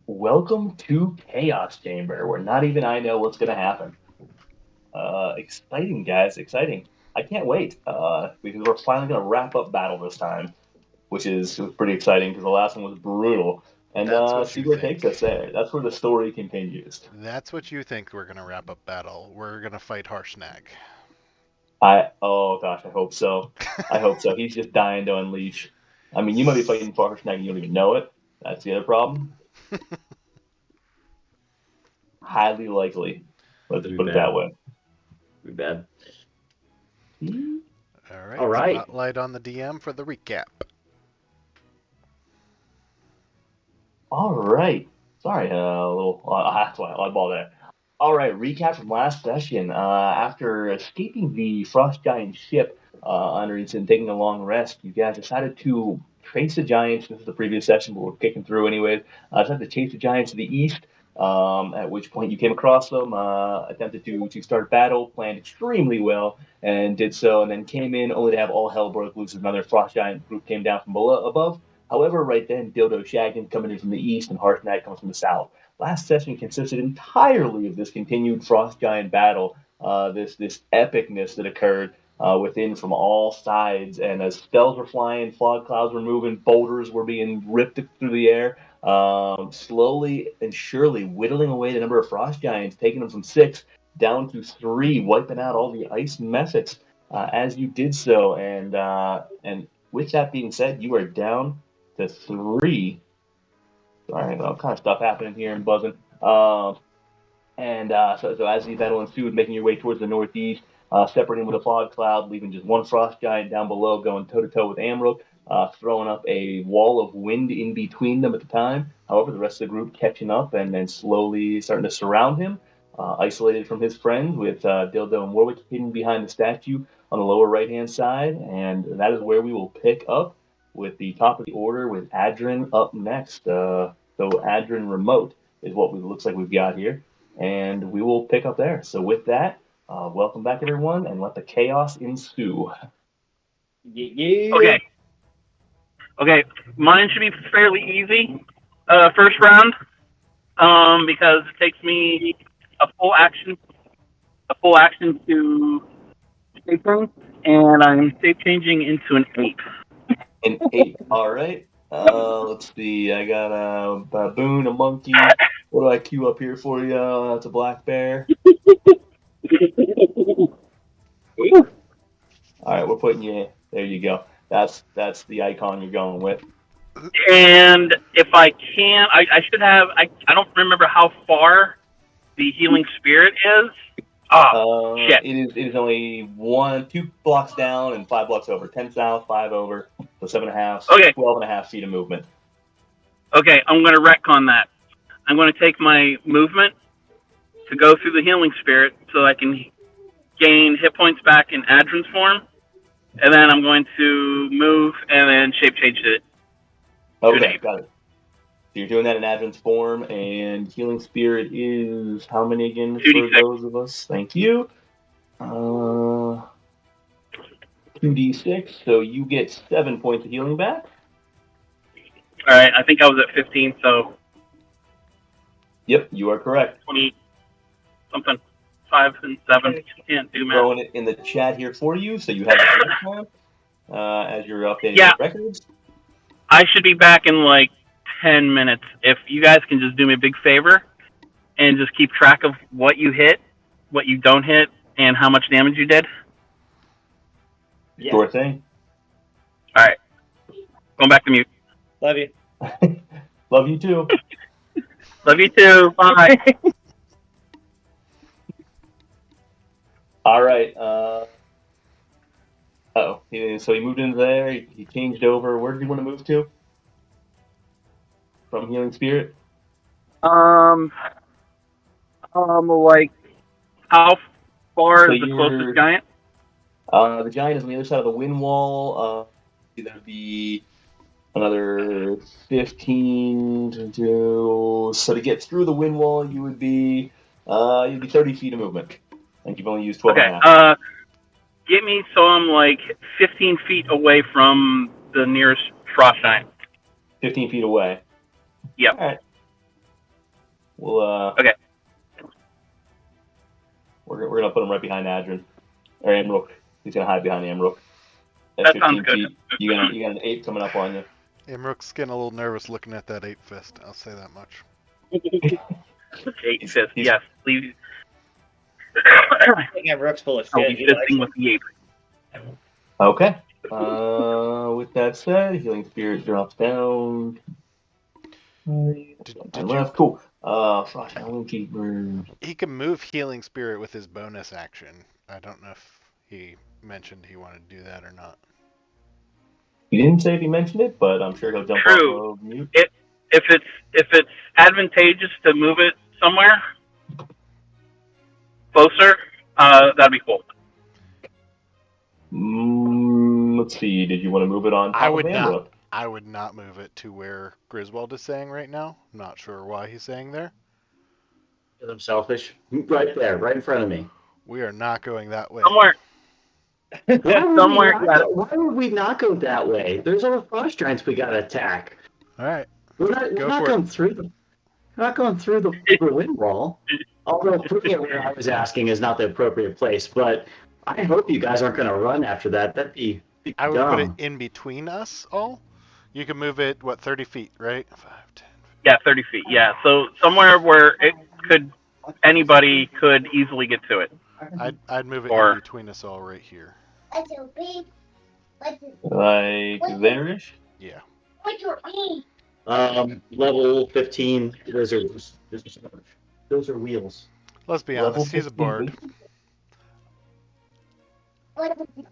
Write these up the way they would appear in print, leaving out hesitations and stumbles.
Welcome to Chaos Chamber, where not even I know what's going to happen. Exciting, guys, exciting. I can't wait because we're finally going to wrap up battle this time, which is pretty exciting because the last one was brutal. And That's what see you where it takes us think. there. That's where the story continues. That's what you think we're going to wrap up battle. We're going to fight Harshnag. Oh gosh, I hope so. I hope so. He's just dying to unleash. I mean, you might be fighting Farfetch'd and you don't even know it. That's the other problem. Highly likely. Let's just Too put it that bad. way. Too bad. All right, All right. spotlight on the DM for the recap. All right. Sorry, a little. That's why I oddball there. All right. Recap from last session. After escaping the frost giant ship underneath and taking a long rest, you guys decided to trace the giants. This is the previous session, but we're kicking through anyways. Decided to chase the giants to the east. At which point you came across them, attempted to start battle, planned extremely well, and did so, and then came in only to have all hell broke loose as another frost giant group came down from below above. However, right then, Dildo Shaggin coming in from the east and Harsh Knight coming from the south. Last session consisted entirely of this continued Frost Giant battle, this epicness that occurred within from all sides. And as spells were flying, fog clouds were moving, boulders were being ripped through the air, slowly and surely whittling away the number of Frost Giants, taking them from 6 down to 3, wiping out all the ice methods as you did so. And with that being said, you are down to 3. Sorry, all kind of stuff happening here and buzzing. So as the battle ensued, making your way towards the northeast, separating with a fog cloud, leaving just one frost giant down below, going toe to toe with Amrook, throwing up a wall of wind in between them at the time. However, the rest of the group catching up and then slowly starting to surround him, isolated from his friends, with Dildo and Warwick hidden behind the statue on the lower right hand side. And that is where we will pick up with the top of the order with Adrin up next. So Adrin Remote is what it looks like we've got here, and we will pick up there. So with that, welcome back everyone, and let the chaos ensue. Yeah. Okay. Okay. Mine should be fairly easy. First round, because it takes me a full action, to shape change, and I'm shape changing into an ape. An ape. All right. Let's see. I got a baboon, a monkey. What do I queue up here for you? That's a black bear. All right, we're putting you. There you go. That's the icon you're going with. And if I can, I should have. I don't remember how far the healing spirit is. Ah, shit. It is only 2 blocks down and 5 blocks over. 10 south, 5 over. So 7.5, Okay. 12.5 feet of movement. Okay. I'm going to retcon that. I'm going to take my movement to go through the healing spirit so I can gain hit points back in Adrin's form, and then I'm going to move and then shape change it to an Okay, ape. got it. So you're doing that in Advent's form, and Healing Spirit is how many again for 2d6. those of us? Thank you. 2d6, so you get 7 points of healing back. All right, I think I was at 15, so Yep, you are correct. 20 something. 5 and 7. Can't do math. Throwing it in the chat here for you, so you have the first one as you're updating Yeah. the records. I should be back in like 10 minutes. If you guys can just do me a big favor and just keep track of what you hit, what you don't hit, and how much damage you did. Yeah. Sure thing. All right. Going back to mute. Love you. Love you too. Love you too. Bye. All right. So he moved into there. He changed over. Where did he want to move to? From Healing Spirit? Like, how far is the closest giant? The giant is on the other side of the wind wall. That'd be another 15 so to get through the wind wall, you'd be 30 feet of movement, and you've only used 12 Okay. and a half. Get me so I'm like 15 feet away from the nearest frost giant. 15 feet away. Yep. All right. We'll Okay. We're gonna put him right behind Adrian or Amrook. He's gonna hide behind Amrook. At That 15 sounds good. feet, you got an 8 coming up on you. Imrook's getting a little nervous looking at that ape fist. I'll say that much. Okay, He's- fist. he's- Yes, please. I think Rook's full of I'll shit. be He likes fisting it. with the ape. Okay. With that said, healing spirit drops down. Did And you? left. Cool. Frost Keeper. He can move healing spirit with his bonus action. I don't know if he mentioned he wanted to do that or not. He didn't say if he mentioned it, but I'm sure he'll jump True. off of mute. If it's advantageous to move it somewhere closer, that'd be cool. Let's see. Did you want to move it on top I would of not. Amrook? I would not move it to where Griswold is saying right now. I'm not sure why he's saying there. I'm selfish. Right there, right in front of me. We are not going that way. Somewhere. Somewhere. Why would we not go that way? There's all the frost giants we gotta attack. All right. We're not going through the wind wall. Although putting it where I was asking is not the appropriate place, but I hope you guys aren't going to run after that. That'd be I would dumb. put it in between us all. You can move it, 30 feet, right? 5, 10. Yeah, 30 feet. Yeah, so somewhere where anybody could easily get to it. I'd move it Or- in between us all right here. Like there-ish? Yeah. Level 15 lizards. Those are wheels. Let's be Level honest. He's a 15. bard.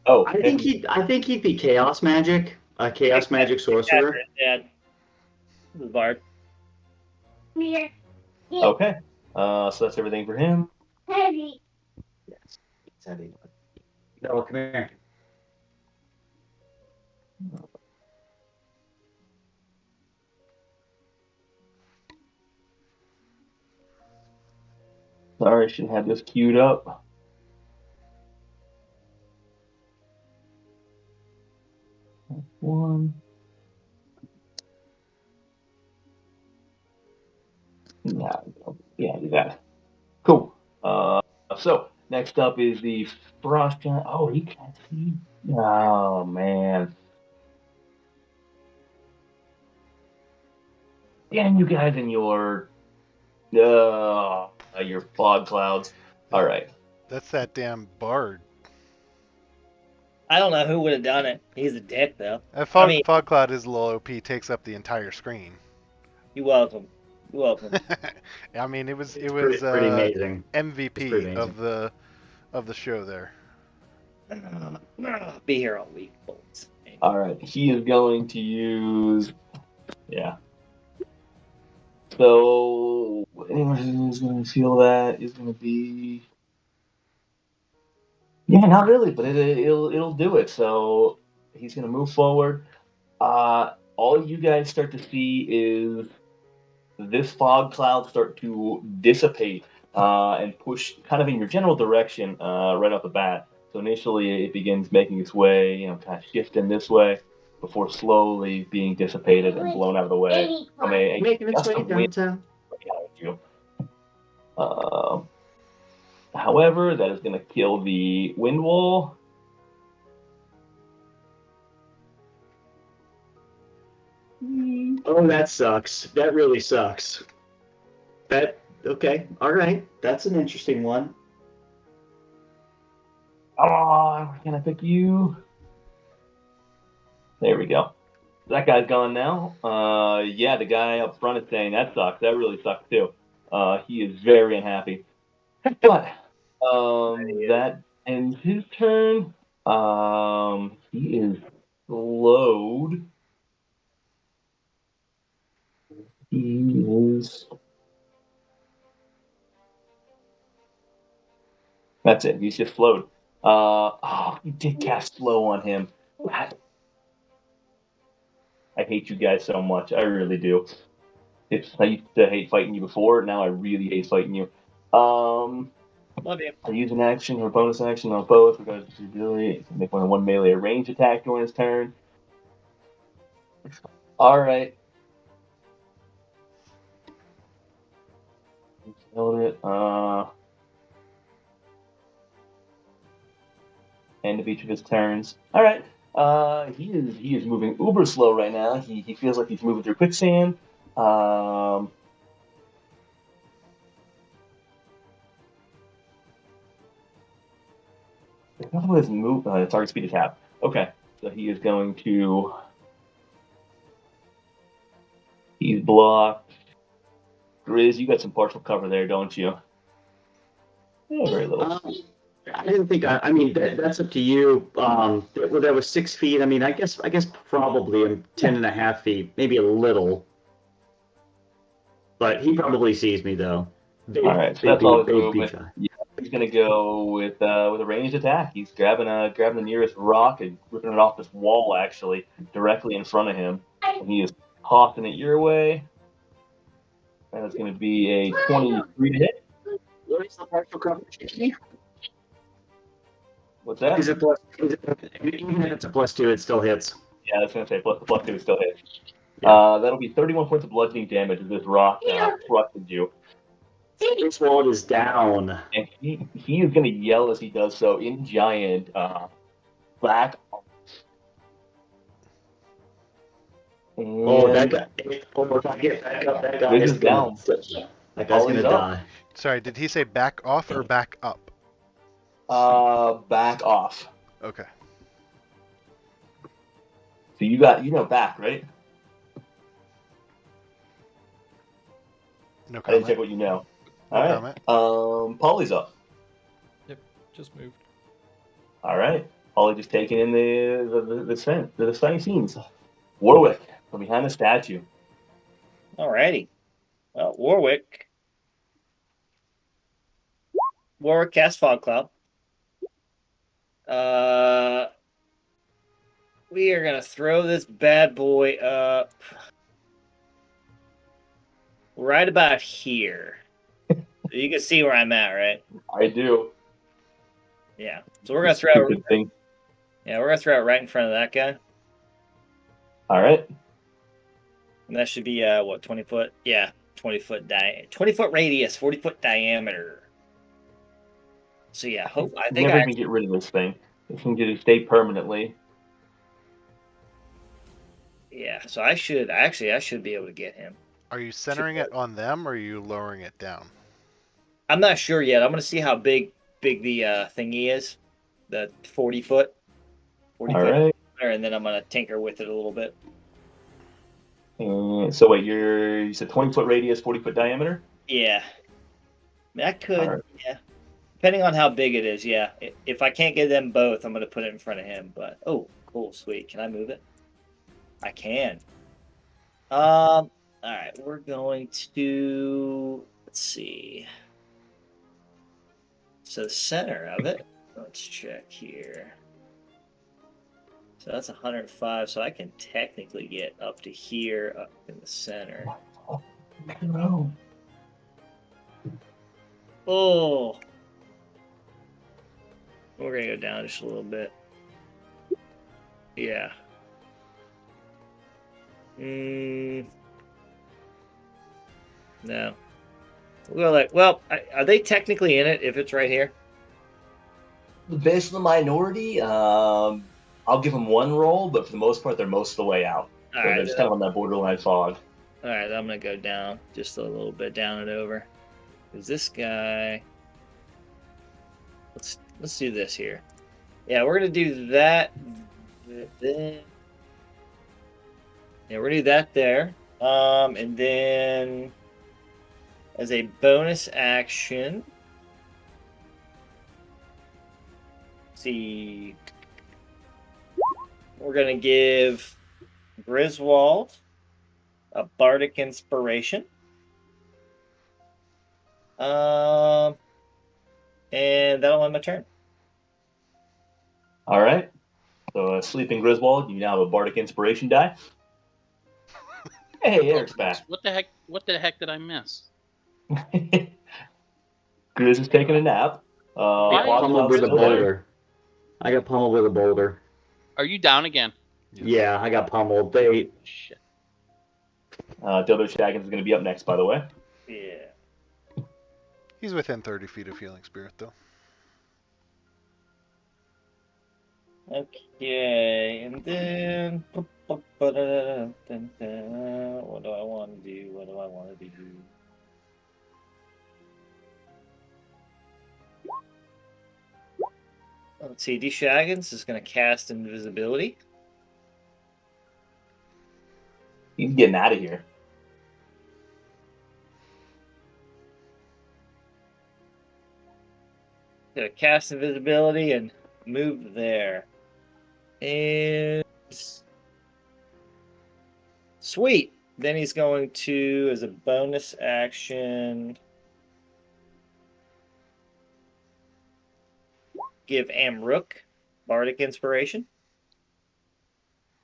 Oh, I think he'd be chaos magic, a chaos magic sorcerer. Yeah. This is Bard. Okay. So that's everything for him. Yes. It's heavy. No, come here. Sorry, I should have this queued up. One. Yeah, do that. Cool. So next up is the frost giant. Oh, he can't see. Oh man. Damn you guys and your fog clouds. All right. That's that damn bard. I don't know who would have done it. He's a dick, though. That fog, I mean- fog cloud is a little OP. Takes up the entire screen. You're welcome. You're welcome. I mean, it was Pretty amazing. MVP pretty amazing. of the show there. Be here all week, folks. All right. He is going to use. Yeah. So anyone who's going to feel that is going to be. Yeah, not really, but it'll do it. So he's going to move forward. All you guys start to see is this fog cloud start to dissipate and push kind of in your general direction right off the bat. So initially it begins making its way, kind of shifting this way before slowly being dissipated and blown out of the way from a Making its gust way of wind downtown. behind you. However, that is going to kill the wind wall. Oh, that sucks. That really sucks. Okay, all right. That's an interesting one. Oh, can I pick you? There we go. That guy's gone now. Yeah, the guy up front is saying that sucks. That really sucks too. He is very unhappy. But that ends his turn. He is slowed. He is. That's it. He's just slowed. You did cast slow on him. God. I hate you guys so much. I really do. I used to hate fighting you before. Now I really hate fighting you. Love you. I use an action or bonus action on both because you really make one melee range attack during his turn. All right. Killed it. End of each of his turns. All right. He is moving uber slow right now. He feels like he's moving through quicksand. His move target speed is half. Okay, so he is going to. He's blocked. Grizz, you got some partial cover there, don't you? Yeah, very little. I didn't think. I mean, that's up to you. That was 6 feet. I mean, I guess probably 10.5 feet, maybe a little. But he probably sees me though. All right, so that's all his big movement. guy. Yeah, he's gonna go with a ranged attack. He's grabbing the nearest rock and ripping it off this wall, actually, directly in front of him. And he is tossing it your way. That is going to be a 23 to hit. What is the partial coverage? What's that? Is it plus? Even if it's a +2, it still hits. Yeah, I was going to say plus 2 still hits. Yeah. That'll be 31 points of bludgeoning damage as this rock crushes you. This wall is down. And he is going to yell as he does so in giant back. And Oh, that guy! Oh, if I get back up, that guy This is is down. That guy's Ollie's gonna up. die. Sorry, did he say back off or back up? Back off. Okay. So you know back, right? No I didn't check comment. what you know. No All right. comment. Polly's up. Just moved. All right. Polly just taking in the stunning scenes. Warwick from behind the statue. Alrighty. Well, Warwick casts Fog Cloud. We are gonna throw this bad boy up right about here. You can see where I'm at, right? I do. Yeah. So we're gonna throw it. Good thing. Yeah, we're gonna throw it right in front of that guy. All right. And that should be 20 foot? Yeah, 20 foot 20 foot radius, 40 foot diameter. So yeah, I think never can get rid of this thing. This can get stay permanently. Yeah, so I should be able to get him. Are you centering it on them or are you lowering it down? I'm not sure yet. I'm gonna see how big the thingy is, the 40 foot. 40 All foot, right. and then I'm gonna tinker with it a little bit. And so wait, you said 20-foot radius, 40-foot diameter? Yeah, that could. Right. Yeah, depending on how big it is. Yeah, if I can't get them both, I'm gonna put it in front of him. But oh, cool, sweet. Can I move it? I can. All right, we're going to let's see. So the center of it. Let's check here. So that's 105. So I can technically get up to here, up in the center. Oh, we're gonna go down just a little bit. Yeah. No. We'll go like, well, are they technically in it if it's right here? Based on the minority, I'll give them one roll, but for the most part, they're most of the way out. All So right, they're just kind of on that borderline fog. All right, I'm gonna go down just a little bit, down and over. Cause this guy, let's do this here. Yeah, we're gonna do that. Then, yeah, we're gonna do that there. And then as a bonus action, see, we're gonna give Griswold a bardic inspiration. And that'll end my turn. All right. So, Sleeping Griswold, you now have a bardic inspiration die. Hey, Eric's back. What the heck? What the heck did I miss? Grizz is taking a nap. Why? Pummeled with a boulder. I got pummeled with a boulder. Are you down again? Yeah, I got pummeled. Shit. Dildo Shaggins is going to be up next, by the way. Yeah. He's within 30 feet of Healing Spirit, though. Okay, and then what do I want to do? What do I want to do? Let's see. D. Shaggins is going to cast invisibility. He's getting out of here. Gonna cast invisibility and move there. And sweet. Then he's going to, as a bonus action, give Amrook Bardic Inspiration.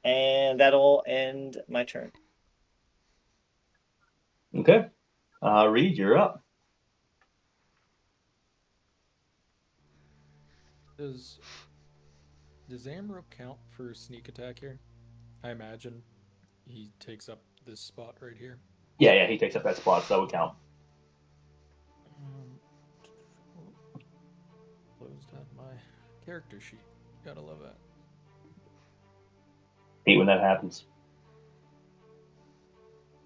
And that'll end my turn. Okay. Reed, you're up. Does Amro count for sneak attack here? I imagine he takes up this spot right here. Yeah, he takes up that spot, so that would count. Closed out my character sheet. Gotta love that. Hate when that happens.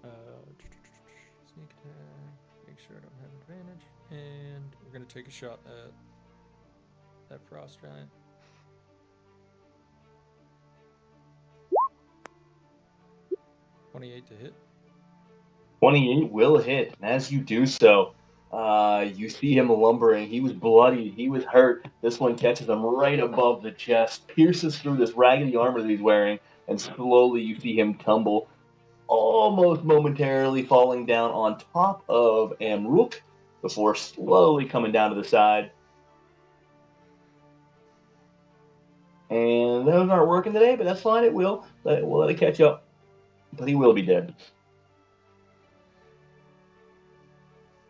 Sneak attack. Make sure I don't have advantage. And we're gonna take a shot at that frost giant. .28 to hit. 28 will hit. And as you do so, you see him lumbering. He was bloody. He was hurt. This one catches him right above the chest, pierces through this raggedy armor that he's wearing, and slowly you see him tumble, almost momentarily falling down on top of Amrook before slowly coming down to the side. And those aren't working today, but that's fine. It will. We'll let it catch up. But he will be dead.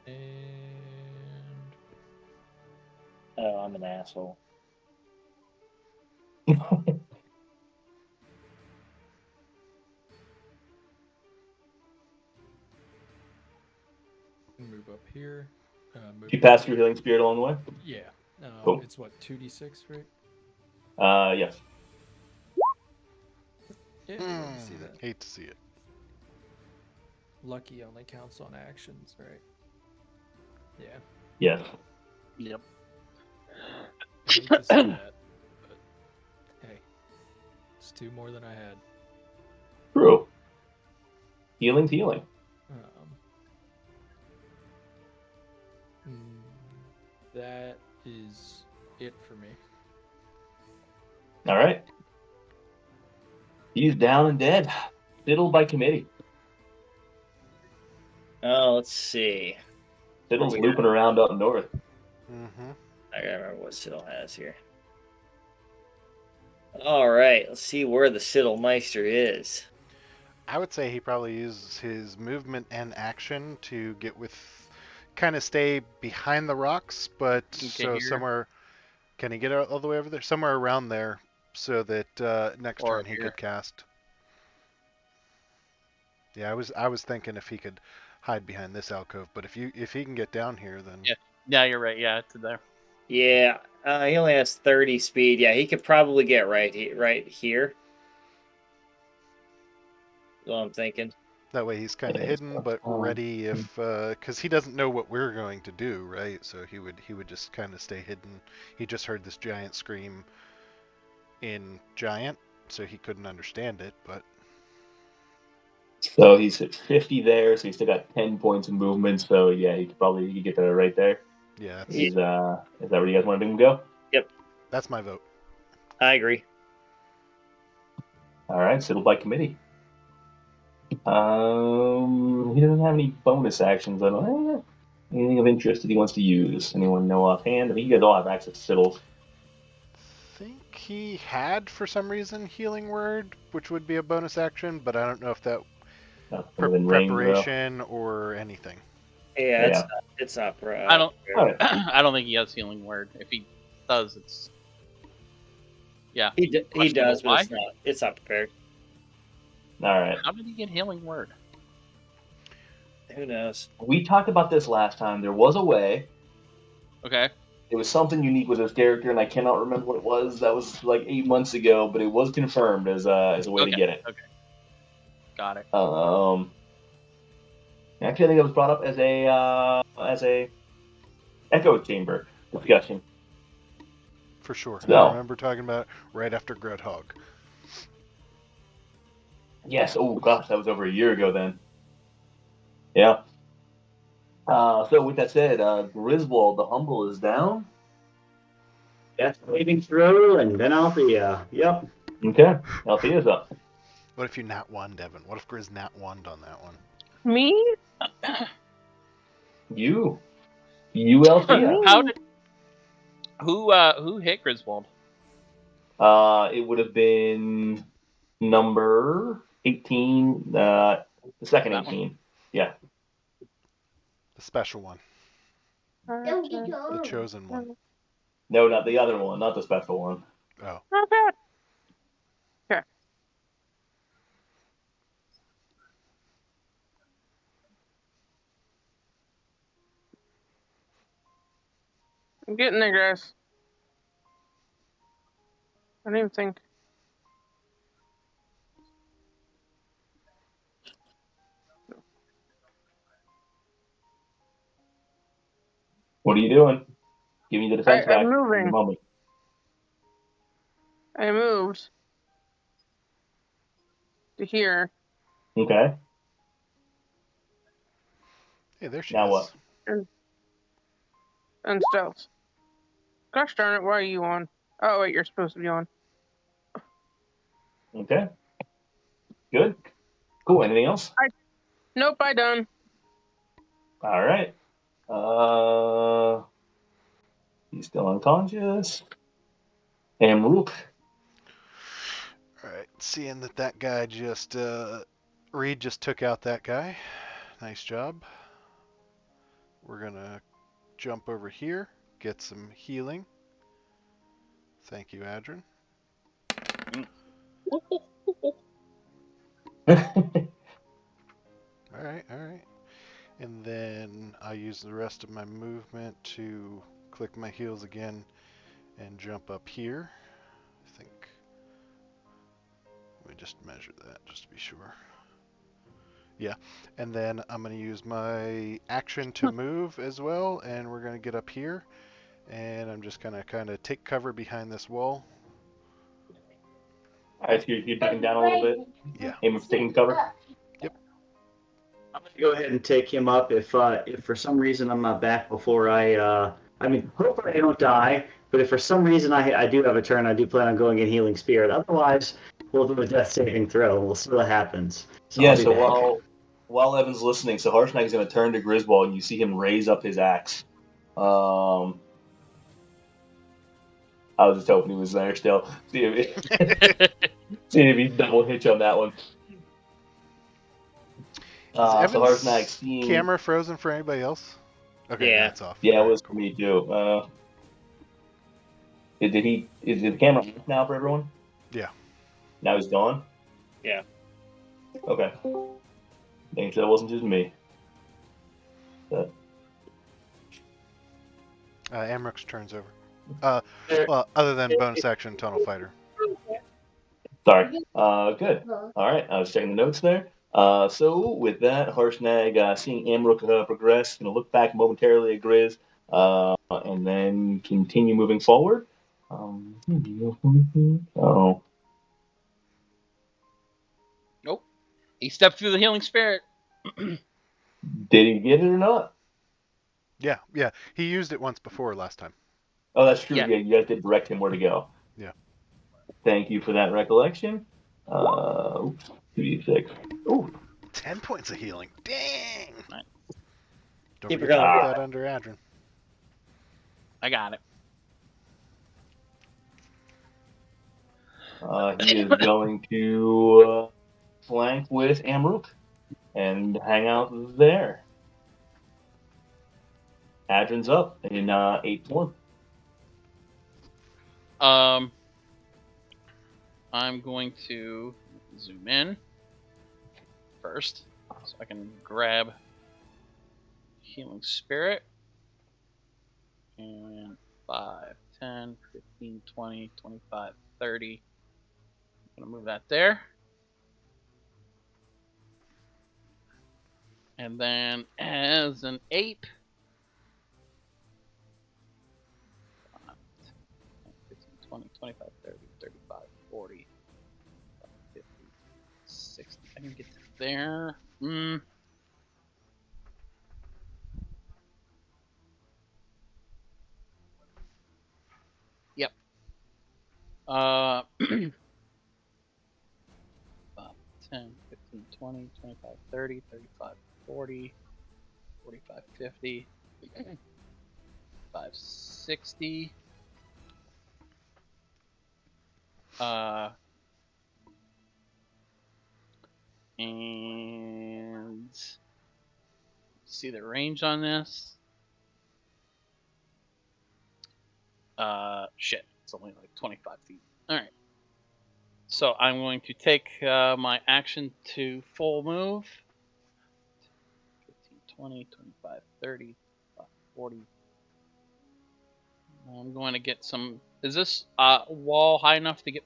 And Oh, I'm an asshole. move up here. Move You pass through Healing Spirit along the way? Yeah. Cool. It's what, 2d6, right? Yes. Yeah, love to see that. Hate to see it. Lucky only counts on actions, right? Yeah. Yes. Yep. I hate to see that, but hey, it's 2 more than I had. True. Healing's healing. That is it for me. All right. He's down and dead. Fiddled by committee. Oh, let's see. Fiddle's Where we looping around up north. Mm-hmm. I gotta remember what Siddle has here. All right, let's see where the Siddlemeister is. I would say he probably uses his movement and action to get with, kind of stay behind the rocks, but Okay, so here. somewhere, can he get all the way over there? Somewhere around there, so that next Or turn he here. could cast. Yeah, I was thinking if he could hide behind this alcove, but if he can get down here, then Yeah, you're right. Yeah, it's there. Yeah, he only has 30 speed. Yeah, he could probably get right here. That's what I'm thinking. that way he's kind of hidden but ready if because he doesn't know what we're going to do, right? So he would just kind of stay hidden. He just heard this giant scream in giant, so he couldn't understand it, but So he's at 50 there, so he's still got 10 points of movement. So yeah, he could get there right there. yeah, Is that where you guys want him to go? that's my vote. I agree. All right, settled by committee. He doesn't have any bonus actions. I don't. Anything of interest that he wants to use? Anyone know offhand? I think you guys all have access to Siddles. I think he had for some reason healing word, which would be a bonus action, but I don't know if that Within range, though. preparation or anything. Yeah, Yeah. it's not. I don't. All right. I don't think he has healing word. If he does, it's yeah. He does, Why? but it's not prepared. All right. How did he get healing word? Who knows? We talked about this last time. There was a way Okay. It was something unique with this character, and I cannot remember what it was. That was like 8 months ago, but it was confirmed as a way to Okay. get it. Okay. Got it. Actually, I think it was brought up as a echo chamber discussion. For sure. I So remember talking about it right after Grudhog. yes, oh gosh, that was over a year ago then. Yeah. So with that said, Griswold the Humble is down. That's waving through, and then Althea. Yep. Okay, Althea's up. What if you nat one, Devin? What if Grizz nat one on that one? Me? You Althea. How did who hit Griswold? It would have been number 18, the second That one? 18. Yeah. The special one. The chosen one. No, not the other one, not the special one. Oh. Not bad. Okay. I'm getting there, guys. I don't even think. What are you doing? Give me the defense I'm back in a moving. moment. I moved to here. Okay. Hey, there she Now is. what? And stealth. Gosh darn it, why are you on? Oh, wait, you're supposed to be on. Okay. Good. Cool. Anything else? Nope, I done. All right. He's still unconscious. And Rook. Alright, seeing that guy just, Reed just took out that guy. Nice job. We're gonna jump over here, get some healing. Thank you, Adrian. Alright. And then I use the rest of my movement to click my heels again and jump up here. I think. Let me just measure that just to be sure. Yeah, and then I'm going to use my action to move as well, and we're going to get up here, and I'm just going to kind of take cover behind this wall. All right, so you're ducking down a little bit. Yeah. Aim for taking cover. Yep. I'm gonna go ahead and take him up if for some reason I'm not back before I mean, hopefully I don't die, but if for some reason I do have a turn, I do plan on going in Healing Spirit. Otherwise, we'll do a death saving throw. We'll see what happens. So Yeah, I'll be so back. while Evan's listening, so Harshnag's going to turn to Griswold, and you see him raise up his axe. I was just hoping he was there still. See if he double hitch on that one. Is So Evan's Harshnag seeing... camera frozen for anybody else? Okay, Yeah. now it's off. Yeah, it Alright, was for me too. Is the camera off now for everyone? Yeah. Now he's gone? Yeah. Okay. Making sure that wasn't just me. Amruk's turns over. Well, other than bonus action Tunnel Fighter. Sorry. Good. All right. I was checking the notes there. So with that, Harshnag, seeing Amruk progress, going to look back momentarily at Grizz, and then continue moving forward. Oh. Nope. He stepped through the healing spirit. Did he get it or not? Yeah. He used it once before last time. Oh, that's true. Yeah. Yeah, you guys did direct him where to go. Yeah. Thank you for that recollection. Oops. 2d6. Ooh. 10 points of healing. Dang! Nice. Don't Keep it forget to going. put that under Adrian. I got it. He is going to flank with Amruk and hang out there. Adrian's up in 8-1. I'm going to zoom in first so I can grab healing spirit. And 5, 10, 15, 20, 25, 30. I'm going to move that there. And then as an ape, 5, 10, 15, 20, 25, 30, 35, 40, 50, 60. I can get to there. Yep. 5, 10, 15, 20, 25, 30, 35, 40, 45, 50, 5, 60. And see the range on this. Shit, it's only like 25 feet. All right. So I'm going to take my action to full move. 15, 20, 25, 30, 40. I'm going to get some. Is this wall high enough to get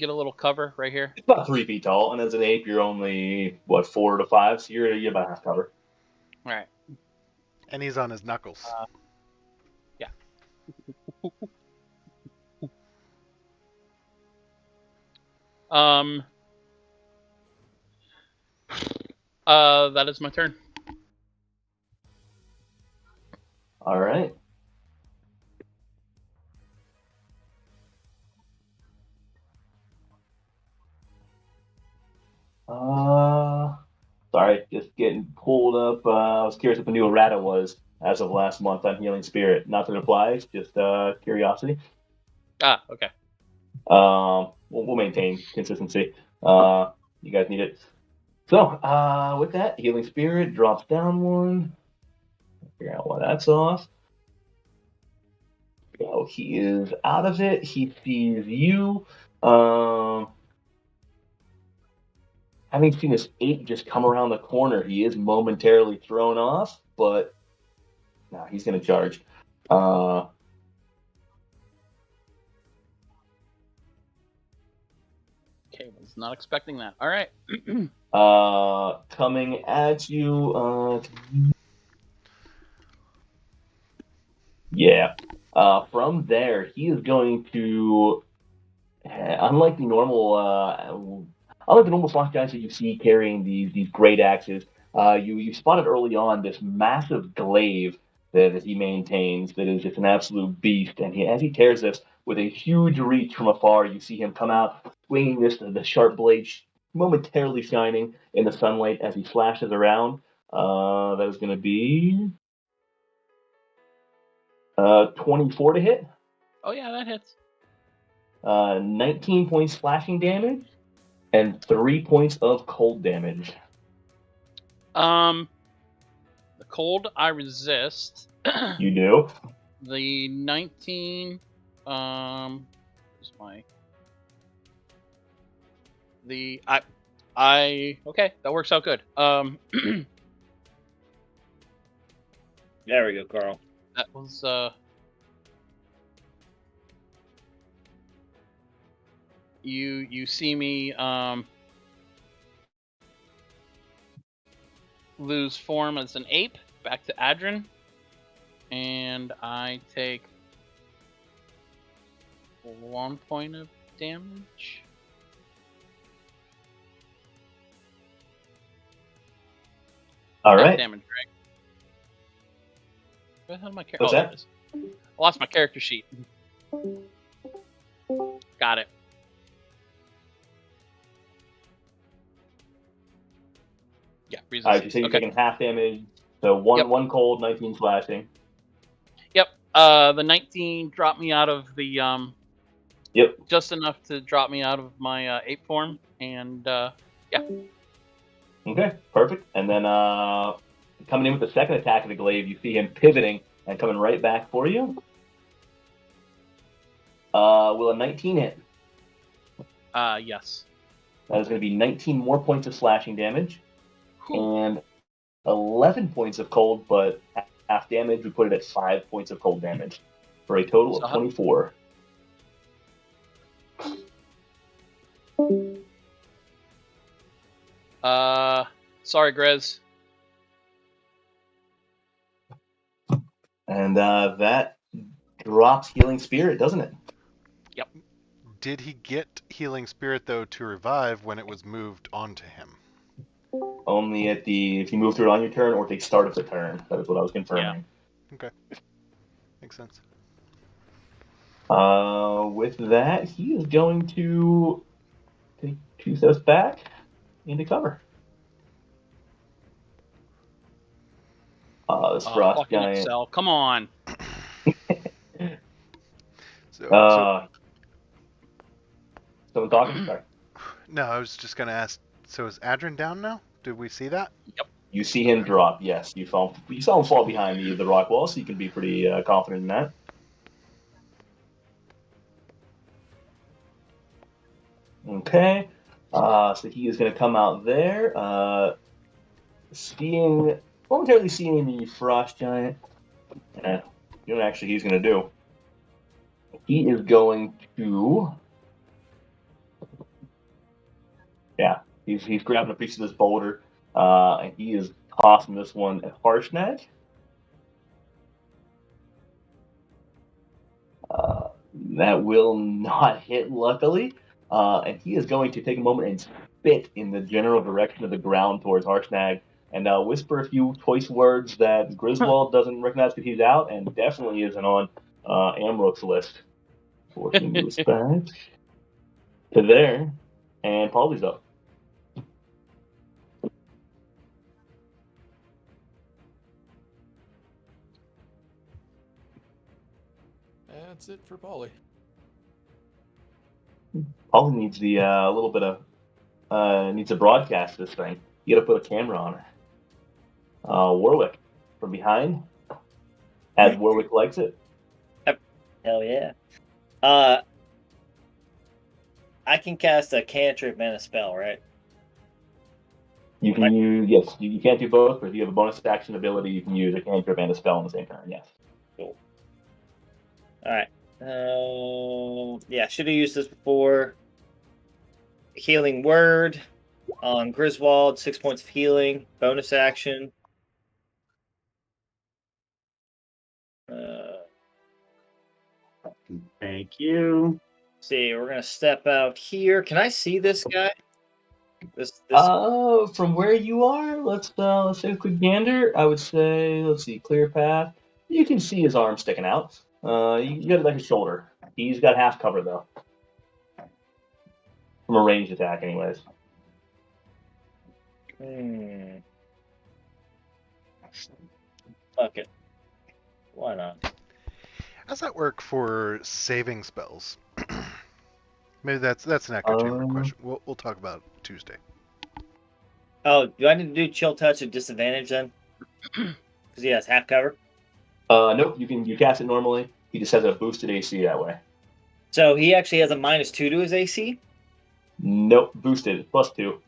a little cover right here? It's about 3 feet tall, and as an ape, you're only, what, 4 to 5, so you're about half cover. All right. And he's on his knuckles. Yeah. That is my turn. All right. Sorry, just getting pulled up. I was curious what the new errata was as of last month on Healing Spirit. Not that it applies, just curiosity. Okay. We'll maintain consistency. You guys need it. So, with that, Healing Spirit drops down 1. Figure out why that's off. So he is out of it. He sees you. Having seen this ape just come around the corner, he is momentarily thrown off, but no, he's going to charge. Okay, was not expecting that. All right. Coming at you. Yeah. From there, he is going to, unlike the normal frost giants that you see carrying these great axes, you spotted early on this massive glaive that he maintains that is just an absolute beast. And as he tears this with a huge reach from afar, you see him come out swinging the sharp blade, momentarily shining in the sunlight as he flashes around. That is going to be 24 to hit. Oh yeah, that hits. 19 points slashing damage and 3 points of cold damage. The cold I resist. You do? The 19 is my okay, that works out good. There we go, Carl. That was you see me lose form as an ape back to Adrin, and I take 1 point of damage. All right. Damage, right? Where the hell my character? What's there that? it is. I lost my character sheet. Got it. Yeah, All right, you say you're taking half damage, so one cold, 19 slashing. Yep. The 19 dropped me out of the Yep. Just enough to drop me out of my ape form, and yeah. Okay, perfect. And then coming in with the second attack of the glaive, you see him pivoting and coming right back for you. Will a 19 hit? Yes. That is going to be 19 more points of slashing damage and 11 points of cold, but half damage. We put it at 5 points of cold damage for a total So of how- 24. Sorry, Grez. And that drops Healing Spirit, doesn't it? Did he get Healing Spirit, though, to revive when it was moved onto him? Only if you move through it on your turn or at the start of the turn. That is what I was confirming. Okay. Makes sense. With that, he is going to take 2 steps back into cover. This frost Fucking giant. Excel. Come on. Someone talking? Sorry. No, I was just going to ask, so is Adrin down now? Did we see that? You see him drop. Yes, you saw him fall behind the rock wall, so you can be pretty confident in that. Okay. So he is going to come out there, momentarily seeing the frost giant. You know what actually he's going to do? He is going to. Yeah, he's grabbing a piece of this boulder, and he is tossing this one at Harshnag. That will not hit, luckily. And he is going to take a moment and spit in the general direction of the ground towards Harshnag and whisper a few choice words that Griswold doesn't recognize because he's out and definitely isn't on Amrook's list. So he moves back to there, and Paulie's up. That's it for Polly. Paulie needs the little bit of needs to broadcast this thing. You got to put a camera on her. Warwick from behind, as Warwick likes it. Hell yeah. I can cast a cantrip and a spell, right? You can use, yes, you can't do both, but if you have a bonus action ability, you can use a cantrip and a spell on the same turn, yes. Cool. Alright. Yeah, should have used this before. Healing Word on Griswold, 6 points of healing, bonus action. Thank you. See, we're gonna step out here. Can I see this guy? This From where you are, let's take a quick gander. I would say, let's see, clear path. You can see his arm sticking out. You got like his shoulder. He's got half cover though, from a ranged attack, anyways. Fuck it. Why not? How's that work for saving spells? Maybe that's an echo chamber question. We'll talk about it Tuesday. Oh, do I need to do chill touch at disadvantage then? Because he has half cover. Nope. You cast it normally. He just has a boosted AC that way. So he actually has a -2 to his AC. Nope, boosted +2.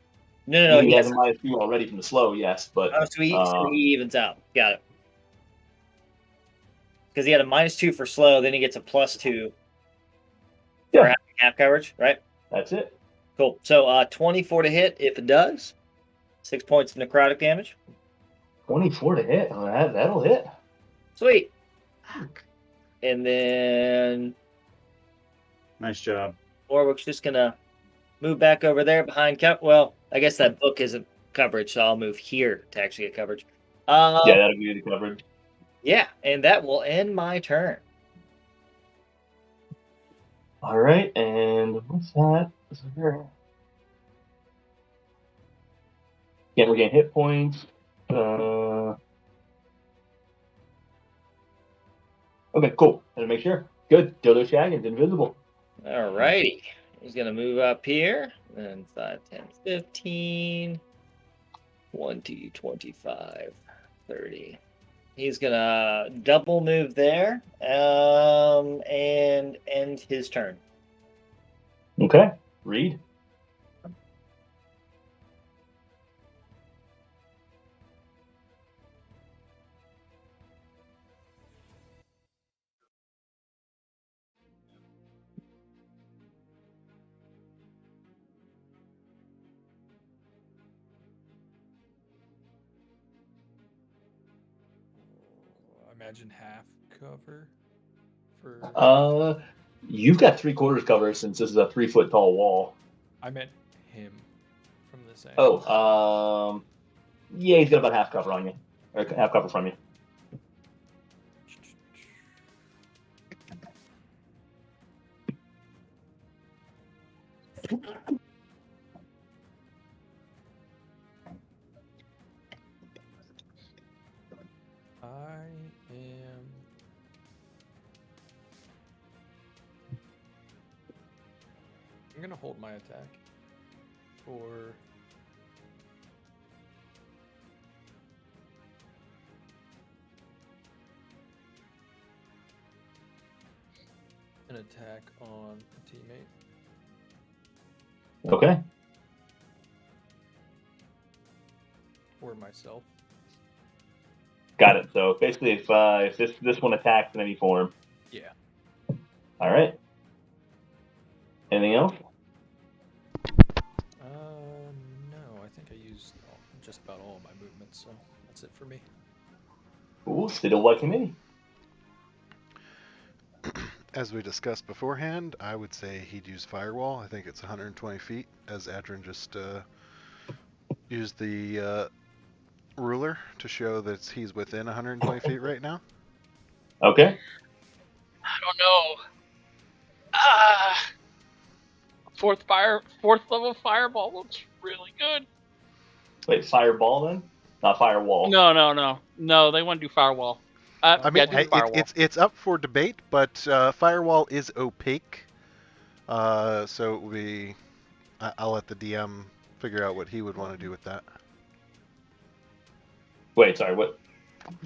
No. He has a -2 already from the slow, yes, but so he evens out. Got it. Because he had a -2 for slow, then he gets a +2 for half coverage, right? That's it. Cool. So 24 to hit if it does. 6 points of necrotic damage. 24 to hit. Oh, that'll hit. Sweet. And then Nice job. Warwick's just gonna move back over there behind well, I guess that book isn't coverage, so I'll move here to actually get coverage. Yeah, that'll give you the coverage. Yeah, and that will end my turn. All right, and what's that? Can't regain hit points. Okay, cool. Gotta make sure. Good. Dildo Shaggins, invisible. Alrighty. He's gonna move up here. Then 5, 10, 15, 20, 25, 30. He's gonna double move there, and end his turn. Okay. Read. imagine half cover for. You've got 3/4 cover since this is a 3-foot tall wall. I meant him from this angle. Oh, yeah, he's got about half cover on you, or half cover from you. I am. I'm gonna hold my attack for. An attack on a teammate. Okay. Or myself. Got it. So basically, if this one attacks in any form. Yeah. All right. Anything else? No, I think I used just about all of my movements, so that's it for me. Ooh, still like committee. As we discussed beforehand, I would say he'd use Firewall. I think it's 120 feet, as Adrian just used the ruler to show that he's within 120 feet right now. Okay. I don't know. Fourth level fireball looks really good. Wait, fireball then? Not firewall. No. They want to do firewall. I mean, do firewall. it's up for debate, but Firewall is opaque, so it will be. I'll let the DM figure out what he would want to do with that. Wait, sorry, what?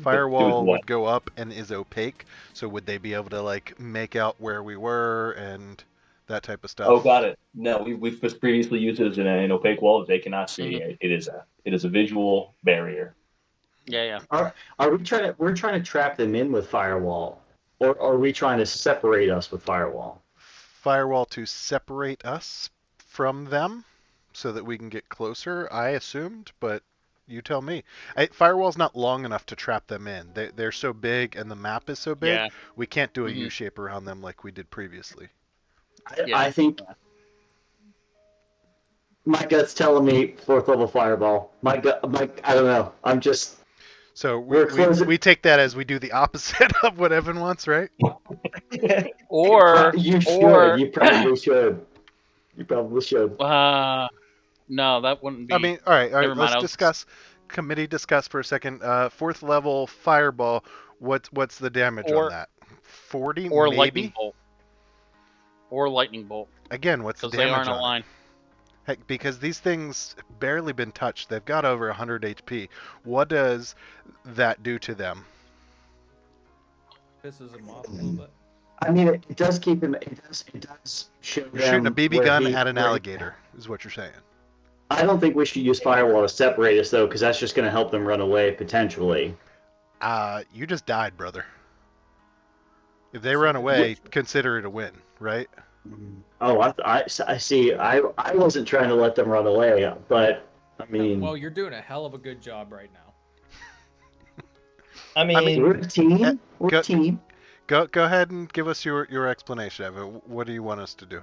Firewall what? would go up and is opaque, so would they be able to like make out where we were and that type of stuff? Oh, got it. No, we've just previously used it as an opaque wall that they cannot see. Mhm. It is a visual barrier. Yeah. Are we trying to? We're trying to trap them in with firewall, or are we trying to separate us with firewall? Firewall to separate us from them, so that we can get closer. I assumed, but you tell me. Firewall's not long enough to trap them in. They're so big, and the map is so big. Yeah. We can't do a Mhm. U-shape around them like we did previously. I think my gut's telling me fourth level fireball. I don't know. I'm just. So We're closing. we take that as we do the opposite of what Evan wants, right? Or You should. You probably should. You probably should. no, that wouldn't be. I mean, all right. Never mind, Let's discuss. Committee discuss for a second. Fourth level fireball. What's the damage on that? 40 or maybe. lightning bolt. Or lightning bolt. Again, what's the Because they damage aren't on aligned. it? Heck, because these things barely been touched. They've got over 100 HP. What does that do to them? This is a mob a little bit. I mean, it does keep him. It does show You're shooting a them BB where gun he- at an where he- alligator, is what you're saying. I don't think we should use firewall to separate us though, because that's just going to help them run away potentially. You just died, brother. If they run away, consider it a win, right? Oh, I see. I wasn't trying to let them run away, but I mean, Well, you're doing a hell of a good job right now. I mean, we're a team. We're go- a team. Go ahead and give us your explanation, Evan. What do you want us to do?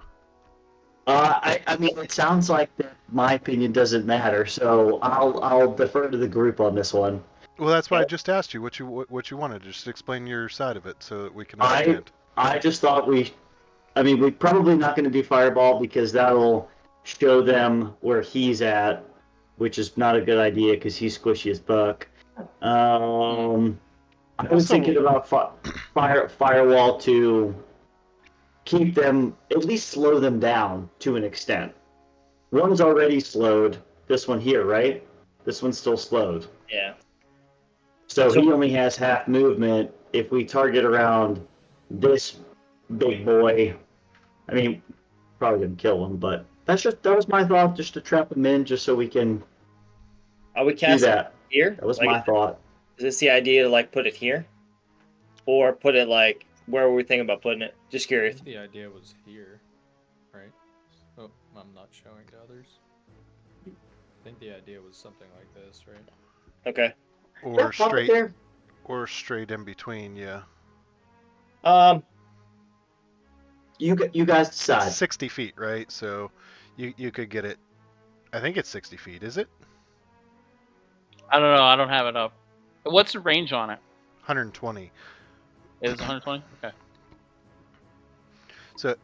I mean, it sounds like that my opinion doesn't matter, so I'll defer to the group on this one. Well, that's why I just asked you what you wanted. Just explain your side of it so that we can understand. I just thought we're probably not going to do fireball because that'll show them where he's at, which is not a good idea because he's squishy as fuck. I was thinking about firewall to keep them, at least slow them down to an extent. One's already slowed. This one here, right? This one's still slowed. yeah. So he only has half movement. If we target around this big boy, I mean, probably gonna kill him, but that was my thought, just to trap him in, just so we can Are we do casting that. here? That was Like, my thought. Is this the idea to like put it here, or put it like where were we thinking about putting it? Just I curious. think the idea was here, right? Oh, I'm not showing to others. I think the idea was something like this, right? Okay. Or Pop it straight there. Or straight in between, yeah. You guys decide. 60 feet, right? So you could get it. I think it's 60 feet, is it? I don't know. I don't have it up. What's the range on it? 120. Is it 120? Okay. So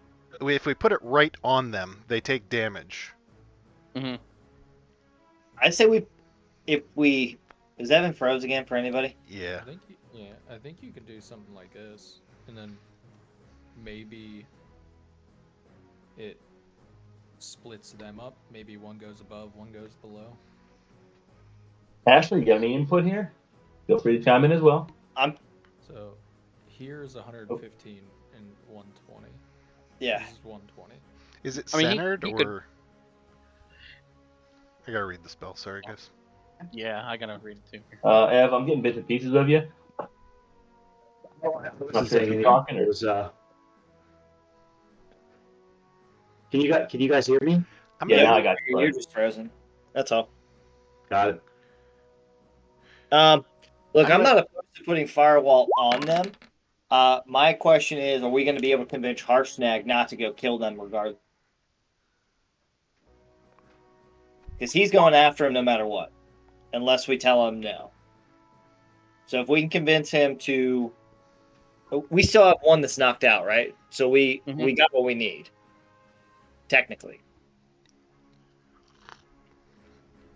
if we put it right on them, they take damage. Mm-hmm. I'd say is Evan froze again for anybody? Yeah. I think you could do something like this, and then maybe it splits them up. Maybe one goes above, one goes below. Ashley, you got any input here? Feel free to chime in as well. So here's 115 and 120. Yeah. This is 120. Is it I mean, centered he or? could- I gotta read the spell. Sorry, guys. Yeah, I gotta read it too. Ev, I'm getting bits and pieces of you. Not sure if you're talking or... Can you guys hear me? Yeah, now I got you. You're just frozen. That's all. Got it. Look, I'm not opposed to putting firewall on them. My question is, are we going to be able to convince Harshnag not to go kill them regardless? Because he's going after him no matter what, unless we tell him no. So if we can convince him to... We still have one that's knocked out, right? So we got what we need, technically.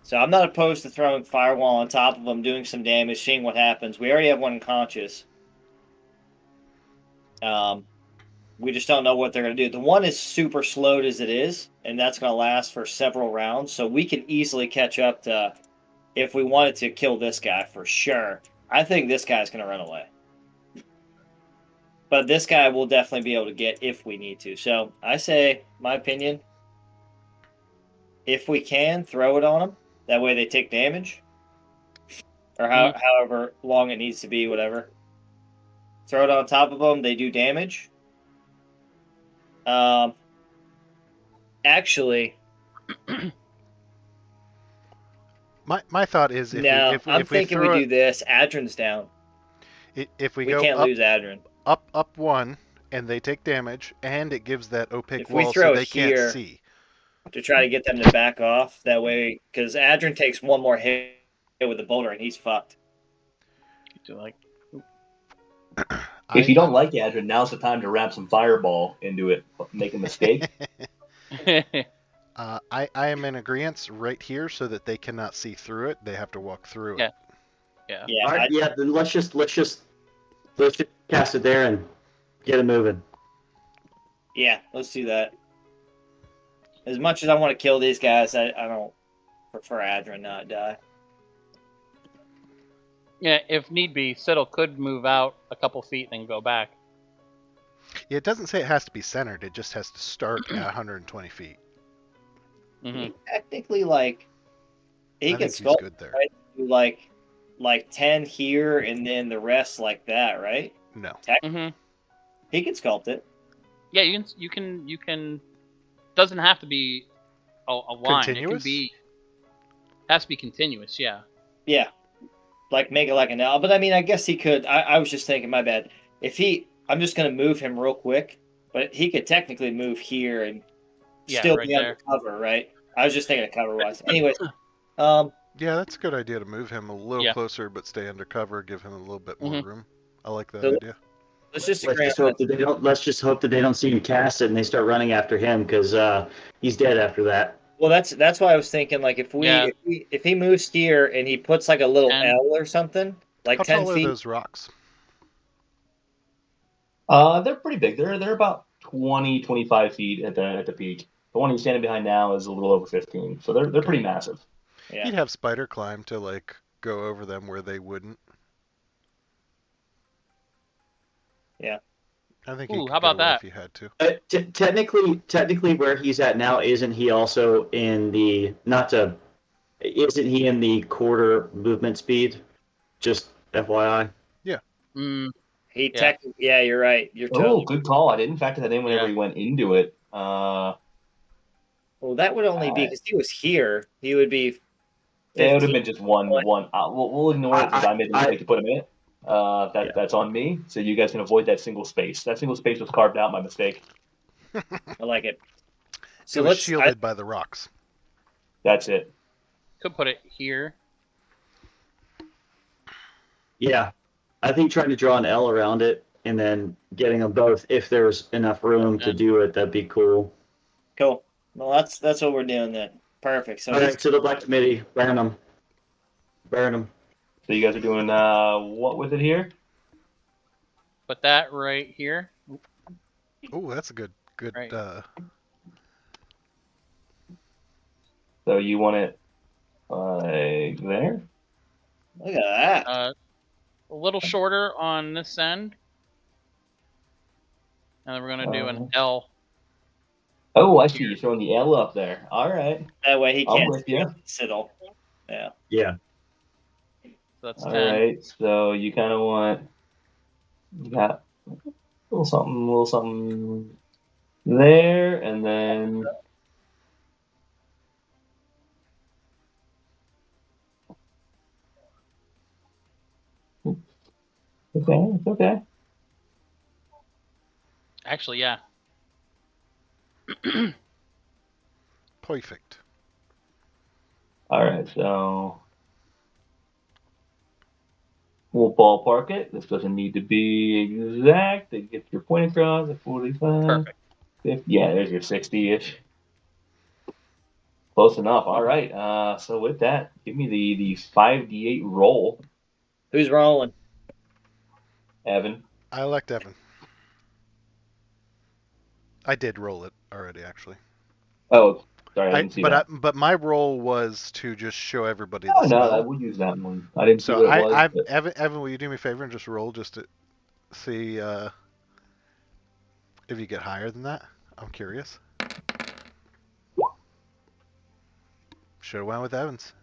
So I'm not opposed to throwing firewall on top of them, doing some damage, seeing what happens. We already have one unconscious. We just don't know what they're going to do. The one is super slowed as it is, and that's going to last for several rounds. So we can easily catch up to, if we wanted to kill this guy for sure. I think this guy's going to run away. But this guy will definitely be able to get if we need to. So I say, my opinion, if we can, throw it on them. That way they take damage. Or however long it needs to be, whatever. Throw it on top of them, they do damage. Actually... My thought is I'm thinking we do this. Adrin's down. If we We go can't up, lose Adrin. up one, and they take damage, and it gives that opaque If we wall throw so it they here, can't see. To try to get them to back off that way, because Adrin takes one more hit with the boulder and he's fucked. If you don't like Adrin, now's the time to wrap some fireball into it. Make a mistake. I am in agreement right here so that they cannot see through it. They have to walk through it. Yeah. All right, then let's just cast it there and get it moving. Yeah, let's do that. As much as I want to kill these guys, I don't prefer Adrin not die. Yeah, if need be, Siddle could move out a couple feet and then go back. Yeah, it doesn't say it has to be centered. It just has to start at 120 feet. Mm-hmm. Technically, like, he could he's good there. Right? Do like 10 here and then the rest like that, right? No. He can sculpt it. Yeah, you can. Doesn't have to be a line. Continuous? It can be. Has to be continuous. Yeah. Yeah. Like, make it like an L. But I mean, I guess he could. I was just thinking, my bad. I'm just going to move him real quick, but he could technically move here and still right be under cover, right? I was just thinking of cover wise. Anyways, yeah, that's a good idea to move him a little closer, but stay under cover, give him a little bit more room. I like that idea. Let's just hope that let's just hope that they don't see him cast it and they start running after him because he's dead after that. Well, that's why I was thinking, like, if he moves here and he puts like a little L or something, like How 10 tall feet. are those rocks? They're pretty big. They're about 20, 25 feet at the peak. The one he's standing behind now is a little over 15, so they're pretty massive. Yeah. You'd have Spider climb to like go over them where they wouldn't. Yeah. I think. Ooh, how about that? If you had to. Technically, where he's at now, isn't he also in the Isn't he in the quarter movement speed? Just FYI. Yeah. Yeah, you're right. You're totally. Good call. I didn't factor that in whenever he went into it. Well, that would only be because he was here. He would be. 15. It would have been just one. We'll ignore it because I made the mistake to put him in it. That's on me. So you guys can avoid that single space. That single space was carved out. My mistake. I like it. So it was let's. shielded by the rocks. That's it. Could put it here. Yeah, I think trying to draw an L around it and then getting them both, if there's enough room to do it, that'd be cool. Cool. Well, that's what we're doing then. Perfect. So All right, to the Black Committee, burn them. Burn them. So you guys are doing what with it here? Put that right here. Oh, that's a good. Right. So you want it like there? look at that. A little shorter on this end. And then we're gonna do an L. Oh, I see. You're throwing the L up there. All right. That way he I'm can't with you. Siddle. Yeah. Yeah. So that's All 10. right. So you kind of want you got a little something there, and then it's okay. Actually, yeah. Perfect. All right. So we'll ballpark it. This doesn't need to be exact. To get your point across at 45. Perfect. 50. Yeah, there's your 60-ish. Close enough. All right. So with that, give me the 5d8 roll, Who's rolling? Evan. I elect Evan. I did roll it already, actually. Oh, sorry, I didn't see that. But my role was to just show everybody Oh, the no, spell. we'll use that one. I didn't see So what it was. but- Evan, will you do me a favor and just roll just to see if you get higher than that? I'm curious. Should have went with Evans.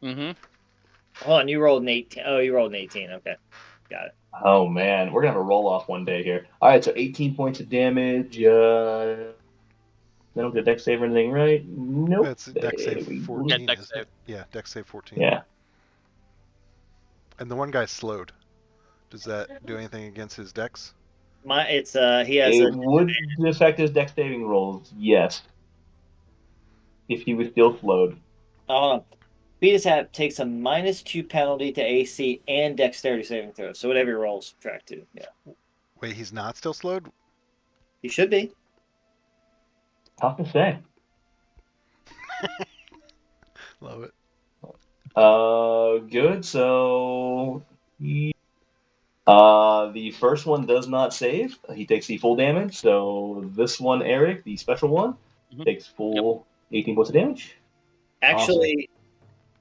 Mm-hmm. Hold on, you rolled an 18. Oh, you rolled an 18. Okay. Got it. Oh, man. We're going to have a roll off one day here. All right, so 18 points of damage. I don't get dex save or anything, right? Nope. That's dex There we save go. 14. Yeah, dex isn't it? save. Yeah, dex save 14. Yeah. And the one guy's slowed. Does that do anything against his dex? It's he has It a would affect his dex saving rolls, yes. If he was still slowed. hold on. Beatus hat takes a -2 penalty to AC and dexterity saving throw. So whatever your rolls subtract to. Yeah. Wait, he's not still slowed? He should be. Tough to say. Love it. Good. So the first one does not save. He takes the full damage. So this one, Eric, the special one, takes full 18 points of damage. Actually,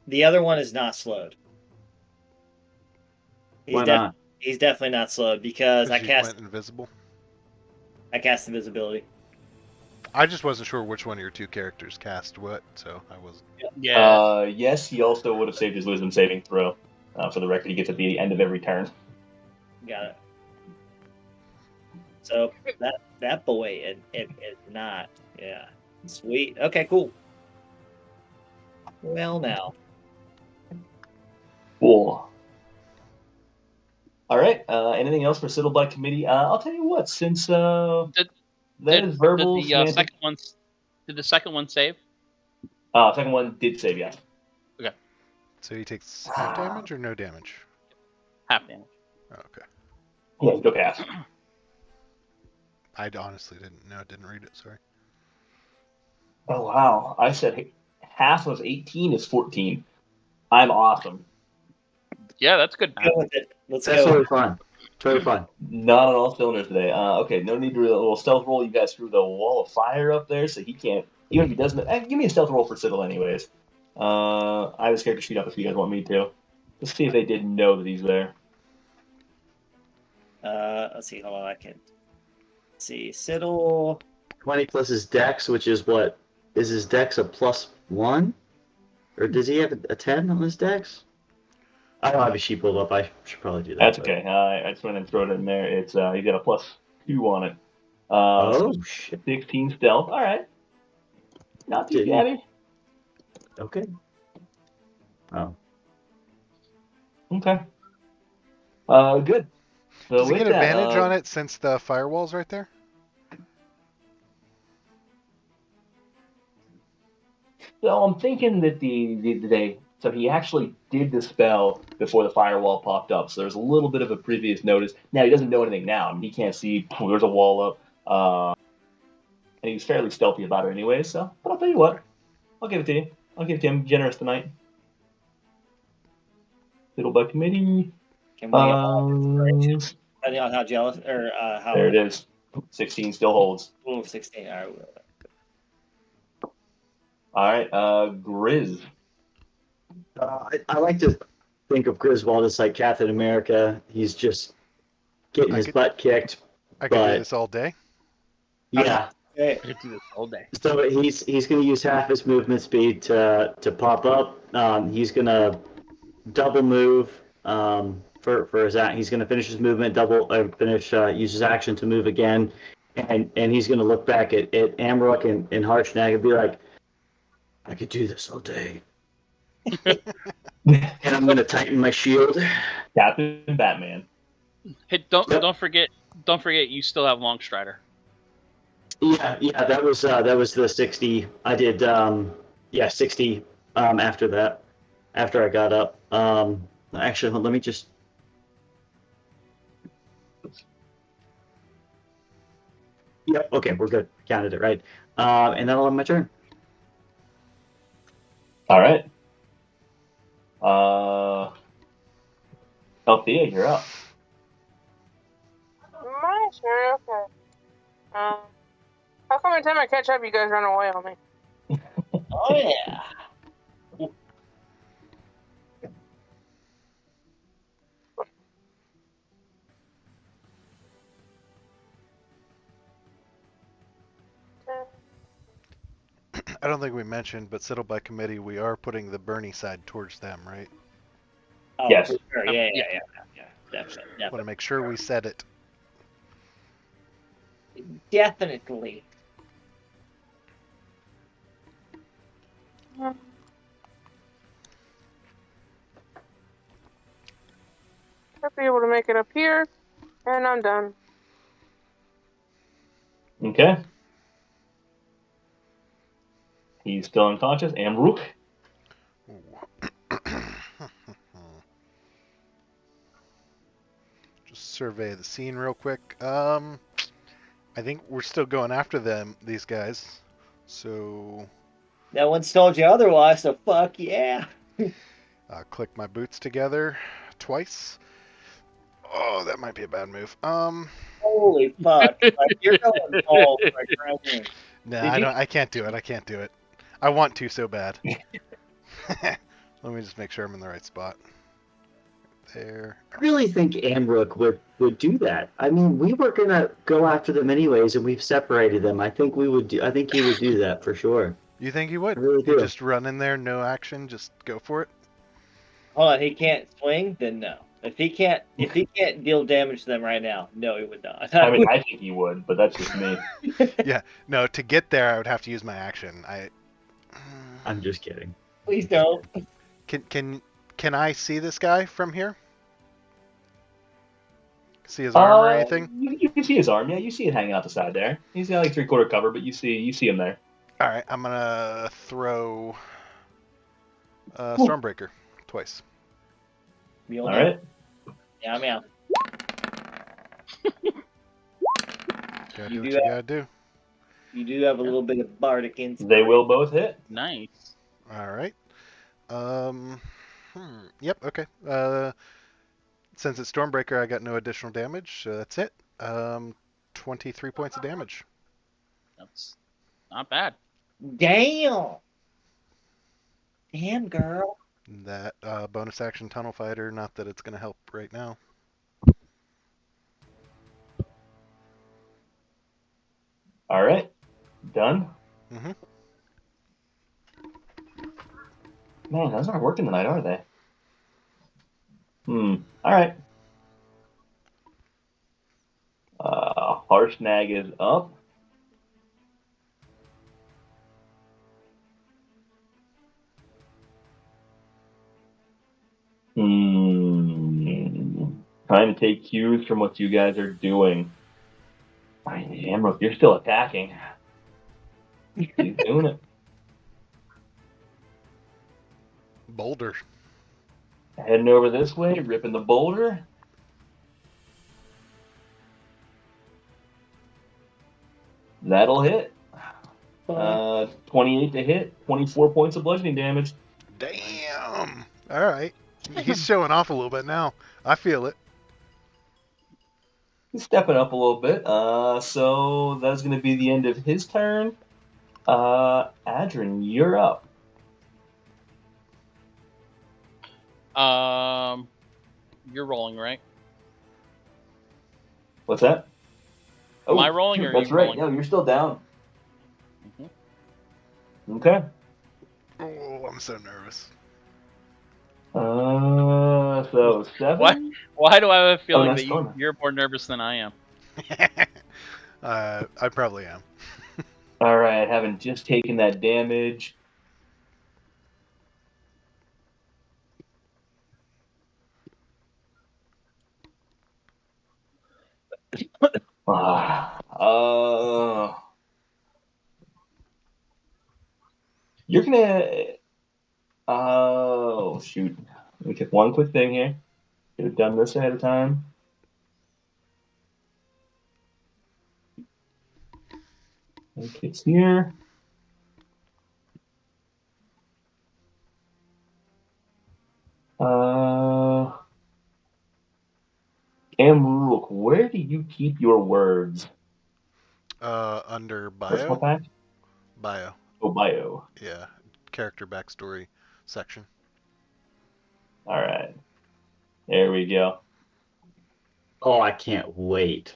the other one is not slowed. Why not? He's definitely not slowed because I You cast went invisible. invisibility. I just wasn't sure which one of your two characters cast what, so I wasn't. Yeah. Yes, he also would have saved his wisdom saving throw. For the record, he gets at the end of every turn. Got it. So that boy it not. Yeah. Sweet. Okay, cool. Well now. Cool. All right. Anything else for Citadel Black Committee? I'll tell you what. Since that is verbal, Did the second one save? second one did save, yes. Okay. So he takes half damage or no damage? Half damage. Oh, okay. Yeah, go cast. I honestly didn't read it. Sorry. Oh wow! I said half of 18 is 14. I'm awesome. Yeah, that's good. Go with it. Let's That's go. totally fun. Totally fun. Not on all cylinders today. Okay, no need to do a little stealth roll. You guys threw the wall of fire up there, so he can't. Even if he doesn't, give me a stealth roll for Citadel, anyways. I have his character sheet up if you guys want me to. Let's see if they didn't know that he's there. Let's see. Hold on. I can see. Siddle. 20 plus his dex, which is what? Is his dex a +1? Or does he have a 10 on his dex? I don't have his sheet pulled up. I should probably do that. That's okay. I just went and throw it in there. It's he's got a +2 on it. Oh, shit. 16 stealth. All right. Not too Didn't- shabby. Okay. Oh. Okay. Good. So Does he with get that, advantage on it since the firewall's right there? So I'm thinking that so he actually did the spell before the firewall popped up. So there's a little bit of a previous notice. Now he doesn't know anything now. I mean, he can't see. There's a wall up, and he's fairly stealthy about it anyway. So, but I'll tell you what, I'll give it to you. I'll give it to him. Generous tonight. Little by committee. Can we, Um, depending on how jealous or how there it is. 16 still holds. 16. All right. All right, Grizz. I like to think of Griswold as like Captain America. He's just getting his butt kicked. I could do But this all day. yeah, Hey, I could do this all day. so he's going to use half his movement speed to pop up. He's going to double move for his act. He's going to finish his movement, use his action to move again, and he's going to look back at Amrock and Harshnag and be like, I could do this all day. And I'm going to tighten my shield. Captain Batman. Hey, don't forget you still have Long Strider. Yeah, that was the 60. I did 60 after that. After I got up. Actually, let me just Yep, okay, we're good. Counted it right. And that'll have my turn. All right. Althea, you're up. My turn. Okay. How come every time I catch up, you guys run away on me? oh yeah. I don't think we mentioned, but settled by committee, we are putting the Bernie side towards them, right? Oh, Yes. for sure. Yeah. Definitely. Want to make sure we said it. Definitely. I'll be able to make it up here, and I'm done. Okay. He's still unconscious. Amrook. Just survey the scene real quick. I think we're still going after these guys. So No one's told you otherwise, so fuck yeah. click my boots together twice. Oh, that might be a bad move. Holy fuck! Like, you're going balls like right. No, I can't do it. I can't do it. I want to so bad. Let me just make sure I'm in the right spot. There. I really think Amrook would do that. I mean, we were gonna go after them anyways, and we've separated them. I think he would do that for sure. You think he would? I really You do. just run in there, no action, just go for it? Hold on, he can't swing? Then no. If he can't deal damage to them right now, no, he would not. I mean, I think he would, but that's just me. Yeah, no. To get there, I would have to use my action. I'm just kidding. Please don't. Can I see this guy from here? See his arm or anything? You can see his arm. Yeah, you see it hanging out the side there. He's got like 3/4 cover, but you see him there. All right, I'm gonna throw Stormbreaker twice. All right. Yeah, I'm out. Gotta do what you gotta do. You do have a little bit of bardic insight. They will both hit. Nice. All right. Yep. Okay. Since it's Stormbreaker, I got no additional damage, so that's it. 23 points of damage. That's not bad. Damn, girl. That bonus action Tunnel Fighter, not that it's going to help right now. All right. Done? Mm-hmm. Man, those aren't working tonight, are they? All right. Harshnag is up. trying to take cues from what you guys are doing. Chamb3r, you're still attacking. He's doing it. Boulder. Heading over this way, ripping the boulder. That'll hit. 28 to hit, 24 points of bludgeoning damage. Damn. All right. He's showing off a little bit now. I feel it. He's stepping up a little bit. So that's going to be the end of his turn. Adrian, you're up. You're rolling, right? What's that? Am I rolling or are that's you right. rolling? No, you're still down. Mhm. Okay. Oh, I'm so nervous. So 7. Why do I have a feeling that's that Stormer. you're more nervous than I am? I probably am. All right, having just taken that damage. You're gonna. Oh shoot! Let me check one quick thing here. Should have done this ahead of time. Okay, it's here. Chamb3r, where do you keep your words? Under Personal bio. pack? Bio. Oh, bio. Yeah. Character backstory section. All right. There we go. Oh, I can't wait.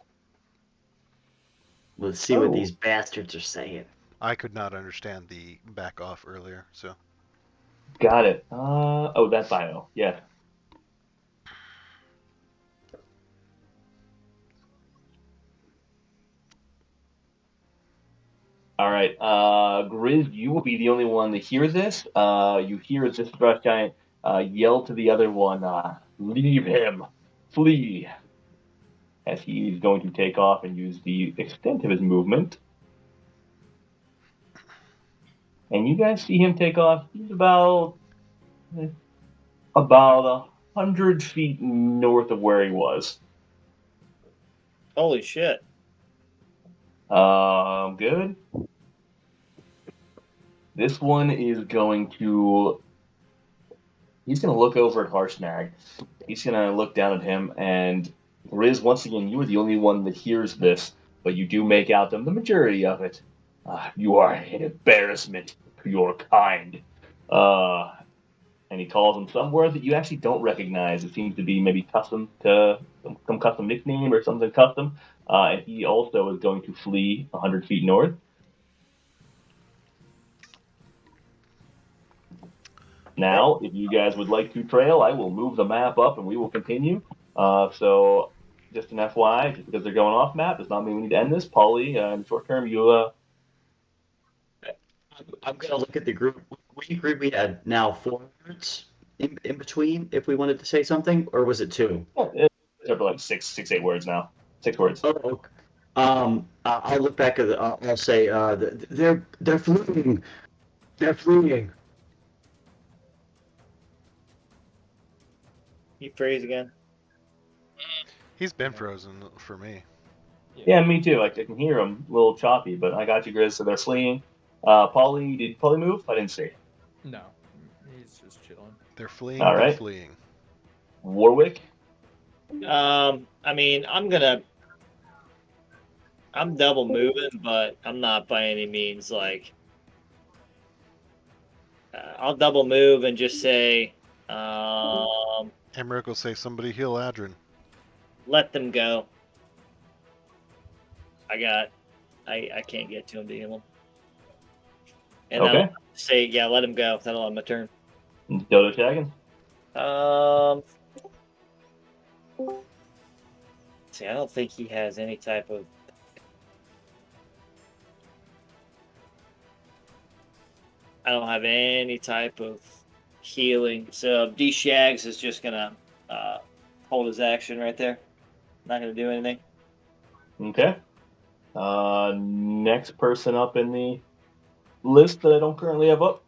Let's see what Oh. these bastards are saying. I could not understand the back off earlier, so. Got it. Oh, that's bio. Yeah. All right. Grizz, you will be the only one to hear this. You hear this frost giant yell to the other one, leave him. Flee. As he's going to take off and use the extent of his movement. And you guys see him take off. He's about 100 feet north of where he was. Holy shit. Good. This one is going to. He's going to look over at Harshnag. He's going to look down at him, and Riz, once again, you are the only one that hears this, but you do make out the majority of it. You are an embarrassment to your kind. And he calls him some word that you actually don't recognize. It seems to be maybe custom to some custom nickname or something custom. And he also is going to flee 100 feet north. Now, if you guys would like to trail, I will move the map up and we will continue. So, just an FYI, just because they're going off map does not mean we need to end this. Polly, in the short term, you. I'm gonna look at the group. We agreed we had now 4 words in between if we wanted to say something, or was it 2? It's over like 8 words now. 6 words. Oh, okay. I'll look back at the. I'll say they're fleeing. They're fleeing. You freeze again? He's been frozen for me. Yeah, me too. I can hear him a little choppy, but I got you, Grizz. So they're fleeing. Polly, did Polly move? I didn't see. No, he's just chilling. They're fleeing. All They're right. fleeing. Warwick. I mean, I'm double moving, but I'm not by any means like. I'll double move and just say, Emmerich will say, somebody heal Adrian. let them go. I can't get to him to heal him. And Okay. I'll say, yeah, let him go. That'll end my turn. Dodo tagging. See, I don't think he has any type of. I don't have any type of healing. So D Shags is just gonna hold his action right there. Not gonna do anything. Okay. Next person up in the list that I don't currently have up.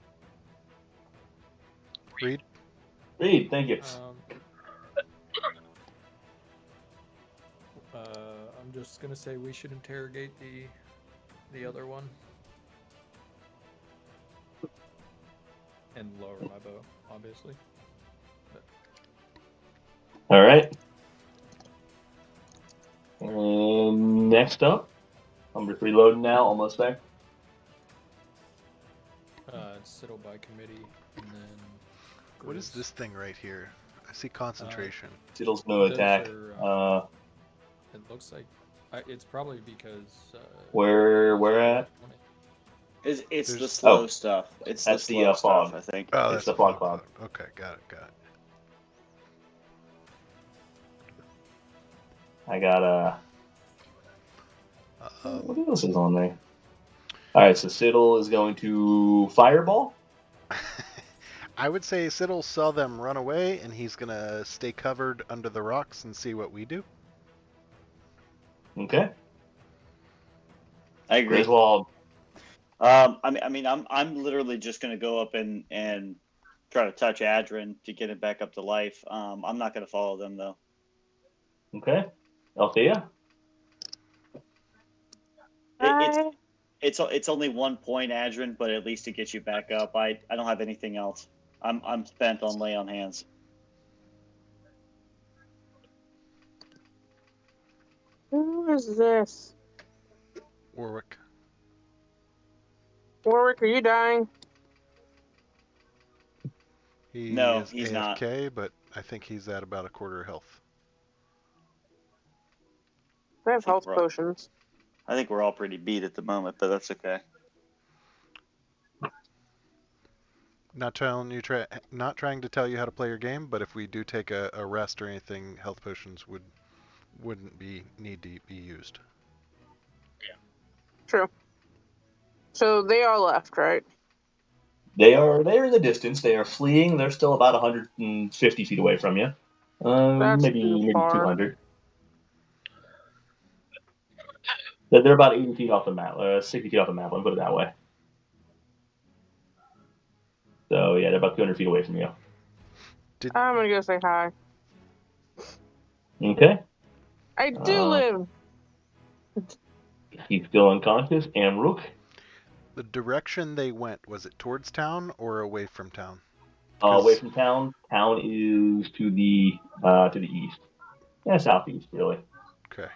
Reed. Reed, thank you. I'm just gonna say we should interrogate the other one. And lower my bow, obviously. But... All right. And next up, I'm just reloading now, almost there. Settle by committee, and then. What is this thing right here? I see concentration. Siddle's no Those attack. are, it looks like it's probably because. Where at? It's the slow stuff. It's the That's slow the fog. stuff, I think. Oh, It's that's the fog cloud. Okay, got it. I got what else is on there? All right, so Siddle is going to fireball. I would say Siddle saw them run away, and he's gonna stay covered under the rocks and see what we do. Okay. I agree. Griswold. I'm literally just gonna go up and try to touch Adrin to get it back up to life. I'm not gonna follow them though. Okay. Althea. It's only 1 point, Adrin, but at least it gets you back up. I don't have anything else. I'm spent on lay on hands. Who is this? Warwick. Warwick, are you dying? No, he's AFK, not. But I think he's at about a quarter health. I have health potions. I think we're all pretty beat at the moment, but that's okay. Not trying to tell you how to play your game, but if we do take a rest or anything, health potions wouldn't need to be used. Yeah. True. So they are left, right? They're in the distance. They are fleeing. They're still about 150 feet away from you. Maybe 200. They're about 80 feet off the map, 60 feet off the map. Let me put it that way. So yeah, they're about 200 feet away from you. I'm gonna go say hi. Okay. I do live. He's still unconscious. And Rook. The direction they went, was it towards town or away from town? Away from town. Town is to the east. Yeah, southeast, really. Okay.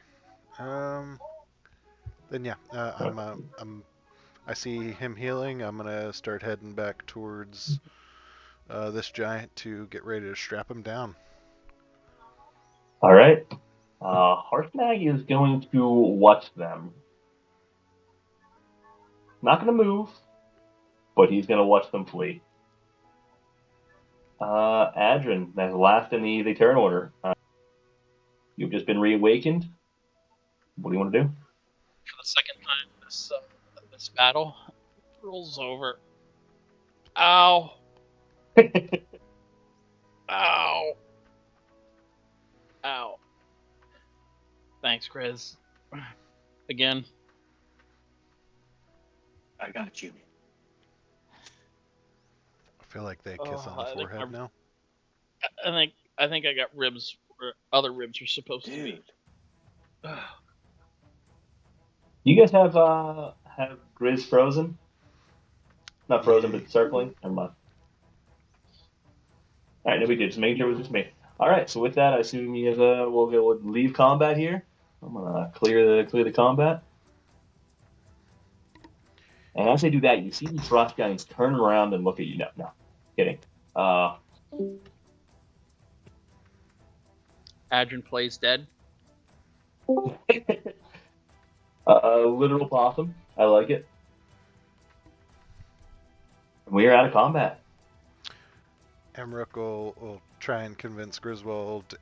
Then yeah, I see him healing. I'm gonna start heading back towards this giant to get ready to strap him down. All right. Harshnag is going to watch them. Not going to move, but he's going to watch them flee. Adrin, that's last in the turn order. You've just been reawakened. What do you want to do? For the second time this battle rolls over. Ow. Ow. Ow. Thanks, Chris. Again. I got you. I feel like they kiss on the forehead now. I think I got ribs where other ribs are supposed to be. You guys have Grizz frozen? Not frozen, but circling. Never mind. All right, no, we did. Just making sure it was just me. All right, so with that, I assume you guys we'll leave combat here. I'm gonna clear the combat. And as they do that, you see these frost giants turn around and look at you. No, kidding. Adrin plays dead. Literal possum. I like it. We are out of combat. Emmerich will try and convince Griswold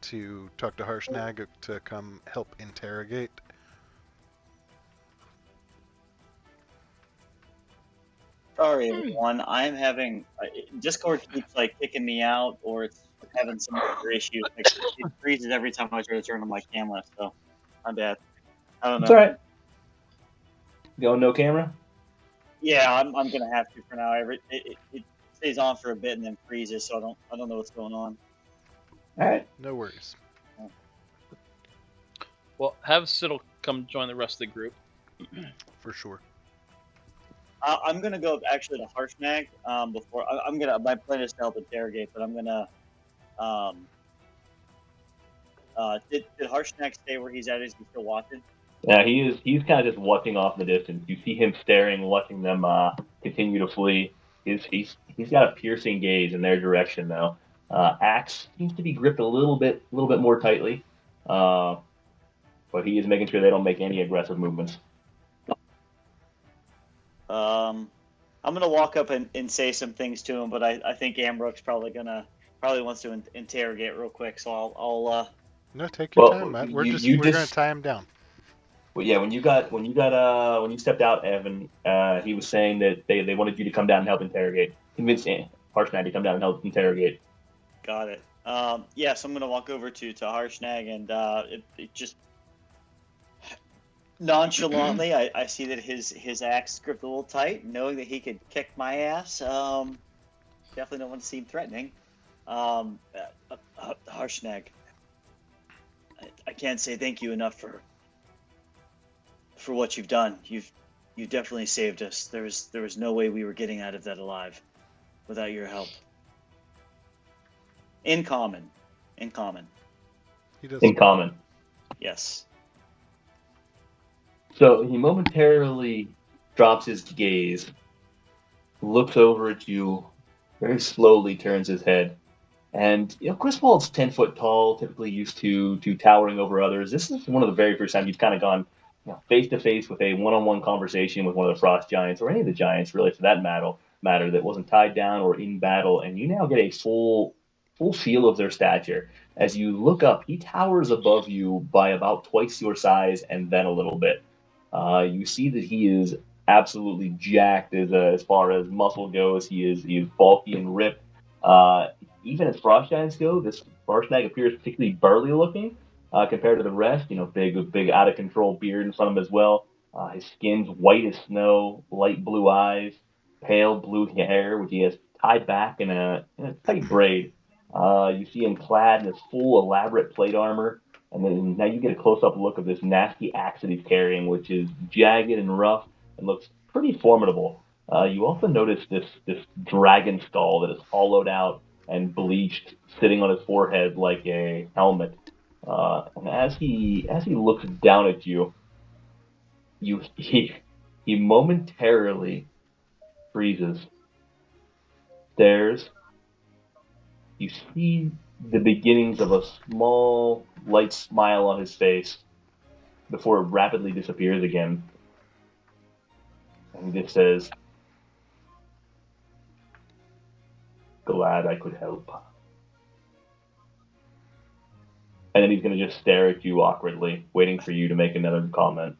to talk to Harshnag to come help interrogate. Sorry, everyone. I'm having Discord keeps like kicking me out, or it's having some other issues. Like, it freezes every time I try to turn on my camera, so my bad. I don't It's know. all right. Going no camera? Yeah, I'm gonna have to for now. It stays on for a bit and then freezes, so I don't know what's going on. All right. No worries. Well, have Siddle come join the rest of the group. For sure. I'm gonna go actually to Harshnag. Before I'm gonna, my plan is to help interrogate, but I'm gonna. Did Harshnag stay where he's at? Is he still watching? Yeah, he's kind of just watching off in the distance. You see him staring, watching them continue to flee. He's got a piercing gaze in their direction though. Axe seems to be gripped a little bit more tightly, but he is making sure they don't make any aggressive movements. I'm gonna walk up and say some things to him, but I think Ambrook's probably wants to interrogate real quick, so I'll No, take your Well, time, Matt. you We're gonna just tie him down. well, yeah. When you stepped out, Evan, he was saying that they wanted you to come down and help interrogate. Convince Harshnag to come down and help interrogate. got it. Yeah, so I'm gonna walk over to Harshnag and it just nonchalantly, I see that his axe gripped a little tight, knowing that he could kick my ass. Definitely don't want to seem threatening. Harshnag, I can't say thank you enough for what you've done. You've definitely saved us. There was no way we were getting out of that alive without your help. In common. He does. In common. Yes. So he momentarily drops his gaze, looks over at you, very slowly turns his head. And Griswold's 10 foot tall, typically used to towering over others. This is one of the very first times he's kind of gone face to face with a one-on-one conversation with one of the frost giants, or any of the giants really for that matter that wasn't tied down or in battle. And you now get a full feel of their stature. As you look up, he towers above you by about twice your size and then a little bit. You see that he is absolutely jacked as far as muscle goes. He is bulky and ripped. Even as frost giants go, this Harshnag appears particularly burly looking compared to the rest. Big out of control beard in front of him as well. His skin's white as snow, light blue eyes, pale blue hair, which he has tied back in a tight braid. You see him clad in this full elaborate plate armor, and then now you get a close-up look of this nasty axe that he's carrying, which is jagged and rough and looks pretty formidable. You also notice this dragon skull that is hollowed out and bleached, sitting on his forehead like a helmet. And as he looks down at you, he momentarily freezes, stares. You see the beginnings of a small, light smile on his face before it rapidly disappears again. And he just says, "Glad I could help." And then he's going to just stare at you awkwardly, waiting for you to make another comment.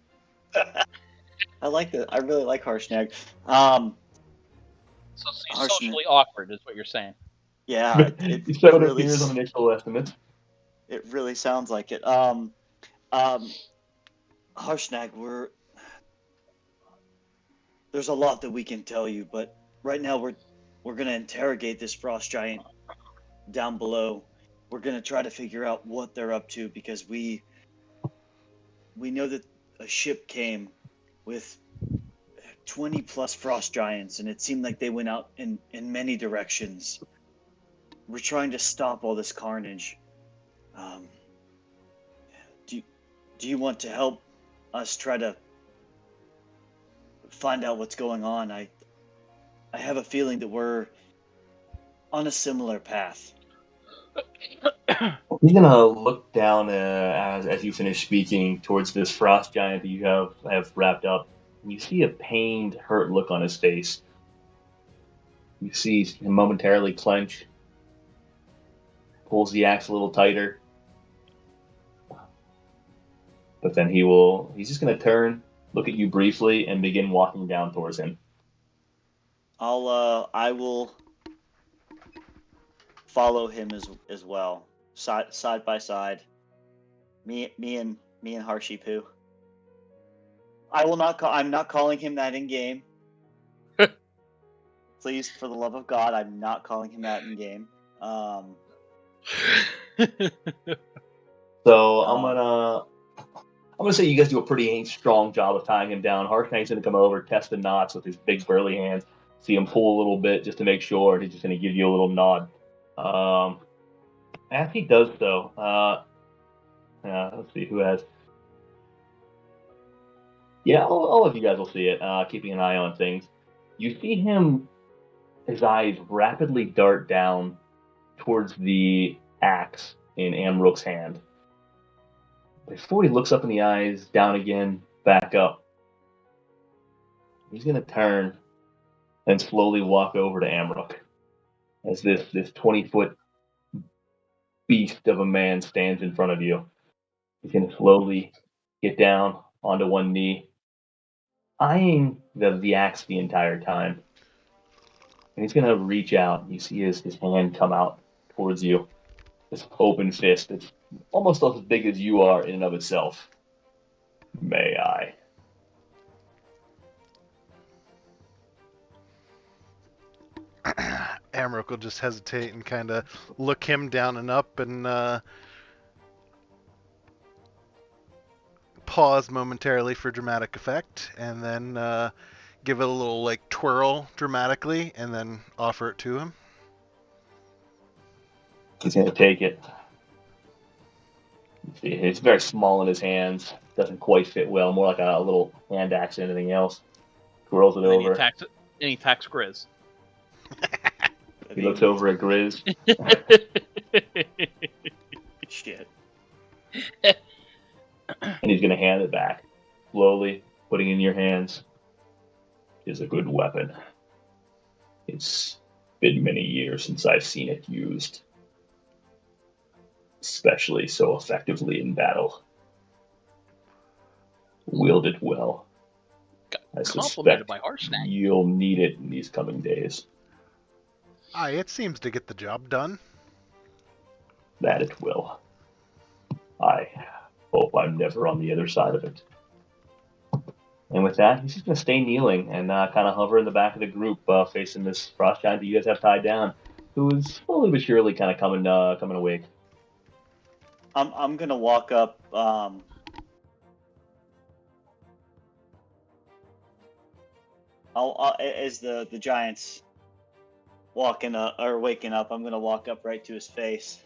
I like that. I really like Harshnag. So he's socially awkward, is what you're saying. Yeah, So it appears on initial estimates. It really sounds like it. Harshnag, there's a lot that we can tell you, but right now we're gonna interrogate this frost giant down below. We're gonna try to figure out what they're up to, because we know that a ship came with 20 plus frost giants, and it seemed like they went out in many directions. We're trying to stop all this carnage. Do you want to help us try to find out what's going on? I have a feeling that we're on a similar path. He's gonna look down as you finish speaking towards this frost giant that you have wrapped up, and you see a pained, hurt look on his face. You see him momentarily clench, pulls the axe a little tighter, but then he's just gonna turn, look at you briefly, and begin walking down towards him. I will follow him as well, side by side. Me and Harshy Poo. I will not call. I'm not calling him that in game. Please, for the love of God, I'm not calling him that in game. So I'm gonna say you guys do a pretty strong job of tying him down. Harshnight's gonna come over, test the knots with his big burly hands, see him pull a little bit just to make sure, and he's just gonna give you a little nod. As he does so, let's see who has. Yeah, all of you guys will see it, keeping an eye on things. You see him, his eyes rapidly dart down towards the axe in Amrook's hand. Before he looks up in the eyes, down again, back up, he's going to turn and slowly walk over to Amrook as this 20-foot beast of a man stands in front of you. He's going to slowly get down onto one knee, eyeing the axe the entire time. And he's going to reach out. You see his hand come out towards you. This open fist. It's almost as big as you are in and of itself. May I? Amrook will just hesitate and kind of look him down and up and pause momentarily for dramatic effect, and then give it a little like twirl dramatically, and then offer it to him. He's going to take it. See, it's very small in his hands. Doesn't quite fit well. More like a little hand axe than anything else. Twirls it And then over. he attacks Grizz. He looks over at Grizz. Shit. And he's going to hand it back, slowly putting it in your hands. It's a good weapon. It's been many years since I've seen it used, especially so effectively in battle. Wield it well. I Complimented suspect by Harshnag. you'll need it in these coming days. Aye, it seems to get the job done. That it will. I hope I'm never on the other side of it. And with that, he's just going to stay kneeling and kind of hover in the back of the group, facing this frost giant that you guys have tied down, who is slowly but surely kind of coming awake. I'm gonna walk up. As the giant's walking up or waking up, I'm gonna walk up right to his face.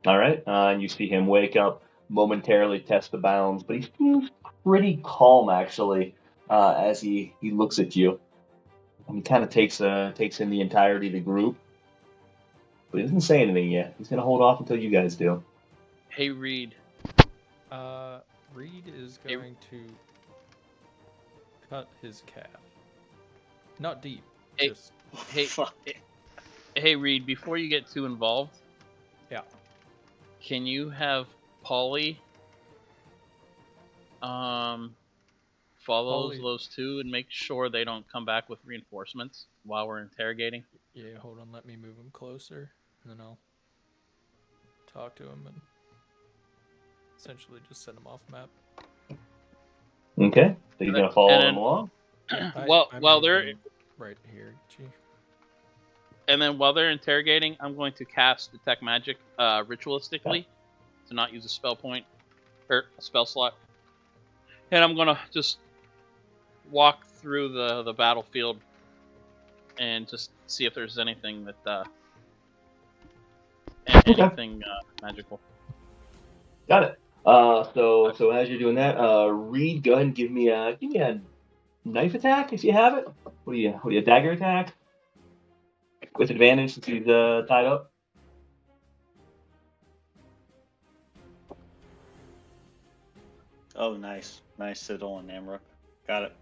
All right, and you see him wake up, momentarily test the bounds, but he seems pretty calm actually as he looks at you. And he kind of takes in the entirety of the group, but he doesn't say anything yet. He's gonna hold off until you guys do. Hey, Reed. Reed is going to cut his calf. Not deep. Hey, Just hey, hey, Reed. Before you get too involved, yeah. can you have Polly follow Polly- those two and make sure they don't come back with reinforcements while we're interrogating? Yeah, hold on. Let me move him closer, and then I'll talk to him and essentially just send him off map. Okay, so he's gonna follow them along. While made they're him right here, Chief. and then while they're interrogating, I'm going to cast detect magic ritualistically to not use a spell point or a spell slot, and I'm gonna just walk through the battlefield and just see if there's anything that anything magical. Got it. So as you're doing that, Reed, go ahead and give me a knife attack if you have it. What do you dagger attack? With advantage since he's tied up. Oh, nice Siddle and Amrook. Got it.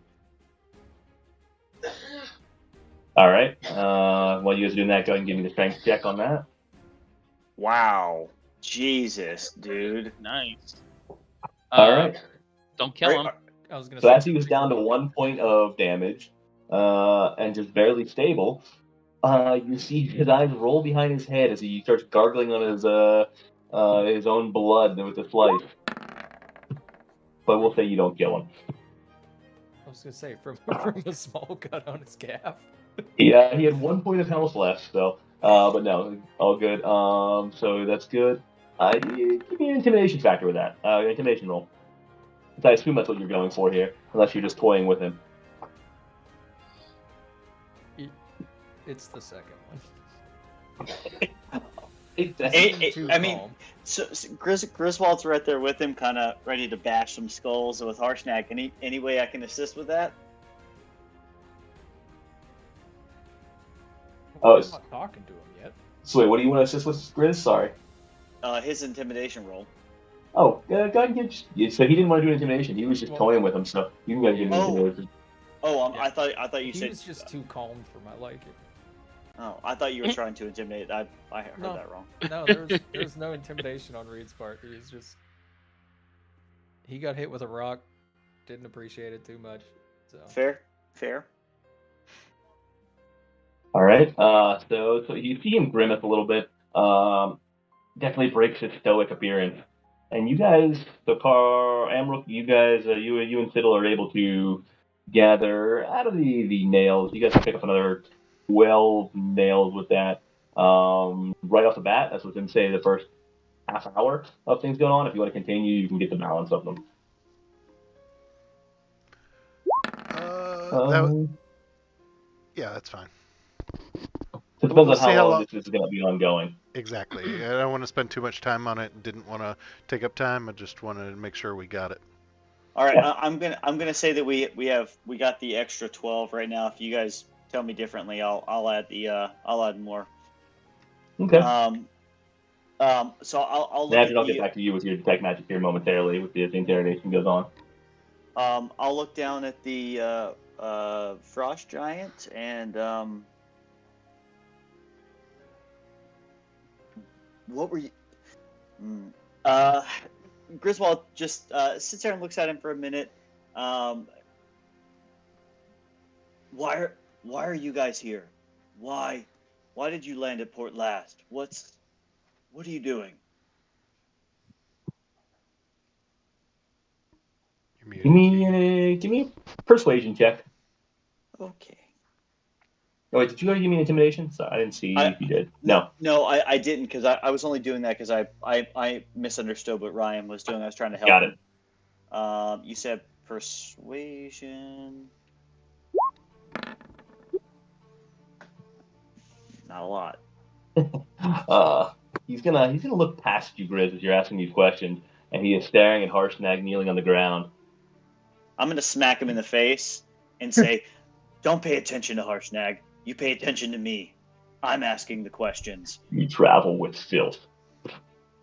All right. While you guys are doing that, go ahead and give me the strength check on that. Wow. Jesus, dude. Nice. All right. Don't kill him. I was gonna So say as he was down to 1 point of damage, and just barely stable, You see his eyes roll behind his head as he starts gargling on his own blood with the slice. But we'll say you don't kill him. I was gonna say from a small cut on his calf. Yeah, he had 1 point of health left, so but no, all good. So that's good. Give me an intimidation factor with that. Intimidation roll. I assume that's what you're going for here, unless you're just toying with him. It's the second one. I mean, so Griswold's right there with him, kind of ready to bash some skulls with Harshnag. Any way I can assist with that? I'm not talking to him yet. So wait, what do you want to assist with, Grizz? Sorry. His intimidation roll. Oh, go ahead and get. So he didn't want to do intimidation. He was just toying with him. So you can go get intimidation. Oh, I thought you said he was just too calm for my liking. Oh, I thought you were trying to intimidate. I heard that wrong. No, there's no intimidation on Reed's part. He got hit with a rock, didn't appreciate it too much. So Fair. All right. So you see him grimace a little bit. Definitely breaks his stoic appearance. And you guys, Amrook, you guys, you and Fiddle are able to gather out of the nails. You guys can pick up another 12 nails with that. Right off the bat, that's within, say, the first half hour of things going on. If you want to continue, you can get the balance of them. Yeah, that's fine. It depends on how long this is going to be ongoing. Exactly. I don't want to spend too much time on it. Didn't want to take up time. I just wanted to make sure we got it. All right, yeah. I'm gonna say that we got the extra 12 right now. If you guys tell me differently, I'll add more. Okay. So I'll look I'll get back to you with your detect magic here momentarily with the interrogation goes on. I'll look down at the frost giant and what were you? Griswold just sits there and looks at him for a minute. Why are you guys here? Why did you land at Port Last? What are you doing? Give me a persuasion check. Okay. Oh, wait, did you already give me an intimidation? Sorry, I didn't see if you did. No. No, I didn't, because I was only doing that because I misunderstood what Ryan was doing. I was trying to help him. Got it. You said persuasion. Not a lot. He's gonna look past you, Grizz, as you're asking these questions, and he is staring at Harshnag kneeling on the ground. I'm gonna smack him in the face and say, "Don't pay attention to Harshnag. You pay attention to me. I'm asking the questions." You travel with filth.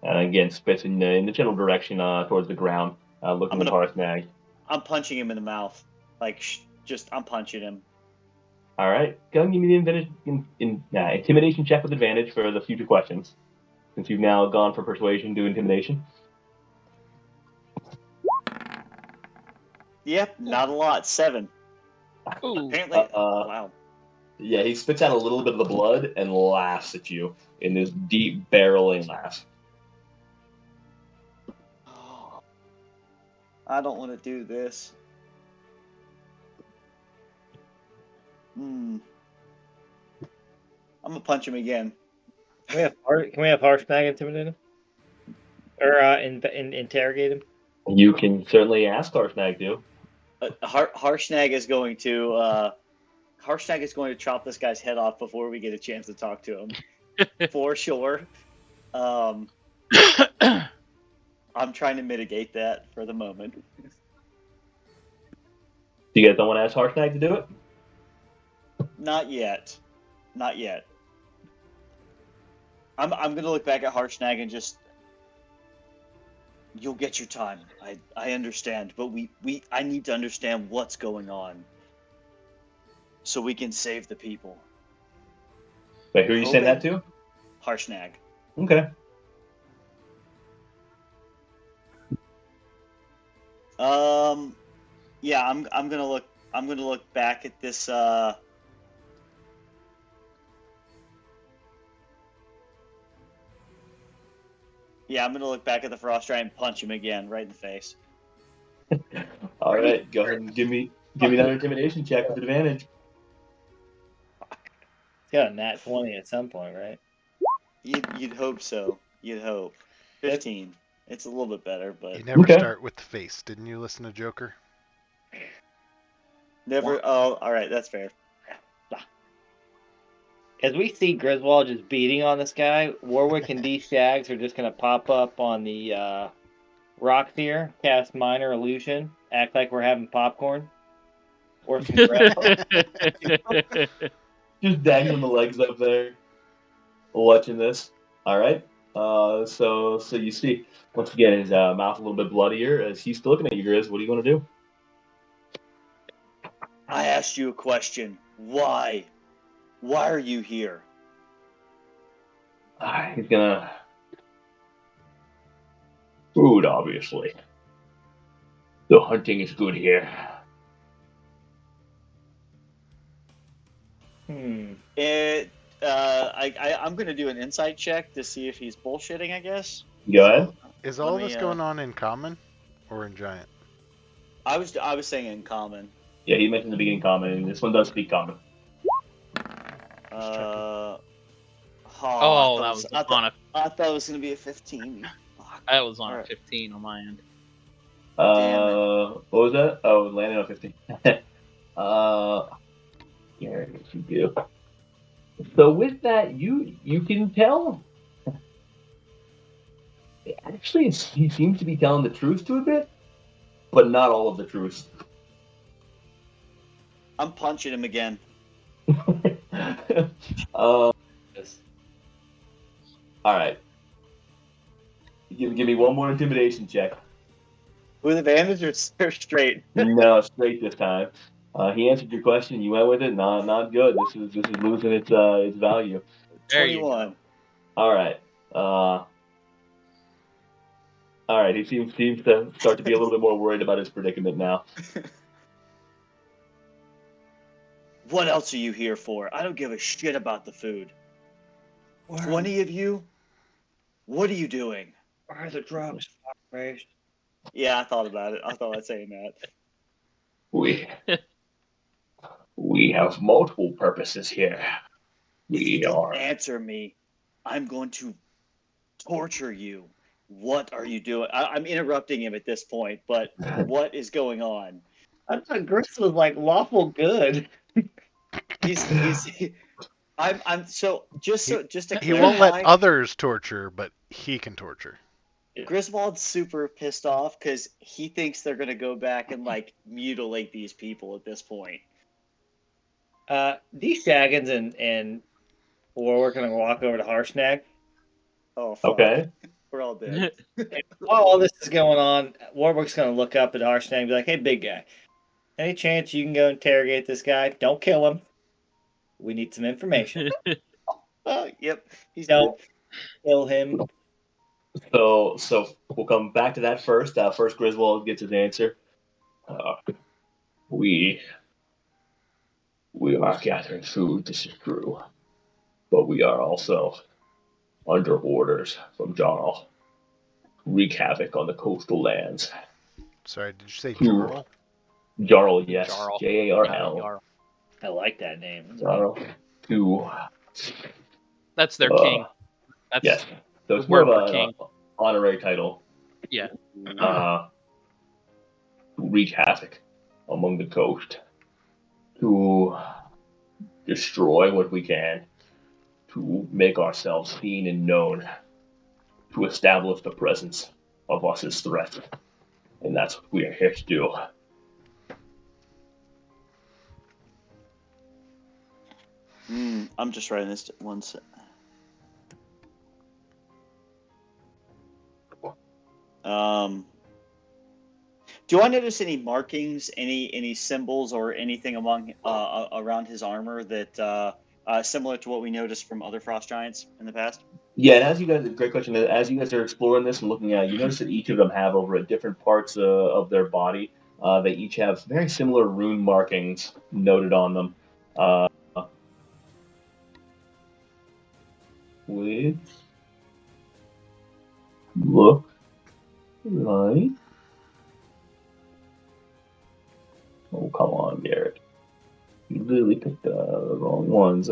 And again, spits in the general direction towards the ground, looking at Harshnag. I'm punching him in the mouth. I'm punching him. All right. Go and give me the intimidation check with advantage for the future questions. Since you've now gone from persuasion to intimidation. Yep, not a lot. 7. Ooh. Apparently, wow. Yeah, he spits out a little bit of the blood and laughs at you in this deep barreling laugh. Oh, I don't want to do this. I'm gonna punch him again. Can we have Harshnag intimidate him? Or interrogate him? You can certainly ask Harshnag to. Harshnag is going to chop this guy's head off before we get a chance to talk to him. For sure. I'm trying to mitigate that for the moment. You guys don't want to ask Harshnag to do it? Not yet. I'm gonna look back at Harshnag and just, you'll get your time. I understand, but I need to understand what's going on so we can save the people. Wait, who are you saying that to? Harshnag. Okay. Yeah, I'm gonna look back at this Yeah, I'm gonna look back at the frost giant and punch him again, right in the face. All right, go ahead and give me another intimidation check with advantage. Got a nat 20 at some point, right? You'd hope so. You'd hope. 15. It's a little bit better, but You never Okay. start with the face. Didn't you listen to Joker? never. Oh, all right, that's fair. As we see Griswold just beating on this guy, Warwick and D Shags are just gonna pop up on the rocks here, cast minor illusion, act like we're having popcorn. Or some bread. Just dangling the legs up there, watching this. All right. So you see once again his mouth a little bit bloodier as he's still looking at you, Grizz. What are you going to do? I asked you a question. Why? Why are you here? He's gonna food, obviously. The hunting is good here. I'm gonna do an insight check to see if he's bullshitting. I guess. Go ahead. Is all Let this me, going on in common or in giant? I was saying in common. Yeah, he mentioned in the beginning common, and this one does speak common. Oh, that was on a. I thought it was gonna be a 15. Fuck. That was on a Alright. 15 on my end. What was that? Oh, landing on 15. Yeah, what you do. So with that, you can tell. Actually, he seems to be telling the truth to a bit, but not all of the truth. I'm punching him again. All right. Give me one more intimidation check. With advantage or straight? No, straight this time. He answered your question. You went with it. Not good. This is losing its value. There you 21. go. All right. All right. He seems to start to be a little bit more worried about his predicament now. What else are you here for? I don't give a shit about the food. 20 of you? What are you doing? Where are the drugs? Fuckface? Yeah, I thought about it. I thought I'd say that. We have multiple purposes here. If you We don't are. answer me, I'm going to torture you. What are you doing? I'm interrupting him at this point, but what is going on? I thought Gris was like lawful good. I'm so just to He won't let clarify, others torture, but he can torture. Griswold's super pissed off because he thinks they're gonna go back and like mutilate these people at this point. D Shaggins and Warwick are gonna walk over to Harshnag. Oh fuck. Okay. We're all dead. While all this is going on, Warwick's gonna look up at Harshnag and be like, "Hey, big guy, any chance you can go interrogate this guy? Don't kill him. We need some information. Yep. He's Don't dead. kill him." So we'll come back to that first. First, Griswold gets his answer. We are gathering food. This is true, but we are also under orders from Jarl. Wreak havoc on the coastal lands. Sorry, did you say Jarl? Jarl, yes. Jarl. Jarl. Jarl. I like that name. Jarl. That's their king. That's Yes. So it's the more word of for king. an honorary title. Yeah. Wreak havoc among the coast. To destroy what we can. To make ourselves seen and known. To establish the presence of us as threats. And that's what we are here to do. I'm just writing this one set. Do I notice any markings, any symbols, or anything among around his armor that similar to what we noticed from other frost giants in the past? Yeah, and as you guys, great question. As you guys are exploring this and looking at it, you notice that each of them have over at different parts of their body. They each have very similar rune markings noted on them. With look like. Oh, come on, Garrett. You literally picked the wrong ones.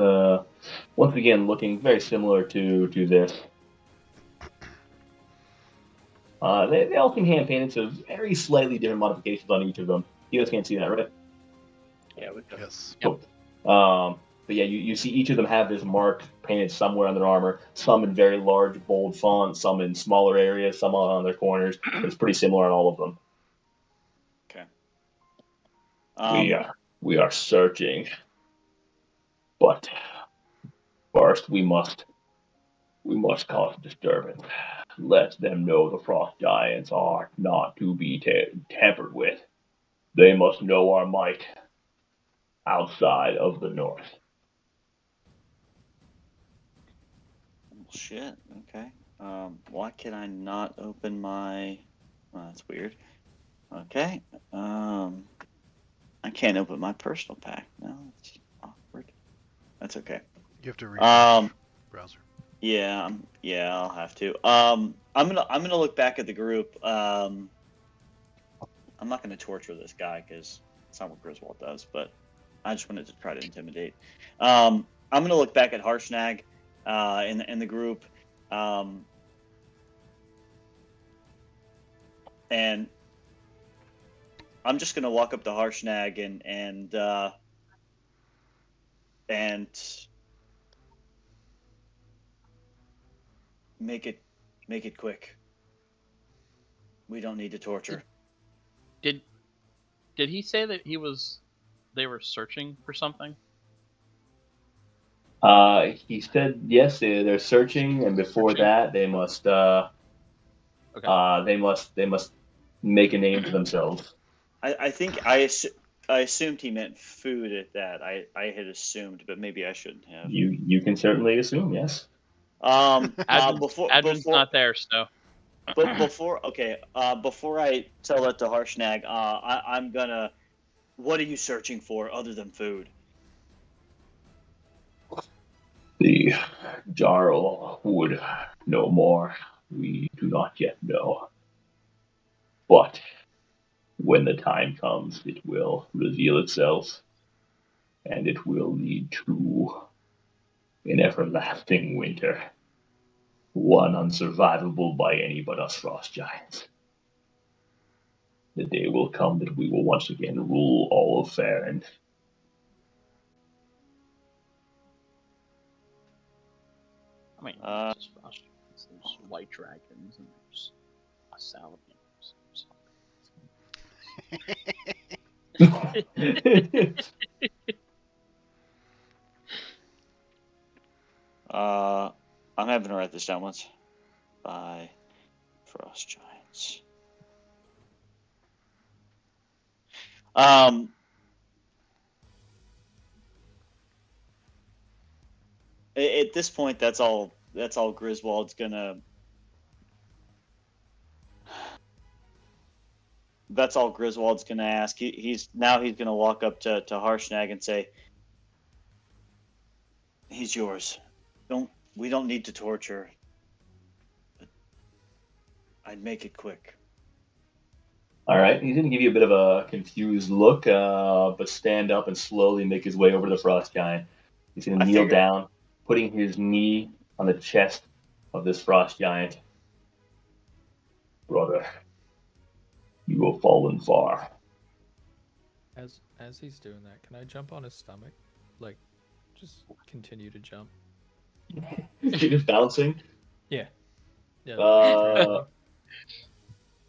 Once again, looking very similar to this. They all seem hand painted, so very slightly different modifications on each of them. You guys can't see that, right? Yeah, we could. Yes. Cool. But yeah, you see each of them have this mark painted somewhere on their armor. Some in very large, bold font, some in smaller areas, some on their corners. But it's pretty similar on all of them. Okay. We are searching, but first we must cause disturbance. Let them know the frost giants are not to be tampered with. They must know our might outside of the north. Shit. Okay. Why can I not open my? Well, that's weird. Okay. I can't open my personal pack. No, it's awkward. That's okay. You have to refresh browser. Yeah, I'll have to. I'm gonna look back at the group. I'm not gonna torture this guy because it's not what Griswold does, but I just wanted to try to intimidate. I'm gonna look back at Harshnag, in the group, and I'm just gonna walk up to Harshnag and make it quick. We don't need to torture. Did he say that they were searching for something? He said yes, they're searching, and before that, they must they must make a name for themselves. I think I assumed he meant food at that. I had assumed, but maybe I shouldn't have. You can certainly assume, yes. Adrin's not there, so. But before I tell that to Harshnag, I'm gonna. What are you searching for other than food? The Jarl would know more. We do not yet know. But when the time comes, it will reveal itself, and it will lead to an everlasting winter. One unsurvivable by any but us frost giants. The day will come that we will once again rule all of Farron. I mean, there's frost dragons, there's white dragons, and there's salamanders. I'm having to write this down once. By frost giants. At this point, that's all Griswold's gonna. That's all Griswold's gonna ask. He's gonna walk up to Harshnag and say, "He's yours. We don't need to torture. I'd make it quick." All right, he's going to give you a bit of a confused look, but stand up and slowly make his way over to the frost giant. He's going to kneel down, putting his knee on the chest of this frost giant. Brother, you have fallen far. As he's doing that, can I jump on his stomach? Like, just continue to jump. Just bouncing? Yeah.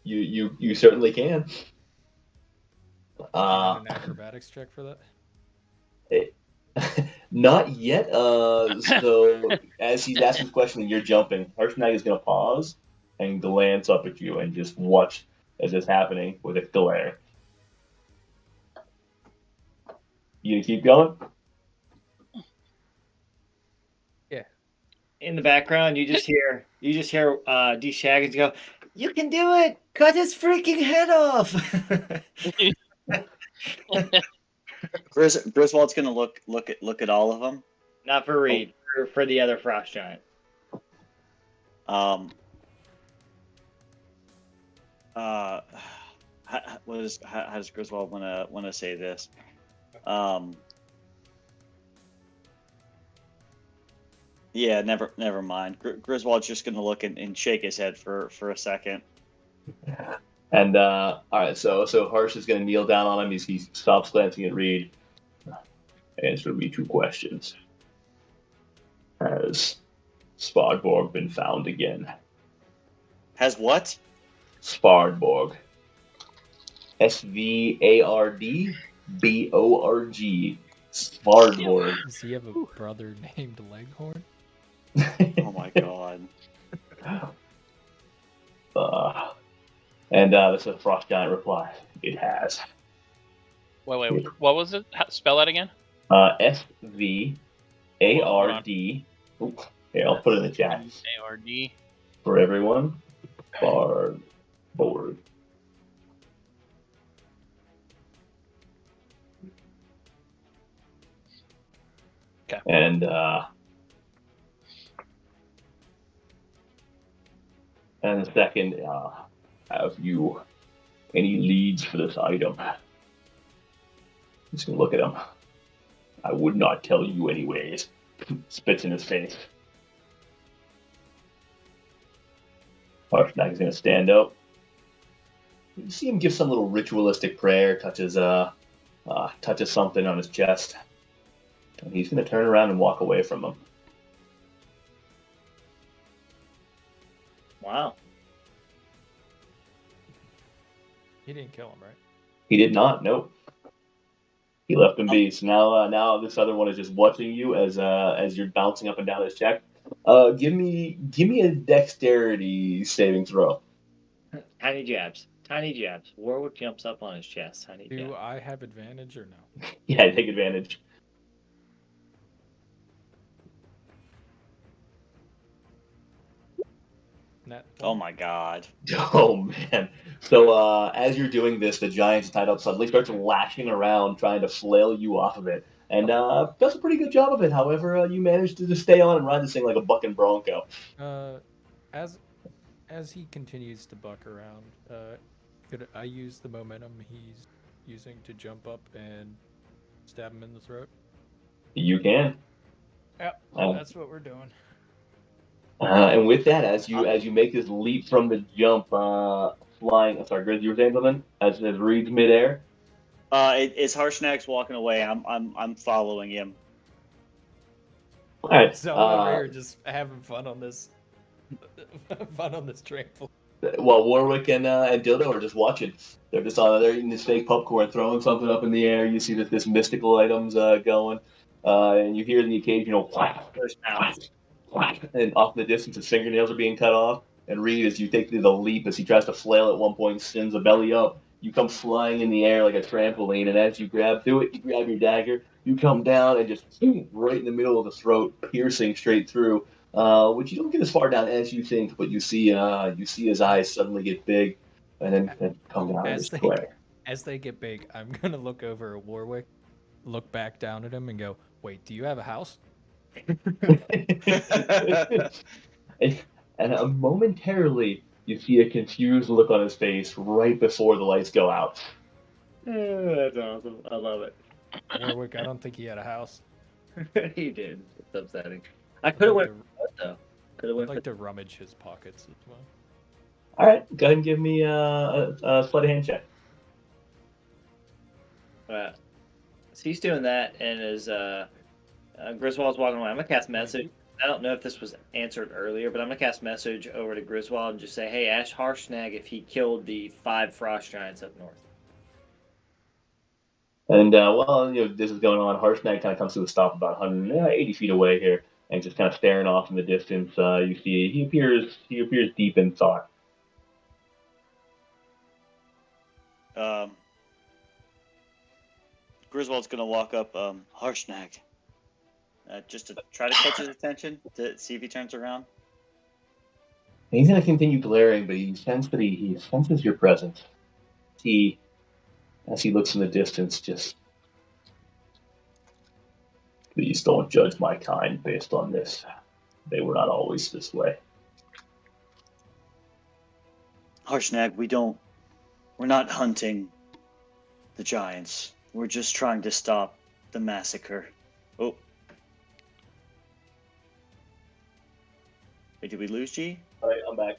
You certainly can. Can I have an acrobatics check for that? Not yet. So as he's asking this question, you're jumping. Harshnag is going to pause and glance up at you and just watch as it's happening with a glare. You gonna keep going? Yeah. In the background, you just hear D Shaggins go, "You can do it! Cut his freaking head off!" Griswold's gonna look at all of them. Not for Reed, for the other frost giant. How does Griswold wanna say this? Yeah, never mind. Griswold's just gonna look and shake his head for a second. And all right, so Harsh is gonna kneel down on him. He stops glancing at Reed. Answer me 2 questions. Has Svardborg been found again? Has what? Svardborg. Svardborg. Svardborg. Does he have a brother named Leghorn? Oh my god. And this is a Frost Giant reply. It has. Wait. What was it? Spell that again. Svard. Here, I'll put it in the chat A-R-D. for everyone. Svardborg. Okay. And the second, have you any leads for this item? Just gonna look at him. I would not tell you anyways. Spits in his face. Harshnag's gonna stand up. You see him give some little ritualistic prayer, touches something on his chest. And he's gonna turn around and walk away from him. Wow. He didn't kill him, right? He did not, nope. He left him be. So now this other one is just watching you as you're bouncing up and down his check. Give me a dexterity saving throw. Tiny jabs. Tiny jabs. Warwick jumps up on his chest. Tiny jabs. Do I have advantage or no? Yeah, take advantage. Oh my god. Oh man. So as you're doing this, the giant's tied up suddenly starts lashing around, trying to flail you off of it. And does a pretty good job of it. However, you manage to just stay on and ride this thing like a bucking bronco. As he continues to buck around, could I use the momentum he's using to jump up and stab him in the throat? You can. Yep, that's what we're doing. And with that, as you make this leap from the jump, flying. I'm sorry, Grizz, you were saying something? As Reed's midair. It's Harshnag's walking away. I'm following him. All right. So I'm over here just having fun on this trampoline. While Warwick and Dildo are just watching. They're just they're eating this fake popcorn, throwing something up in the air. You see that this mystical item's going, and you hear the occasional whack, and off in the distance, his fingernails are being cut off. And Reed, as you take the leap, as he tries to flail at one point, sends a belly up. You come flying in the air like a trampoline, and as you grab through it, you grab your dagger. You come down and just right in the middle of the throat, piercing straight through. Which you don't get as far down as you think, but you see his eyes suddenly get big, and then come down and square. As they get big, I'm gonna look over at Warwick, look back down at him, and go, "Wait, do you have a house?" and momentarily, you see a confused look on his face right before the lights go out. That's awesome. I love it. Warwick, I don't think he had a house. He did. It's upsetting. I could have went for it, though. I'd like to rummage his pockets as well. All right, go ahead and give me a sleight of hand check. So he's doing that, and as Griswold's walking away, I'm gonna cast message. I don't know if this was answered earlier, but I'm gonna cast message over to Griswold and just say, "Hey, ask Harshnag if he killed the 5 frost giants up north." And while this is going on, Harshnag kind of comes to a stop about 180 feet away here, and just kind of staring off in the distance. You see he appears deep in thought. Griswold's gonna walk up, Harshnag, just to try to catch his attention, to see if he turns around. And he's gonna continue glaring, but he senses your presence. As he looks in the distance, just please don't judge my kind based on this. They were not always this way. Harshnag, we're not hunting the giants. We're just trying to stop the massacre. Oh. Wait, did we lose G? All right, I'm back.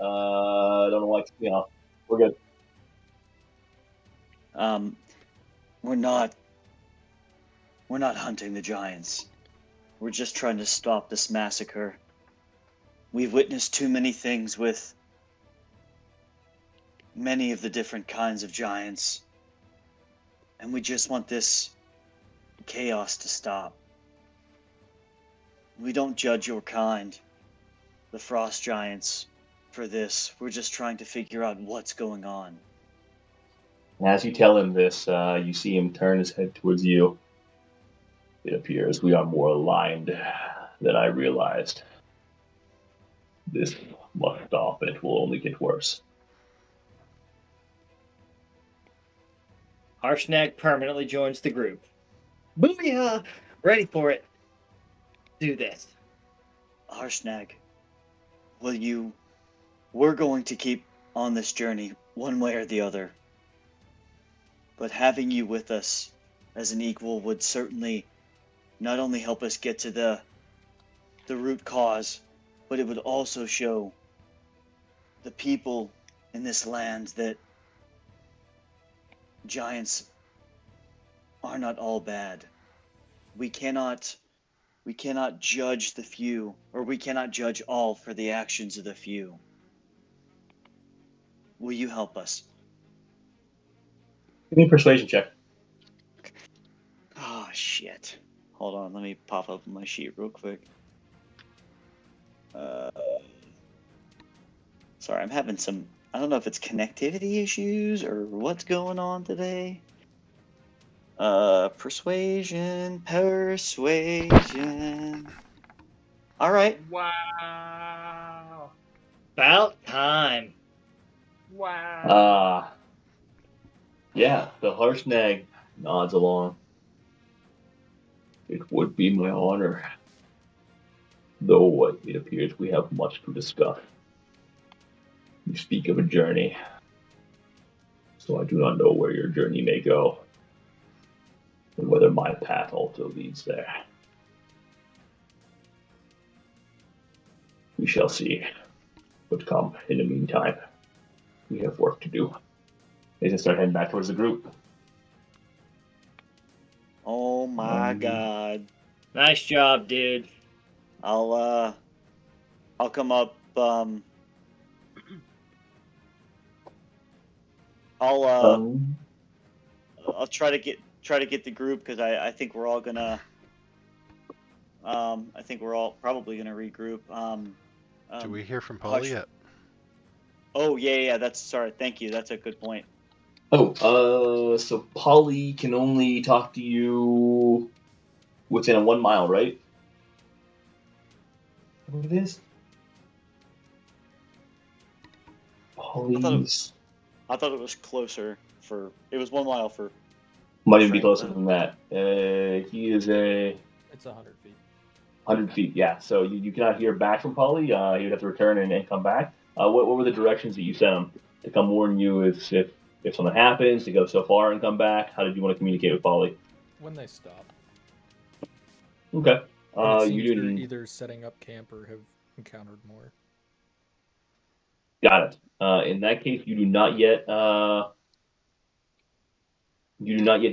I don't know why it's me off. We're good. We're not hunting the giants. We're just trying to stop this massacre. We've witnessed too many things with many of the different kinds of giants. And we just want this chaos to stop. We don't judge your kind, the frost giants, for this. We're just trying to figure out what's going on. As you tell him this, you see him turn his head towards you. It appears we are more aligned than I realized. This must stop, and it will only get worse. Harshnag permanently joins the group. Booyah! Ready for it. Do this. Harshnag, we're going to keep on this journey one way or the other. But having you with us as an equal would certainly not only help us get to the root cause, but it would also show the people in this land that giants are not all bad. We cannot judge the few, or we cannot judge all for the actions of the few. Will you help us? Give me a persuasion check. Oh, shit. Hold on, let me pop up my sheet real quick. Sorry, I'm having some, I don't know if it's connectivity issues or what's going on today. Persuasion. All right. Wow. About time. Wow. Yeah, the Harshnag nods along. It would be my honor. Though it appears we have much to discuss. You speak of a journey, so I do not know where your journey may go, and whether my path also leads there. We shall see. But come, in the meantime, we have work to do. They just start heading back towards the group. Oh my god. Nice job, dude. I'll come up, I'll try to get the group, because I think we're all gonna I think we're all probably gonna regroup. Do we hear from Polly yet? Oh yeah, that's, sorry, thank you, that's a good point. So Polly can only talk to you within a 1 mile, right? What it is? Polly's I thought it was closer it was 1 mile for. might even be closer than that. He is It's 100 feet. 100 feet, yeah. So you cannot hear back from Polly. He would have to return and come back. What were the directions that you sent him to come warn you if something happens, to go so far and come back? How did you want to communicate with Polly? When they stop. Okay. It seems You they're didn't. either setting up camp or have encountered more. Got it. In that case, you do not yet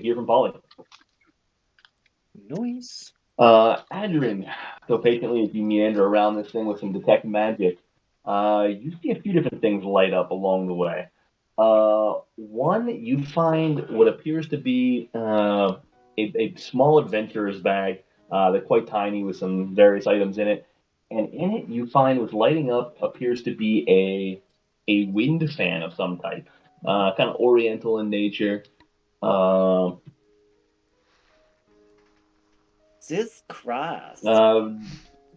hear from Polly. Noise. Adrian, so patiently as you meander around this thing with some detect magic, you see a few different things light up along the way. One, you find what appears to be a small adventurer's bag. They're quite tiny with some various items in it. And in it, you find what's lighting up appears to be a wind fan of some type, kind of oriental in nature. Jesus Christ.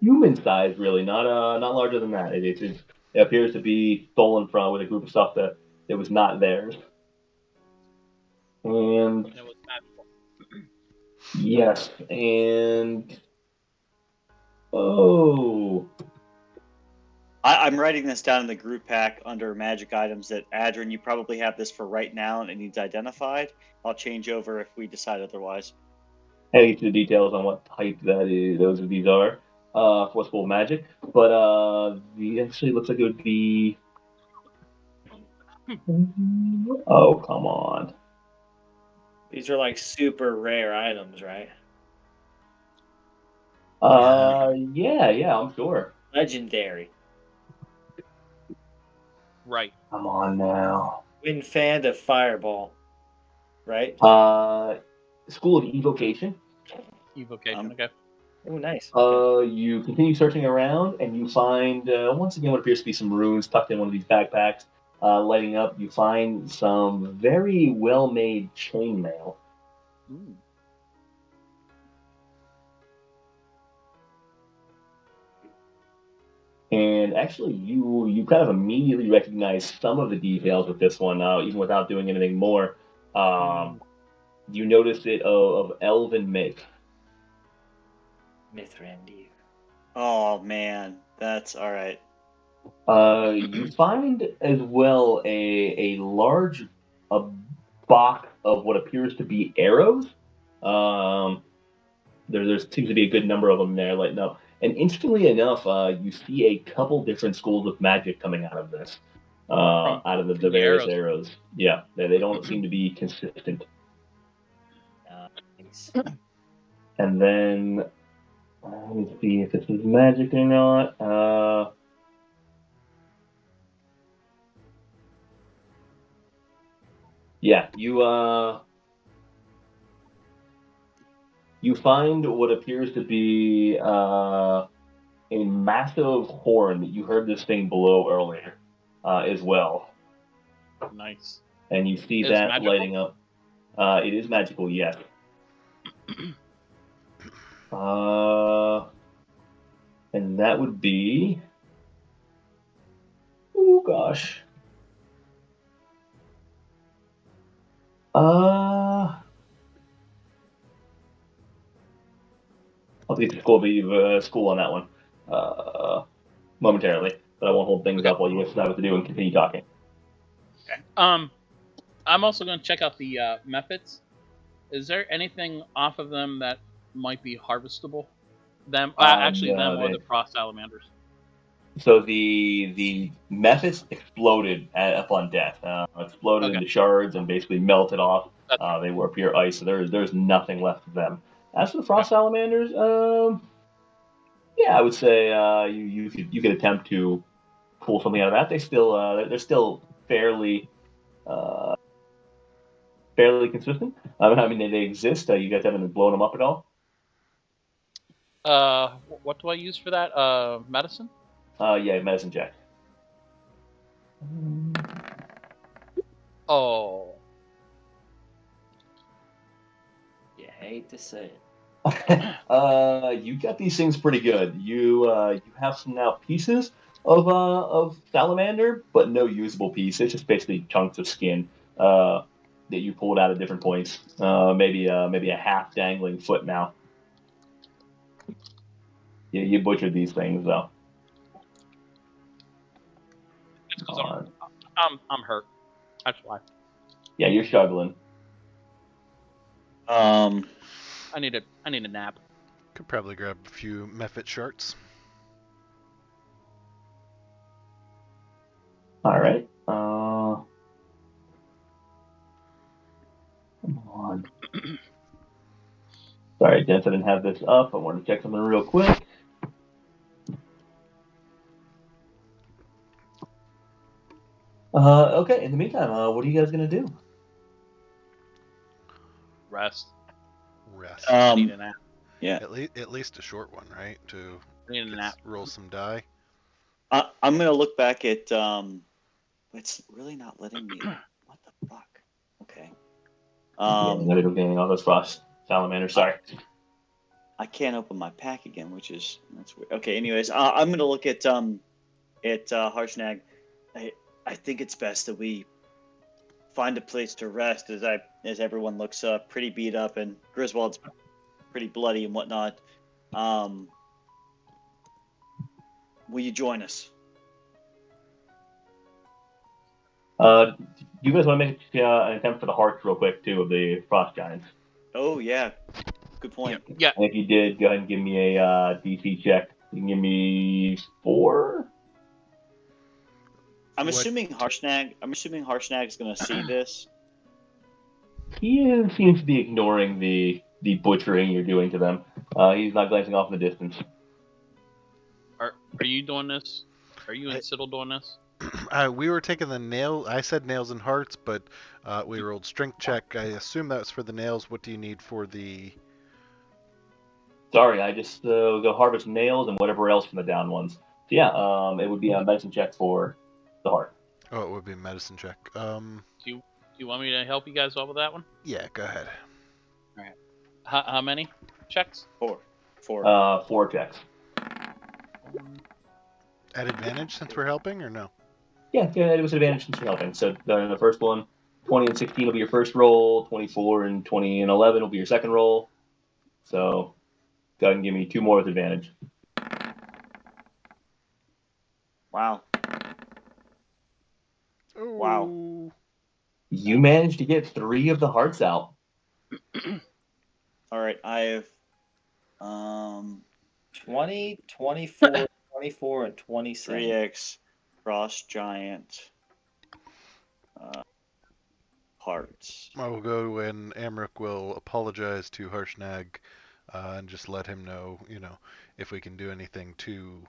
Human size, really, not larger than that. It appears to be stolen from with a group of stuff that was not theirs. And It was magical. yes, and oh, I'm writing this down in the group pack under magic items that Adrian, you probably have this for right now and it needs identified. I'll change over if we decide otherwise. Heading into the details on what type that is, those of these are. Forceful magic, but the actually looks like it would be. Oh, come on. These are like super rare items, right? Yeah, I'm sure. Legendary. Right. Come on now. Wind fan to fireball. Right? School of Evocation. Evocation. Okay. Oh, nice. Okay. You continue searching around, and you find once again what appears to be some runes tucked in one of these backpacks. Lighting up, you find some very well-made chainmail. Ooh. And actually, you kind of immediately recognize some of the details with this one, even without doing anything more. You notice it of elven make. Mithrandir. Oh man, that's all right. You find as well a large box of what appears to be arrows. Um, there seems to be a good number of them there lighting up. And instantly enough, you see a couple different schools of magic coming out of this, out of the from the various arrows. arrows. Yeah, they don't seem to be consistent. Nice. And then let me see if this is magic or not. Yeah, you find what appears to be a massive horn that you heard this thing blow earlier, as well. Nice. And you see Is that magical? lighting up. It is magical, yes. And that would be. Oh gosh. I'll get to school on that one momentarily, but I won't hold things up while you guys decide what to do and continue talking. Okay. I'm also going to check out the methods. Is there anything off of them that might be harvestable? Them, actually, no, them or the frost salamanders. So the Mephis exploded up on death. Exploded Okay. into shards and basically melted off. That's They were pure ice, so there's nothing left of them. As for the frost salamanders, yeah, I would say you could attempt to pull something out of that. They're still fairly fairly consistent. I mean they exist. You guys haven't blown them up at all. what do I use for that? Medicine? Yeah, medicine check. Oh. You hate to say it. You got these things pretty good. You have some now pieces of salamander, but no usable piece. It's just basically chunks of skin that you pulled out at different points. Maybe a half dangling foot now. You butchered these things though. Because I'm hurt. That's why. Yeah, you're struggling. I need a nap. Could probably grab a few Mephit shards. All right. Come on. Sorry, Dennis, I didn't have this up. I wanted to check something real quick. Okay. In the meantime, what are you guys gonna do? Rest. Rest. Need a nap. Yeah. At least a short one, right? To Need a nap. roll some die. I'm gonna look back at. It's really not letting me. What the fuck? Okay. Another gaming all those frost salamanders. Sorry. I can't open my pack again, that's weird. Okay. Anyways, I'm gonna look at Harshnag. I think it's best that we find a place to rest as everyone looks pretty beat up and Griswold's pretty bloody and whatnot. Will you join us? You guys want to make an attempt for the hearts real quick too of the frost giants? Oh yeah, good point. Yeah. And if you did, go ahead and give me a DC check. You can give me 4. I'm What- assuming Harshnag's gonna see this. Seems to be ignoring the butchering you're doing to them. He's not glancing off in the distance. Are you doing this? Are you and Siddle doing this? We were taking the nail. I said nails and hearts, but we rolled strength check. I assume that's for the nails. What do you need for the? Sorry, I just go harvest nails and whatever else from the down ones. So yeah, it would be a medicine check for the heart. Oh, it would be a medicine check. Do you want me to help you guys out with that one? Yeah, go ahead. How many checks? 4. 4 checks. At advantage since we're helping, or no? Yeah, it was an advantage since you're helping. So the first one, 20 and 16 will be your first roll. 24 and 20 and 11 will be your second roll. So go ahead and give me 2 more with advantage. Wow. Wow. You managed to get 3 of the hearts out. All right, I have 20, 24, 24, and 27. 3x frost giant hearts. I will go and Amric will apologize to Harshnag and just let him know, if we can do anything to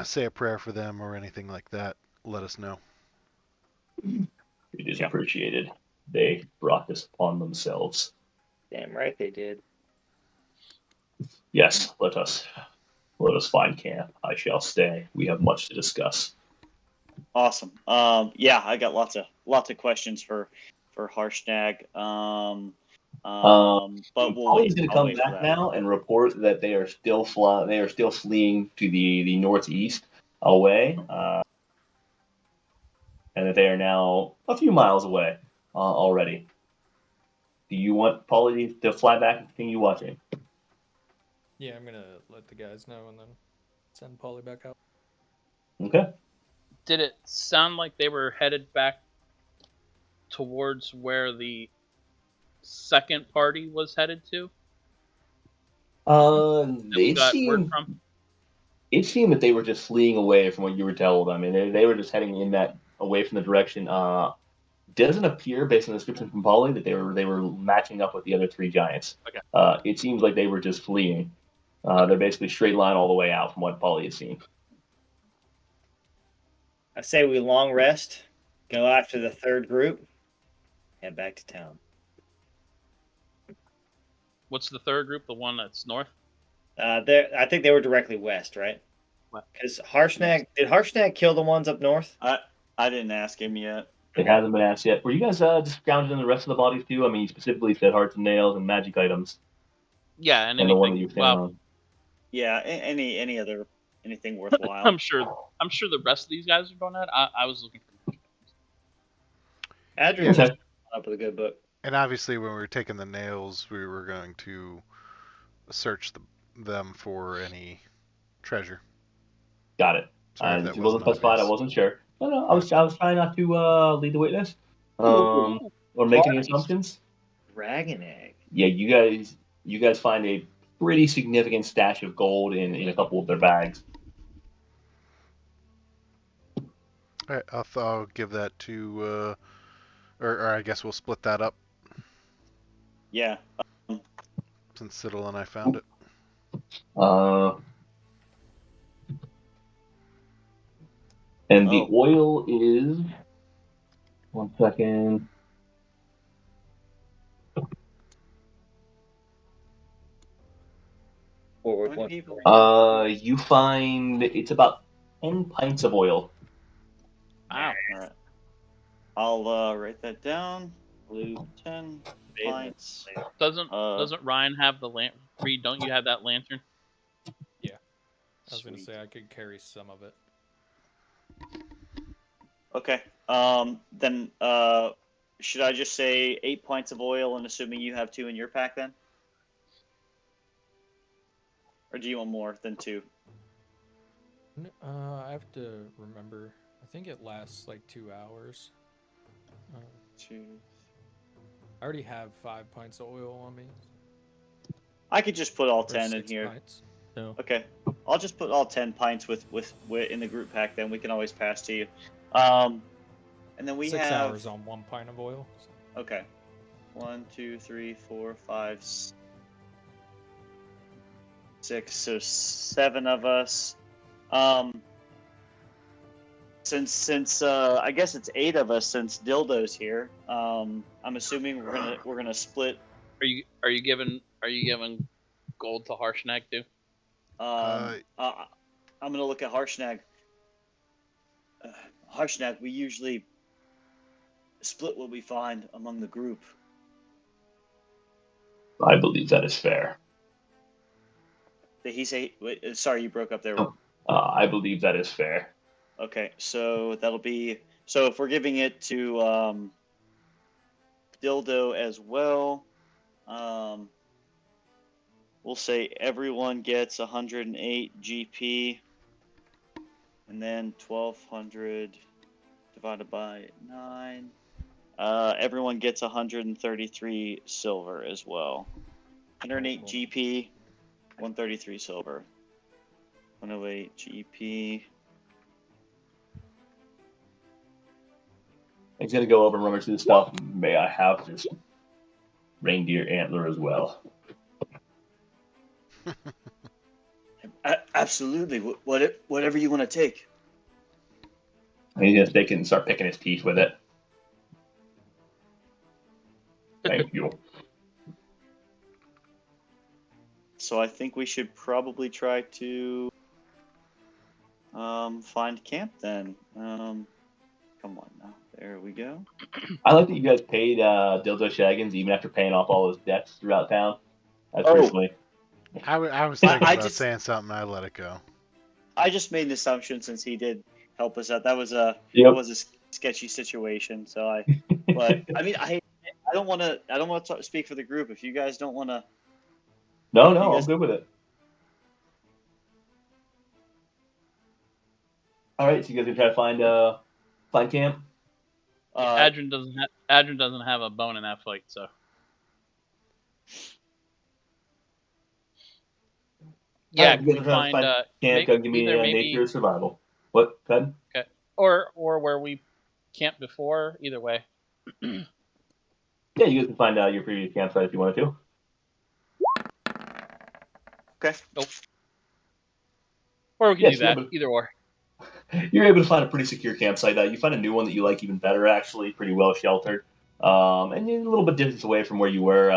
say a prayer for them or anything like that, let us know. It is appreciated. They brought this upon themselves. Damn right they did. Yes, let us find camp. I shall stay. We have much to discuss. Awesome. Yeah, I got lots of questions for Harshnag. But we'll Ollie's wait. going to I'll come wait for back that. now and report that they are still fleeing to the northeast away, and that they are now a few miles away already. Do you want Polly to fly back and continue watching? Yeah, I'm gonna let the guys know and then send Polly back out. Okay. Did it sound like they were headed back towards where the second party was headed to? That we got word from? It seemed that they were just fleeing away from what you were told. I mean, they were just heading in that away from the direction. Doesn't appear, based on the description from Polly, that they were matching up with the other 3 giants. Okay. It seems like they were just fleeing. They're basically straight line all the way out from what Polly has seen. I say we long rest, go after the third group, head back to town. What's the third group? The one that's north? I think they were directly west, right? Because did Harshnag kill the ones up north? I didn't ask him yet. It hasn't been asked yet. Were you guys just scrounging the rest of the bodies too? I mean, you specifically said hearts and nails and magic items. Yeah, and the one that anything. you found on. Yeah, anything worthwhile. I'm sure the rest of these guys are doing that. I was looking for. Adrian's just up with a good book. And obviously, when we were taking the nails, we were going to search them for any treasure. Got it. Sorry, It wasn't specified. I wasn't sure. No, I was trying not to lead the witness or make any assumptions. Dragon egg. Yeah, you guys find a pretty significant stash of gold in a couple of their bags. All right, I'll give that to, or I guess we'll split that up. Yeah. Since Siddle and I found it. And the oil is 1 second. You find it's about 10 pints of oil. Wow. All right. I'll write that down. Blue 10 pints. Doesn't Ryan have the lantern? Reed, don't you have that lantern? Yeah. I was gonna say I could carry some of it. Okay. Then should I just say 8 pints of oil, and assuming you have 2 in your pack then? Or do you want more than 2? I have to remember. I think it lasts like 2 hours. Uh, I already have 5 pints of oil on me. I could just put all Or 10 in 6 here. pints. No. Okay, I'll just put all 10 pints with in the group pack. Then we can always pass to you. And then we 6 have hours on 1 pint of oil. okay. 1, 2, 3, 4, 5, 6. So 7 of us. Since I guess it's 8 of us since Dildo's here. I'm assuming we're gonna split. Are you giving gold to Harshnag too? I'm gonna look at Harshnag. Harshnag, we usually split what we find among the group. I believe that is fair. Did he say? Wait, sorry, you broke up there. Oh. I believe that is fair. Okay, so that'll be. So if we're giving it to Dildo as well, we'll say everyone gets 108 GP, and then 1200 divided by 9. Everyone gets 133 silver as well. 108 GP, 133 silver. 108 GP. He's gonna go over and rummage through the stuff. May I have this reindeer antler as well? Absolutely. Whatever you want to take. And he's gonna take it and start picking his teeth with it. Thank you. So I think we should probably try to find camp then. Come on now. There we go. I like that you guys paid Dildo Shaggins even after paying off all his debts throughout town. That's Oh. pretty funny. I was thinking I about just- saying something. I let it go. I just made an assumption since he did help us out. That was a sketchy situation. So but I mean, I don't want to speak for the group. If you guys don't want to. No, I'm good with it. All right, so you guys gonna try to find camp? Adrian doesn't have a bone in that fight, so. Yeah, you can guys we are trying to find camp? Go give me either nature or survival. What? Go ahead. Okay. Or where we camped before. Either way. Yeah, you guys can find your previous campsite if you wanted to. Okay. Nope. Or we can Yes, do that. yeah, but- Either or. You're able to find a pretty secure campsite. You find a new one that you like even better, actually, pretty well sheltered. And you're a little bit distance away from where you were.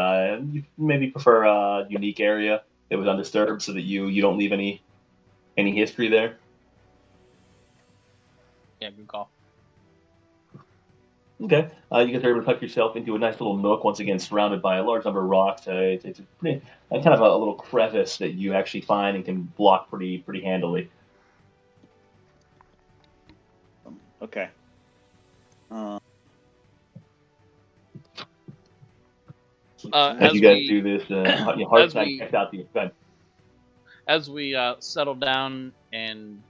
You maybe prefer a unique area that was undisturbed so that you don't leave any history there. Yeah, good call. Okay. You guys are able to tuck yourself into a nice little nook, once again surrounded by a large number of rocks. It's a pretty, kind of a little crevice that you actually find and can block pretty handily. Okay. As you guys do this, Heartsnag checks out the event. As we settle down and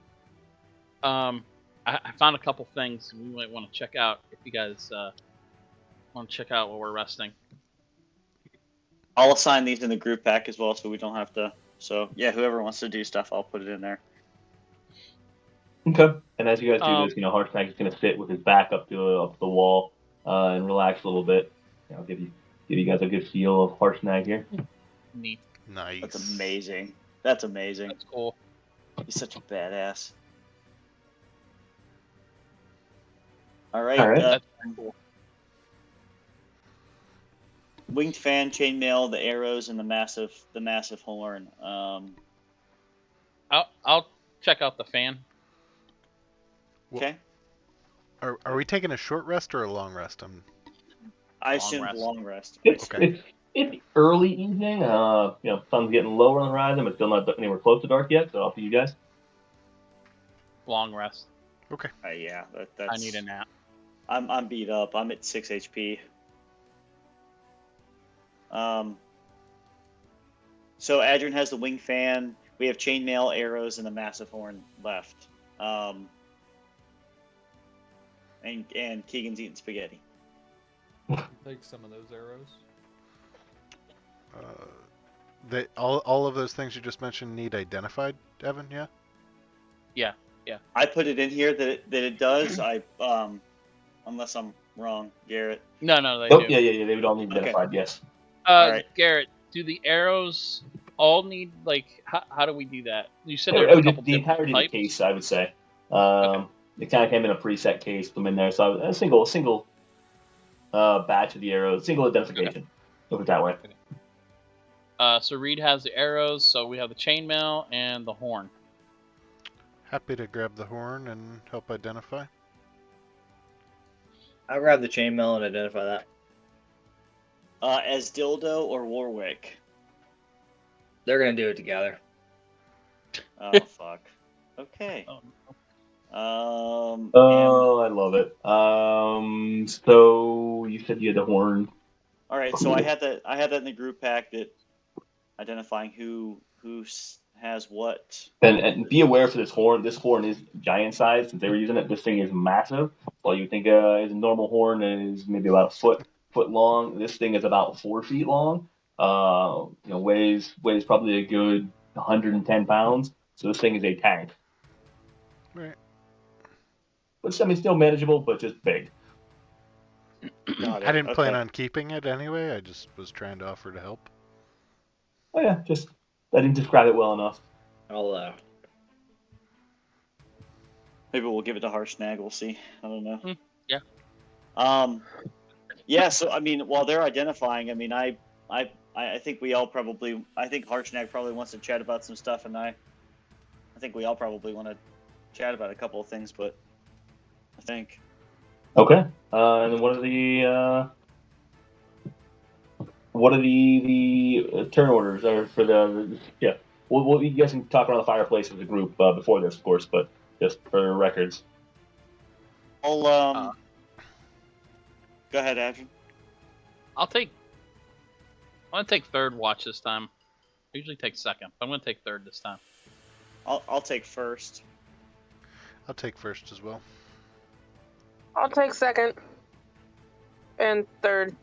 I found a couple things we might want to check out if you guys want to check out while we're resting. I'll assign these in the group pack as well, so we don't have to. So yeah, whoever wants to do stuff, I'll put it in there. Okay. And as you guys do this, Harshnag is going to sit with his back up to the wall and relax a little bit. I'll give you guys a good feel of Harshnag here. Neat. Nice. That's amazing. That's amazing. That's cool. He's such a badass. All right. That's cool. Winged fan, chainmail, the arrows, and the massive horn. I'll check out the fan. Okay. Are we taking a short rest or a long rest? I assume long rest. It's early evening. Sun's getting lower on the horizon, but still not anywhere close to dark yet. So up to you guys. Long rest. Okay. Yeah, that's. I need a nap. I'm beat up. I'm at 6 HP. So Adrian has the wing fan. we have chainmail, arrows, and a massive horn left. And Keegan's eating spaghetti. Take some of those arrows. All of those things you just mentioned need identified, Evan. Yeah. Yeah. I put it in here that it does. Unless I'm wrong, Garrett. No, they Oh, do. yeah. They would all need Okay. identified. Yes. Alright. Garrett, do the arrows all need how do we do that? You said Oh, there's a the couple different entirety of the types. case, I would say. Okay. It kind of came in a preset case, put them in there. So a single batch of the arrows, single identification. Look at it that way. So Reed has the arrows, so we have the chainmail and the horn. Happy to grab the horn and help identify. I'll grab the chainmail and identify that. As Dildo or Warwick? They're gonna do it together. Oh, fuck. Okay. Oh, Oh, I love it. So you said you had the horn. All right, so I had that in the group pack, that identifying who has what. And be aware for this horn. This horn is giant size. Since they were using it, this thing is massive. While you think is a normal horn is maybe about a foot long, this thing is about 4 feet long. Weighs probably a good 110 pounds. So this thing is a tank. Right. But I mean, still manageable, but just big. Got it. I didn't plan Okay. on keeping it anyway. I just was trying to offer to help. Oh yeah, just I didn't describe it well enough. I'll Maybe we'll give it to Harshnag. We'll see. I don't know. Yeah. Yeah. So I mean, while they're identifying, I mean, I think we all probably. I think Harshnag probably wants to chat about some stuff, and I think we all probably want to chat about a couple of things, but I think. Okay. And then what are the turn orders or for the yeah? Well, you guys can talk around the fireplace as a group before this, of course, but just for records. I'll Go ahead, Adrian. I'm gonna take third watch this time. I usually take second, but I'm gonna take third this time. I'll take first. I'll take first as well. I'll take second and third.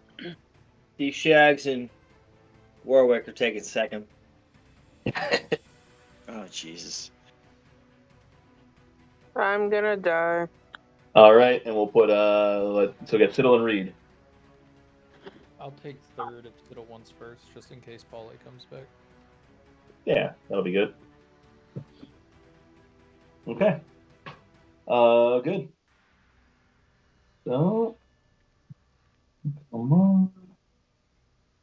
the Shags and Warwick are taking second. Oh Jesus! I'm gonna die. All right, and we'll put so we got Siddle and Reed. I'll take third if Siddle wants first, just in case Paulie comes back. Yeah, that'll be good. Okay. Good. So, come on.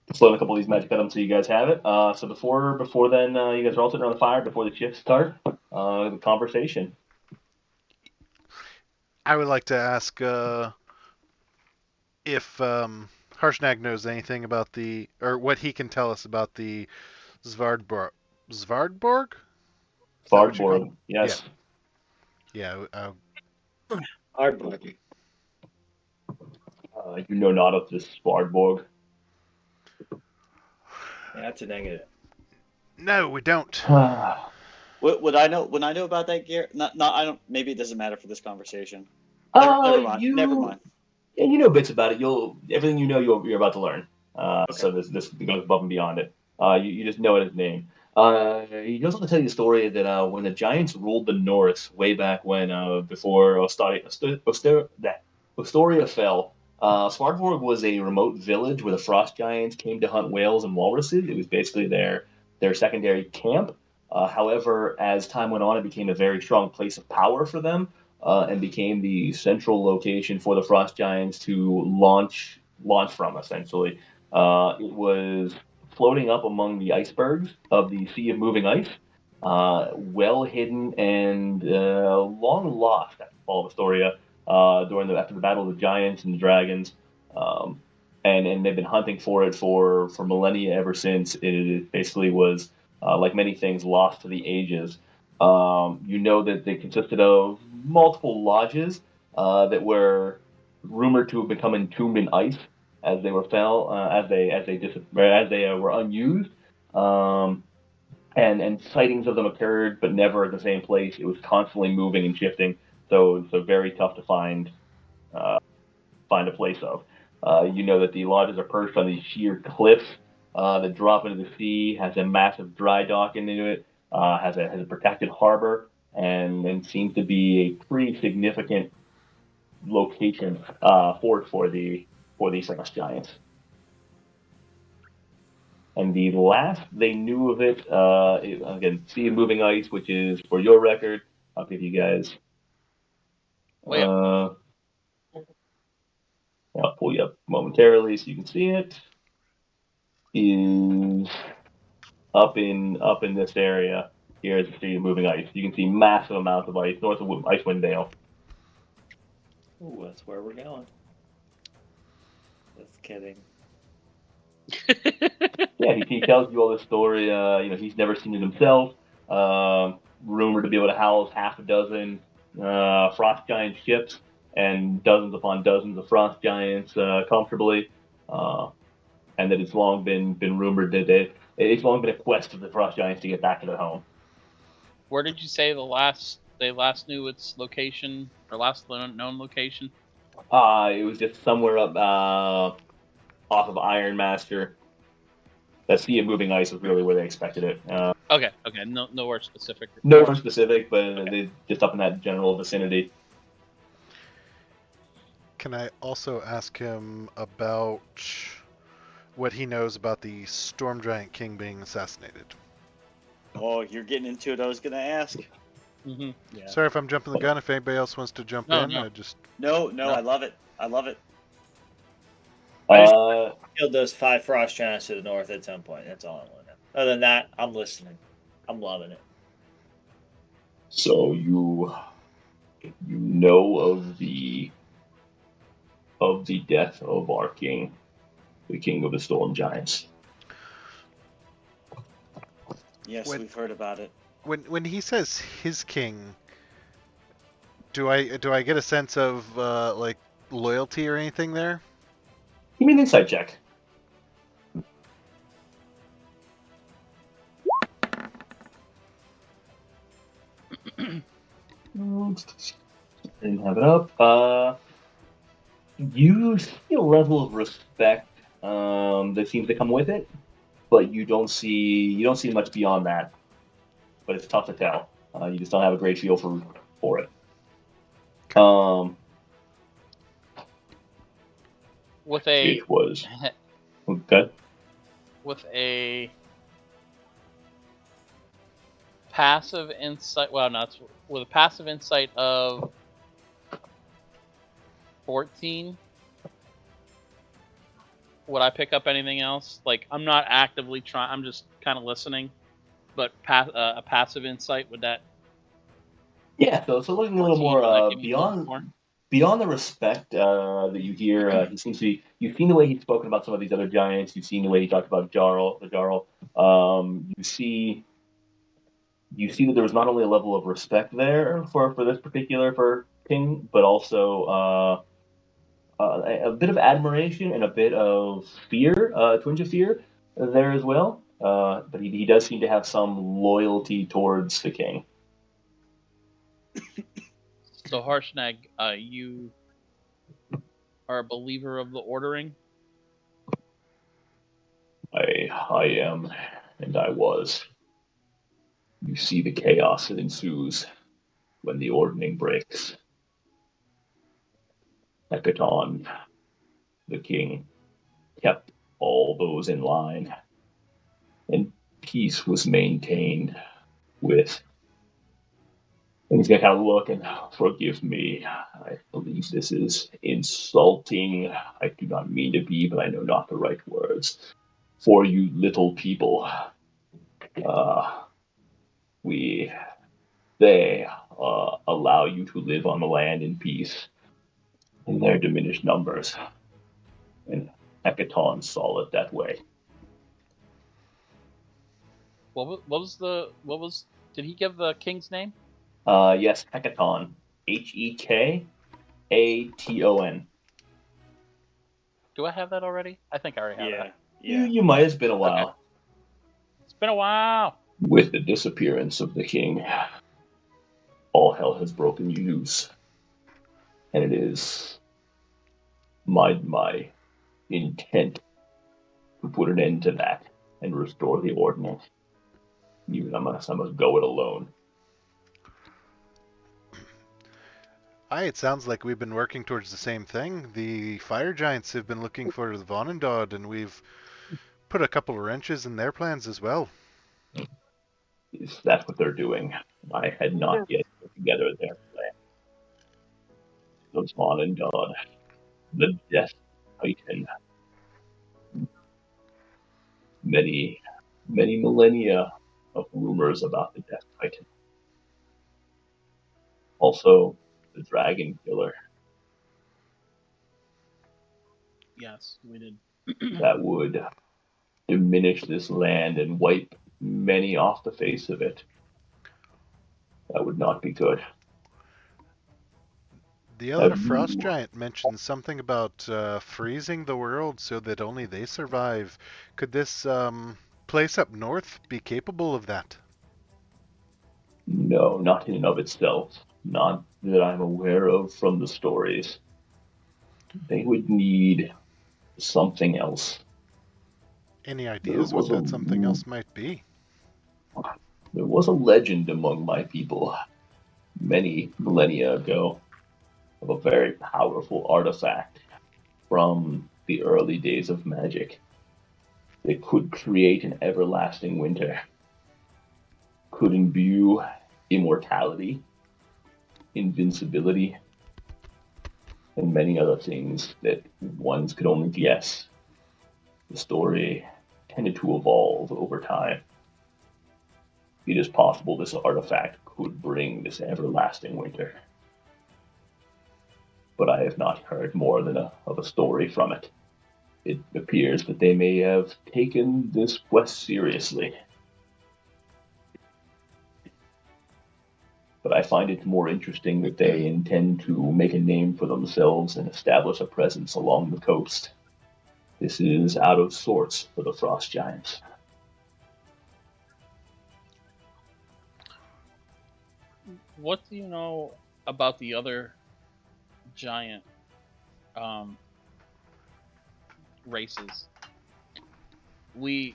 Just load a couple of these magic items so you guys have it. So before then, you guys are all sitting around the fire before the shifts start. The conversation. I would like to ask if Harshnag knows anything about or what he can tell us about the Svardborg. Svardborg? Is that what you call Svardborg, yes. Yeah. Hardboard. You know not of this Svardborg. Yeah, that's a negative. No, we don't. What would I know? When I know about that, Garrett? No, I don't. Maybe it doesn't matter for this conversation. Never mind. Never mind. Yeah, you know bits about it. Everything you know you're about to learn. So this goes above and beyond it. You just know it as name. He goes on to tell you a story that when the giants ruled the North way back when, before Ostoria fell, Svartborg was a remote village where the frost giants came to hunt whales and walruses. It was basically their secondary camp. However, as time went on, it became a very strong place of power for them, and became the central location for the frost giants to launch from. Essentially, it was floating up among the icebergs of the Sea of Moving Ice, well hidden and long lost after the fall of Astoria, after the battle of the giants and the dragons. And they've been hunting for it for millennia ever since. It basically was, like many things, lost to the ages. You know that they consisted of multiple lodges that were rumored to have become entombed in ice as they were were unused. and sightings of them occurred, but never at the same place. It was constantly moving and shifting, so very tough to find a place of. You know that the lodges are perched on these sheer cliffs that drop into the sea, has a massive dry dock into it, has a protected harbor, and seems to be a pretty significant location for these frost giants. And the last they knew of it, again, Sea of Moving Ice, which is for your record. I'll give you guys. I'll pull you up momentarily so you can see it. Is up in this area. Here is the Sea of Moving Ice. You can see massive amounts of ice north of Icewind Dale. Ooh, that's where we're going. Just kidding. Yeah, he tells you all this story. He's never seen it himself. Rumored to be able to house half a dozen frost giant ships and dozens upon dozens of frost giants comfortably. And that it's long been rumored that it's long been a quest of the frost giants to get back to their home. Where did you say they last knew its location or last known location? It was just somewhere up off of Ironmaster. That Sea of Moving Ice was really where they expected it. Okay, nowhere specific. Nowhere specific, but okay. Just up in that general vicinity. Can I also ask him about what he knows about the Storm Giant King being assassinated? Oh, you're getting into it. I was gonna ask. Mm-hmm. Yeah. Sorry if I'm jumping the gun. If anybody else wants to jump in, no. I just No, I love it. I love it. I just killed those 5 frost giants to the north at some point. That's all I want to know. Other than that, I'm listening. I'm loving it. So you know of the death of our king, the king of the storm giants. Yes, we've heard about it. When he says his king, do I get a sense of like loyalty or anything there? Give me an insight check. Didn't have it up. You see a level of respect that seems to come with it, but you don't see much beyond that. But it's tough to tell. You just don't have a great feel for it. With a it was okay. With a passive insight, well, not with a passive insight of 14. Would I pick up anything else? Like, I'm not actively trying. I'm just kind of listening. But a passive insight, would that? Yeah. So looking a little more beyond the respect that you hear, he seems to be. You've seen the way he's spoken about some of these other giants. You've seen the way he talked about the Jarl. You see that there was not only a level of respect there for this particular king, but also a bit of admiration and a bit of fear, a twinge of fear there as well. But he does seem to have some loyalty towards the king. So Harshnag, you are a believer of the ordering? I am, and I was. You see the chaos that ensues when the ordering breaks. Hekaton, the king, kept all those in line, and peace was maintained with. And he's gonna kind of look and forgive me. I believe this is insulting. I do not mean to be, but I know not the right words. For you little people, they allow you to live on the land in peace in their diminished numbers. And Hekaton saw it that way. What was? Did he give the king's name? Yes, Hekaton. Hekaton. Do I have that already? I think I already have that. Yeah. You might. It's been a while. Okay. It's been a while. With the disappearance of the king, all hell has broken loose, and it is my intent to put an end to that and restore the ordinance, even unless I must go it alone. It sounds like we've been working towards the same thing. The fire giants have been looking for the Vonendod, and we've put a couple of wrenches in their plans as well. That's what they're doing. I had not yet put together their plan. The Vonendod, the Death Titan, many millennia of rumors about the Death Titan. Also, the Dragon Killer. Yes, we did. That would diminish this land and wipe many off the face of it. That would not be good. The other frost giant mentioned something about freezing the world so that only they survive. Could this place up north be capable of that? No, not in and of itself. Not that I'm aware of from the stories. They would need something else. Any ideas what that something else might be? There was a legend among my people many millennia ago of a very powerful artifact from the early days of magic that could create an everlasting winter, could imbue immortality, invincibility, and many other things that ones could only guess. The story tended to evolve over time. It is possible this artifact could bring this everlasting winter, but I have not heard more than of a story from it. It appears that they may have taken this quest seriously. But I find it more interesting that they intend to make a name for themselves and establish a presence along the coast. This is out of sorts for the Frost Giants. What do you know about the other giant races? We've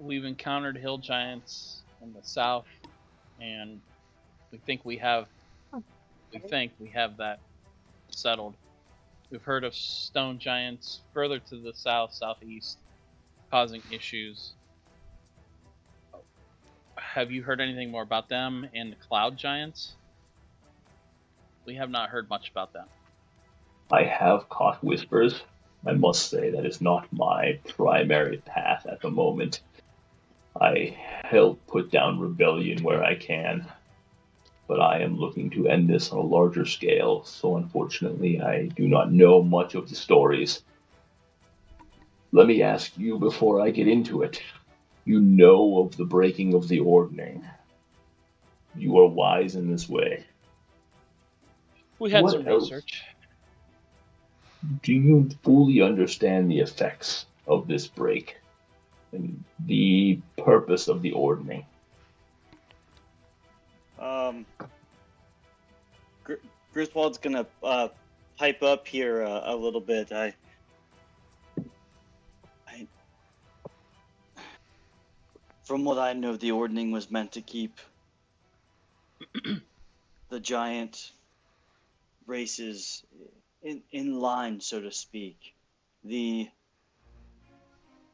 encountered hill giants in the south, and we think we have that settled. We've heard of stone giants further to the south, southeast, causing issues. Have you heard anything more about them and the cloud giants? We have not heard much about them. I have caught whispers. I must say that is not my primary path at the moment. I help put down rebellion where I can, but I am looking to end this on a larger scale, so unfortunately I do not know much of the stories. Let me ask you before I get into it. You know of the breaking of the ordning. You are wise in this way. We had some research. Do you fully understand the effects of this break and the purpose of the ordning? Griswold's gonna pipe up here a little bit. From what I know, the ordning was meant to keep the giant races in line, so to speak. The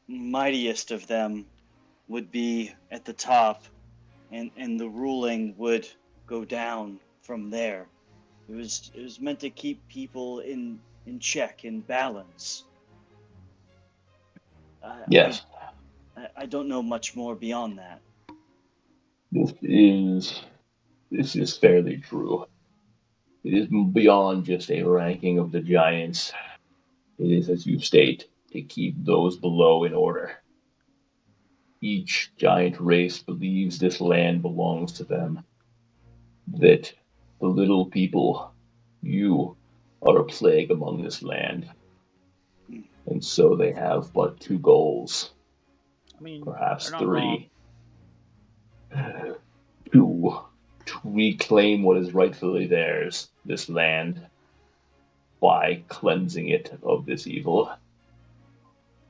mightiest of them would be at the top, and the ruling would go down from there. It was meant to keep people in check, in balance. Yes. I don't know much more beyond that. This is fairly true. It is beyond just a ranking of the giants. It is, as you state, to keep those below in order. Each giant race believes this land belongs to them. That the little people, you, are a plague among this land. And so they have but two goals. I mean, perhaps they're not three. wrong. to reclaim what is rightfully theirs, this land, by cleansing it of this evil,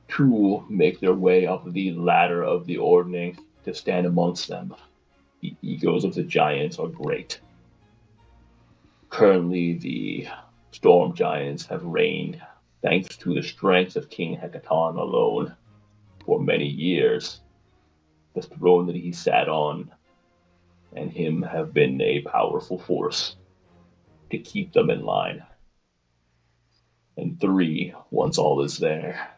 to make their way up the ladder of the ordning to stand amongst them. The egos of the giants are great. Currently, the storm giants have reigned, thanks to the strength of King Hekaton alone, for many years. The throne that he sat on and him have been a powerful force to keep them in line. And three, once all is there,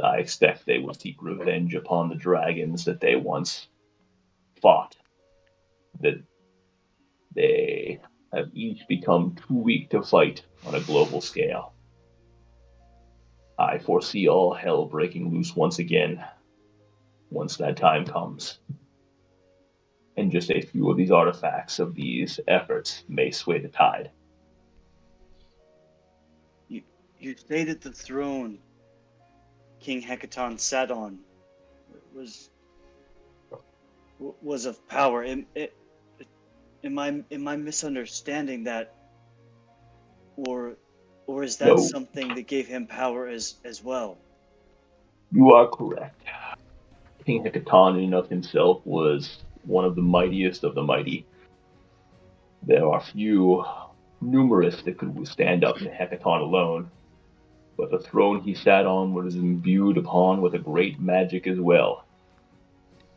I expect they will seek revenge upon the dragons that they once fought, that they have each become too weak to fight on a global scale. I foresee all hell breaking loose once again, once that time comes. And just a few of these artifacts of these efforts may sway the tide. You stated the throne King Hekaton sat on was of power. Am I misunderstanding that, or is that No, something that gave him power as well? you are correct. King Hekaton in and of himself was one of the mightiest of the mighty. There are few numerous that could stand up to Hekaton alone, but the throne he sat on was imbued upon with a great magic as well.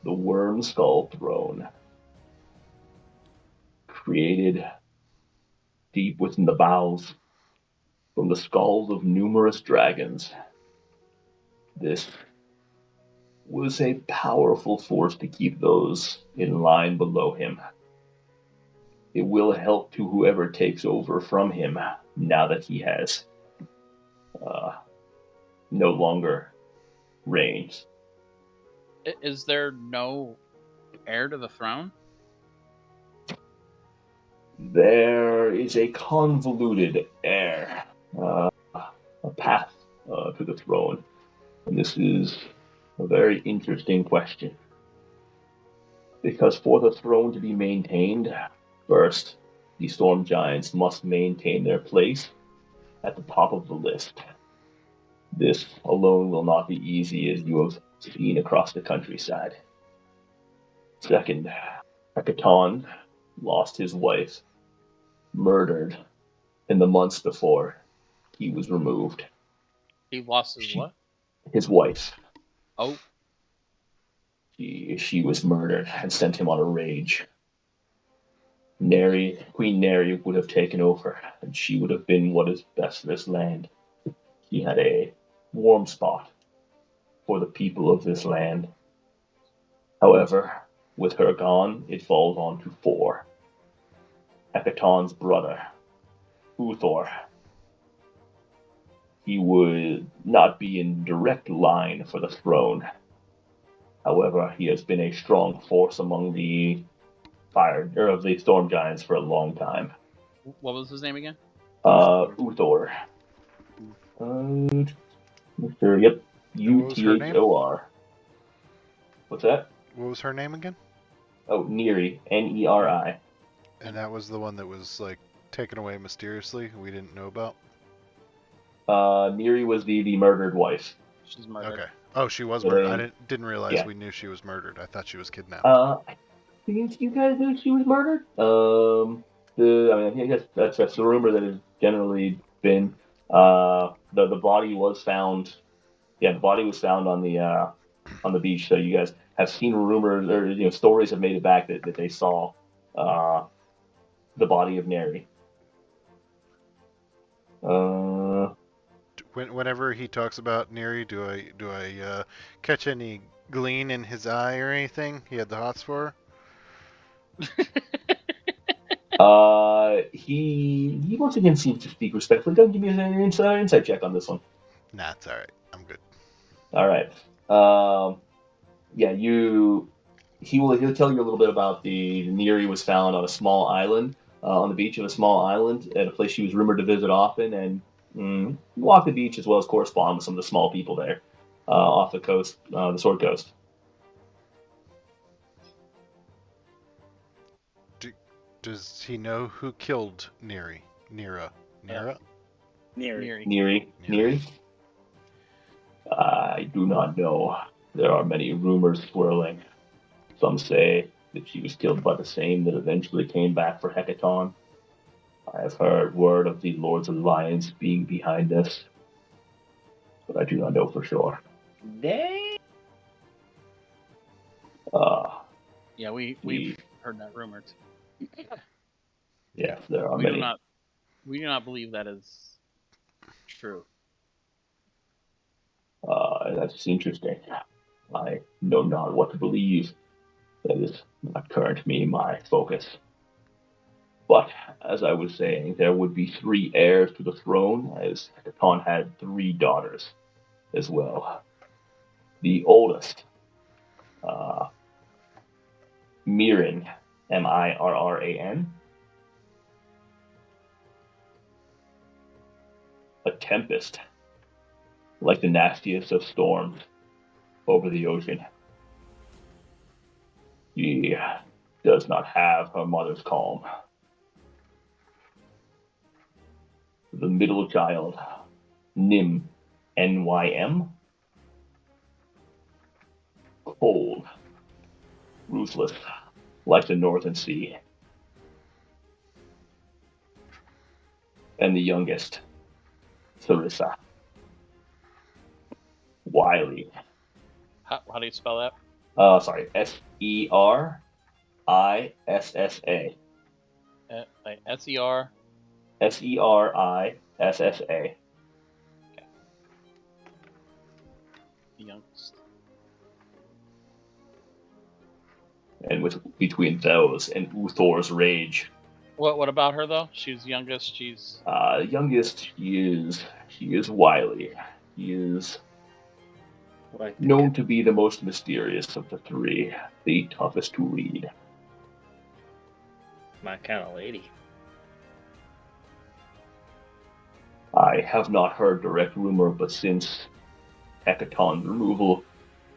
The Worm Skull Throne, created deep within the bowels from the skulls of numerous dragons. This was a powerful force to keep those in line below him. It will help to whoever takes over from him now that he has no longer reigns. Is there no heir to the throne? There is a convoluted heir, a path to the throne, and this is a very interesting question. Because for the throne to be maintained, first, the storm giants must maintain their place at the top of the list. This alone will not be easy, as you have seen across the countryside. Second, Hekaton lost his wife, murdered in the months before he was removed. He lost his what? His wife. Oh, She was murdered and sent him on a rage. Queen Neri would have taken over, and she would have been what is best for this land. She had a warm spot for the people of this land. However, with her gone, it falls on to four. Hekaton's brother, Uthor. He would not be in direct line for the throne. However, he has been a strong force among the the storm giants for a long time. what was his name again? Uthor. Yep. And what was her name? Uthor. What's that? What was her name again? Oh, Neri. Neri. And that was the one that was like taken away mysteriously. We didn't know about. Neri was the murdered wife. She's murdered. Okay. Oh, she was murdered. I didn't realize we knew she was murdered. I thought she was kidnapped. I think you guys knew she was murdered. I think that's the rumor that has generally been. The body was found. Yeah, the body was found on the beach. So you guys have seen rumors, or stories have made it back that they saw the body of Neri. Whenever he talks about Neri, do I catch any gleam in his eye or anything? He had the hots for her. He once again seems to speak respectfully. Go give me an insight check on this one. Nah, it's all right. I'm good. All right. Yeah, he'll tell you a little bit about the Neri was found on a small island, on the beach of a small island at a place she was rumored to visit often, and walk the beach as well as correspond with some of the small people there off the coast, the Sword Coast. Does he know who killed Nira? Nira? Near. Neri. Neri? I do not know. There are many rumors swirling. Some say that she was killed by the same that eventually came back for Hecaton. I have heard word of the Lord's Alliance being behind this, but I do not know for sure. Dang. Yeah, we've heard that rumor too. Yes, there are We many. do not believe that is true. That's interesting. I know not what to believe. That is not currently my focus. But as I was saying, there would be 3 heirs to the throne, as Hecaton had 3 daughters as well. The oldest, Mirran, Mirran, a tempest, like the nastiest of storms over the ocean. She does not have her mother's calm. The middle child, Nym, Nym, cold, ruthless, like the northern sea. And the youngest, Sarissa, wily. How do you spell that? Sorry, Serissa. S-E-R. Serissa. The youngest. And between those and Uthor's rage. What about her though? She's youngest. She's Youngest, she is wily. She is Like known to be the most mysterious of the 3, the toughest to lead. my kind of lady. I have not heard direct rumor, but since Hecaton's removal,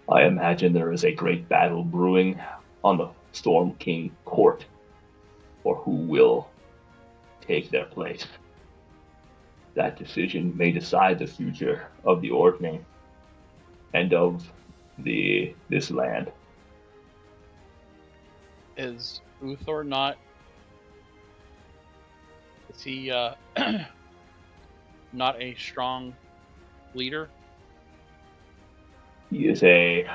I imagine there is a great battle brewing on the Storm King court, for who will take their place. That decision may decide the future of the Ordning and of this land. Is Uthor not? Is he not a strong leader? He is a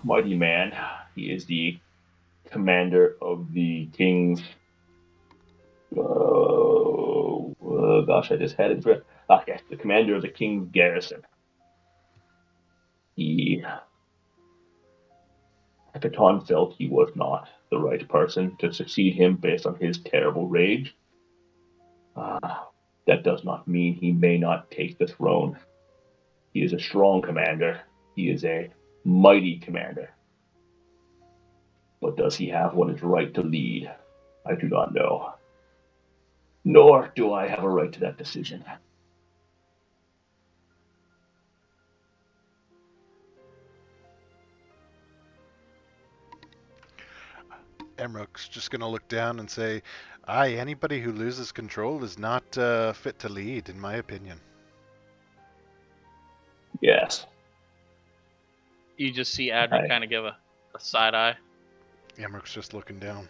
mighty man. He is the commander of the king's. Gosh, I just had it. Yes, the commander of the king's garrison. Hecaton felt he was not the right person to succeed him based on his terrible rage. That does not mean he may not take the throne. He is a strong commander. He is a mighty commander. But does he have what is right to lead? I do not know. Nor do I have a right to that decision. Emrook's just going to look down and say, "Aye, anybody who loses control is not fit to lead, in my opinion." Yes. You just see Adric kind of give a side eye. Emrook's just looking down.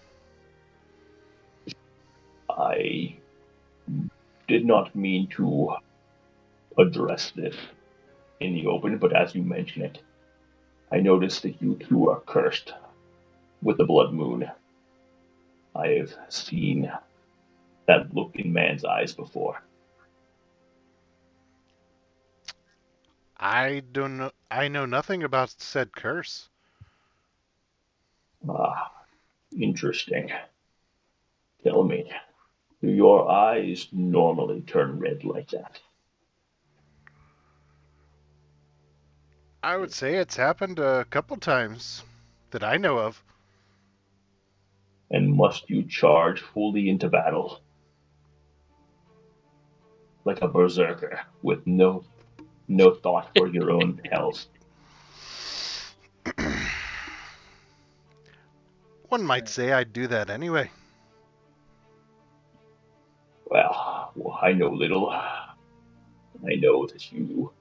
I did not mean to address this in the open, but as you mention it, I noticed that you 2 are cursed with the blood moon. I have seen that look in man's eyes before. I don't know. I know nothing about said curse. Interesting. Tell me, do your eyes normally turn red like that? I would say it's happened a couple times that I know of. And must you charge fully into battle? Like a berserker with no thought for your own health? One might say I'd do that anyway. I know little. I know that you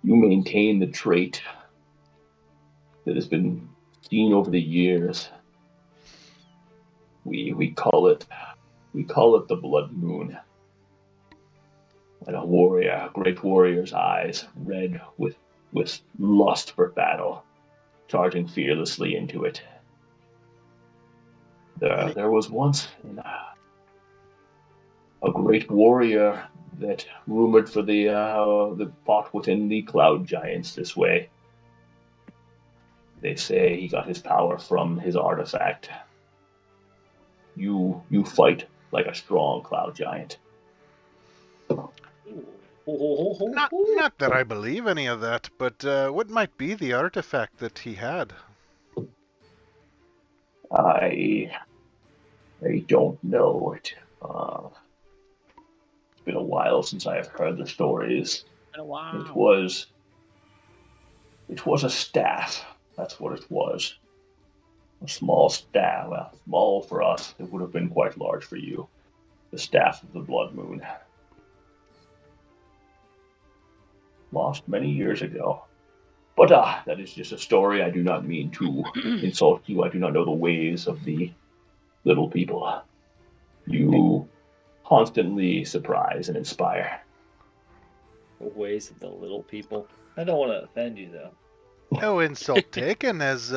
maintain the trait that has been seen over the years. We call it the blood moon. And a great warrior's eyes, red with lust for battle, charging fearlessly into it. There was once a great warrior that rumored for the fought within the cloud giants this way. They say he got his power from his artifact. You fight like a strong cloud giant. Not that I believe any of that, but what might be the artifact that he had? I don't know it. It's been a while since I have heard the stories. Been a while. It was a staff. That's what it was. A small staff. Well, small for us. It would have been quite large for you. The staff of the Blood Moon. Lost many years ago. But that is just a story. I do not mean to insult you. I do not know the ways of the little people. You constantly surprise and inspire. The ways of the little people. I don't want to offend you, though. No insult taken, as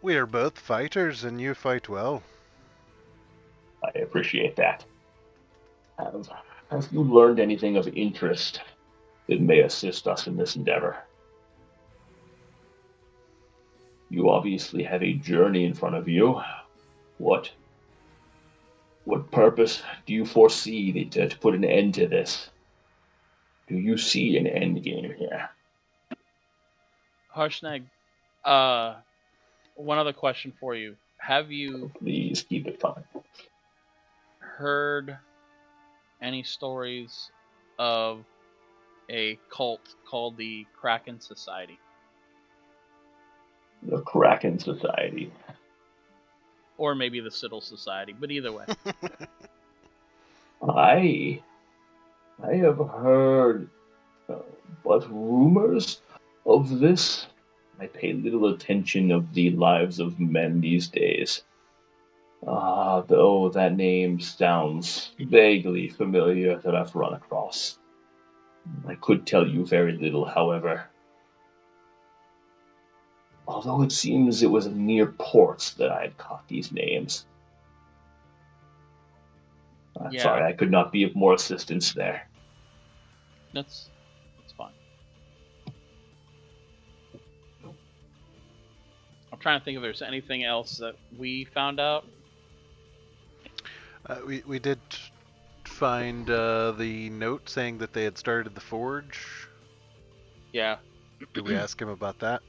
we are both fighters and you fight well. I appreciate that. Have you learned anything of interest that may assist us in this endeavor? You obviously have a journey in front of you. What purpose do you foresee to put an end to this? Do you see an end game here? Harshnag, one other question for you. Have you Please keep it coming. heard any stories of a cult called the Kraken Society? The Kraken Society. Or maybe the Siddle Society, but either way. I have heard but rumors of this. I pay little attention of the lives of men these days. Though that name sounds vaguely familiar that I've run across. I could tell you very little, however. Although it seems it was near ports that I had caught these names. Yeah. Sorry, I could not be of more assistance there. That's fine. I'm trying to think if there's anything else that we found out. We did find the note saying that they had started the forge. Yeah. Did we ask him about that?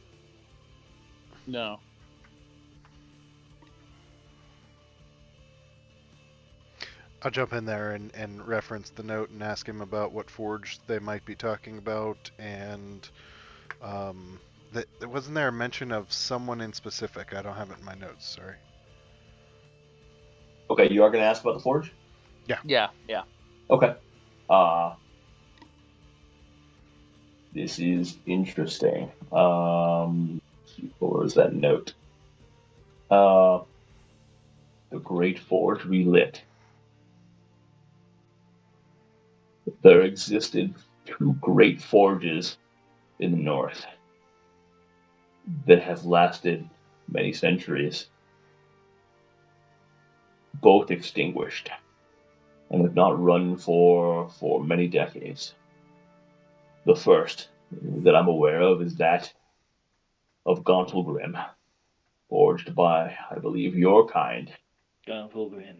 No. I'll jump in there and reference the note and ask him about what forge they might be talking about, and wasn't there a mention of someone in specific? I don't have it in my notes, sorry. Okay, you are going to ask about the forge? Yeah. Okay. This is interesting. Where is that note? The Great Forge relit. There existed two great forges in the north that have lasted many centuries. Both extinguished and have not run for many decades. The first that I'm aware of is that of Gauntlegrim, forged by, I believe, your kind. Gauntlegrim.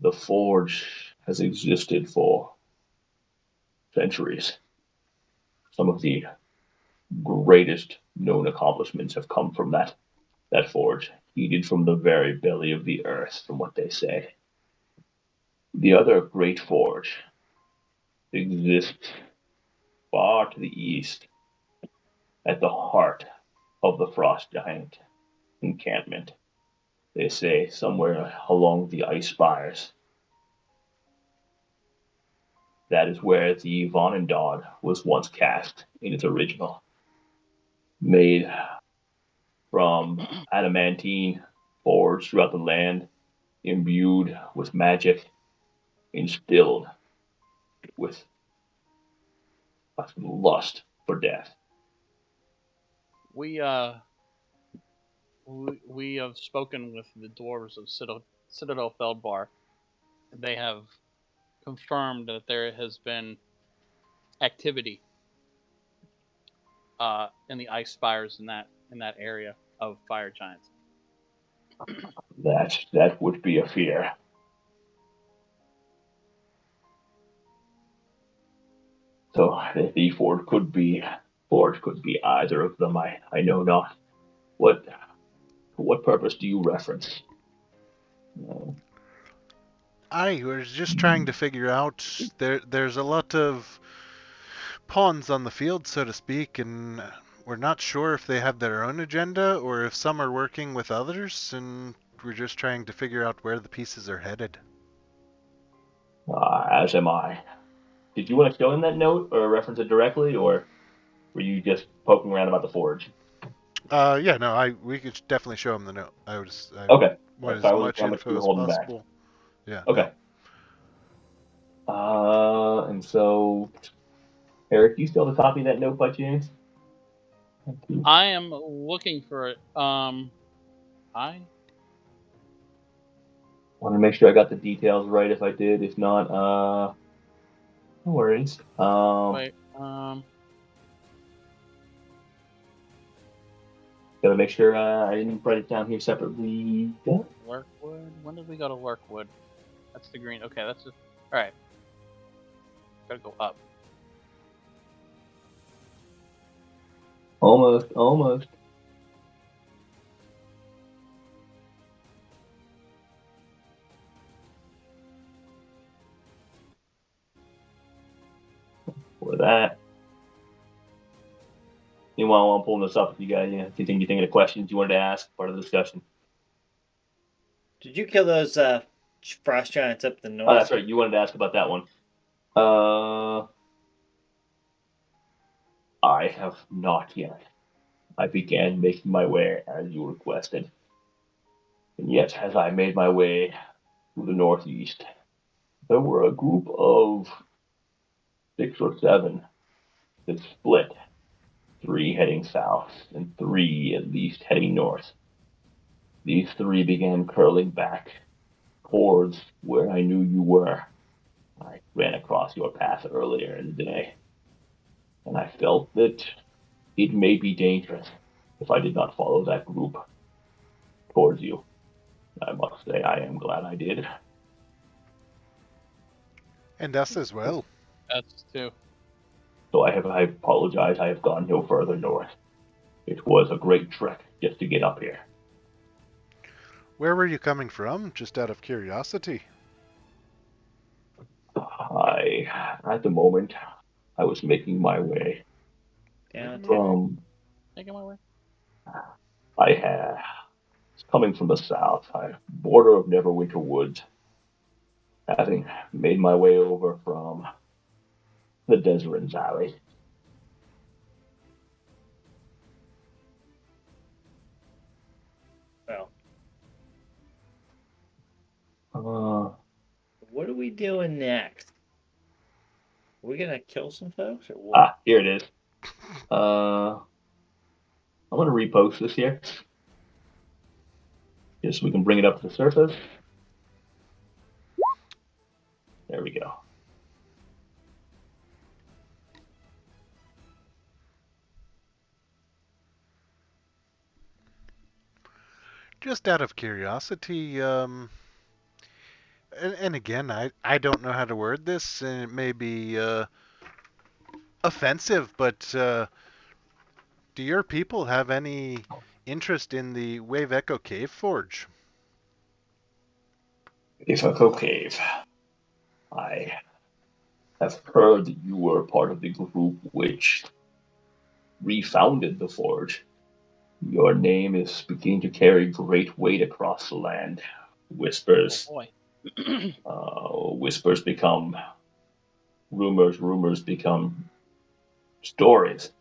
The forge has existed for centuries. Some of the greatest known accomplishments have come from that forge, heated from the very belly of the earth, from what they say. The other great forge exists far to the east, at the heart of the Frost Giant encampment. They say somewhere along the ice spires. that is where the Vonendod was once cast in its original. Made from adamantine, forged throughout the land, imbued with magic, instilled with lust for death. We have spoken with the dwarves of Citadel Feldbar. They have confirmed that there has been activity in the ice spires in that area of fire giants. That would be a fear. So the Forge could be either of them. I know not. What purpose do you reference? I was just trying to figure out. There's a lot of pawns on the field, so to speak, and we're not sure if they have their own agenda or if some are working with others, and we're just trying to figure out where the pieces are headed. As am I. Did you want to show him that note or reference it directly, or were you just poking around about the Forge? Yeah, no, we could definitely show him the note. Okay. Want as Probably much how much info you were as holding back. possible. Yeah. Okay. And so, Eric, do you still have a copy of that note by chance? I am looking for it. I Want to make sure I got the details right. If I did, if not, no worries. wait. Gotta make sure I didn't write it down here separately. Yeah. Lurkwood. When did we go to Lurkwood? That's the green. Okay, that's just all right. Gotta go up. Almost. For that. Meanwhile, while I'm pulling this up, if you guys continue thinking of questions you wanted to ask, part of the discussion. Did you kill those frost giants up the north? Oh, that's right. You wanted to ask about that one. I have not yet. I began making my way as you requested. And yet, as I made my way to the northeast, there were a group of 6 or 7 that split. 3 heading south, and 3 at least heading north. These 3 began curling back towards where I knew you were. I ran across your path earlier in the day, and I felt that it may be dangerous if I did not follow that group towards you. I must say I am glad I did. And us as well. That's too. So I apologize, I have gone no further north. It was a great trek just to get up here. Where were you coming from? Just out of curiosity. At the moment, I was making my way from. Making my way. Coming from the south, border of Neverwinter Woods, having made my way over from the Deserin's Valley. Well, what are we doing next? Are we gonna kill some folks or what? Here it is. I'm gonna repost this here, just so we can bring it up to the surface. There we go. Just out of curiosity, and again, I don't know how to word this, and it may be offensive, but do your people have any interest in the Wave Echo Cave Forge? Wave Echo Cave. I have heard that you were part of the group which refounded the Forge. Your name is beginning to carry great weight across the land. Whispers. Oh boy. Whispers become rumors become stories.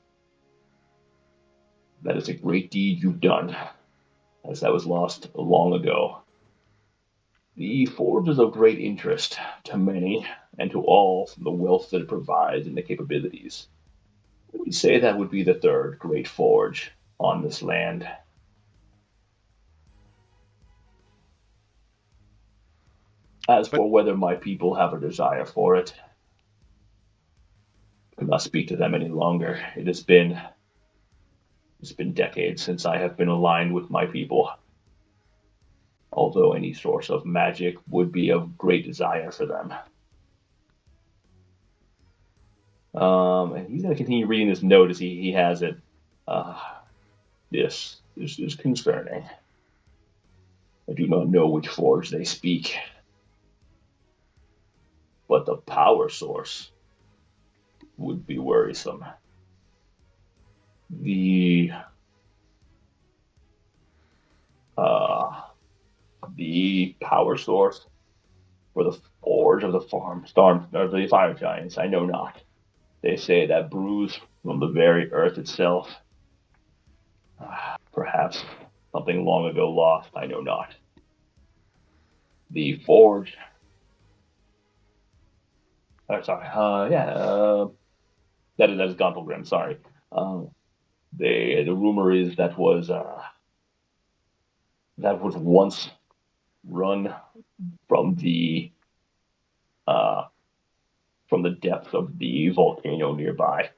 That is a great deed you've done, as that was lost long ago. The forge is of great interest to many, and to all from the wealth that it provides and the capabilities. We say that would be the third great forge on this land. As But for whether my people have a desire for it, I cannot speak to them any longer. It's been decades since I have been aligned with my people, although any source of magic would be of great desire for them. And he's going to continue reading this note as he has it. This is concerning. I do not know which forge they speak, but the power source would be worrisome. The power source for the forge of the storm or the fire giants, I know not. They say that brews from the very earth itself. Perhaps something long ago lost, I know not. The forge. That is Gonthelgrim. Sorry. The rumor is that was once run from the depths of the volcano nearby,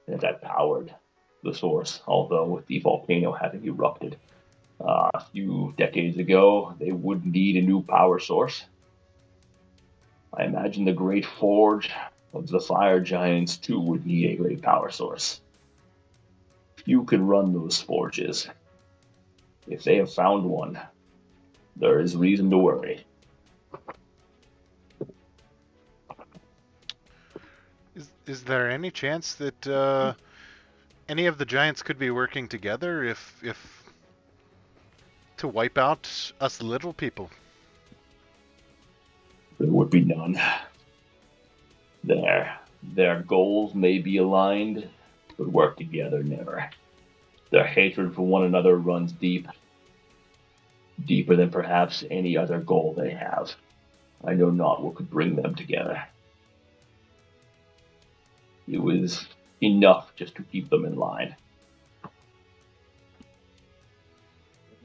and that powered the source. Although with the volcano having erupted a few decades ago, they would need a new power source. I imagine the great forge of the fire giants too would need a great power source. You could run those forges. If they have found one, there is reason to worry. Is there any chance that any of the giants could be working together if to wipe out us little people? There would be none. Their goals may be aligned, but work together never. Their hatred for one another runs deep, deeper than perhaps any other goal they have. I know not what could bring them together. It was enough just to keep them in line.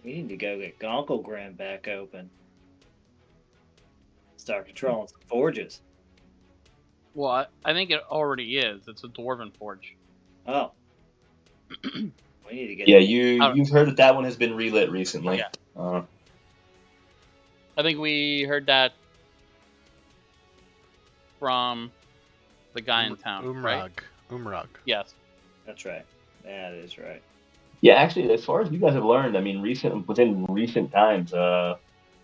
We need to go get Gonklegram back open. Start controlling some forges. Well, I think it already is. It's a dwarven forge. Oh. We need to get. Yeah, you've heard that one has been relit recently. Yeah. I think we heard that from the guy in town, right? Umrag. Yes. That's right. That is right. Yeah, actually, as far as you guys have learned, I mean, within recent times,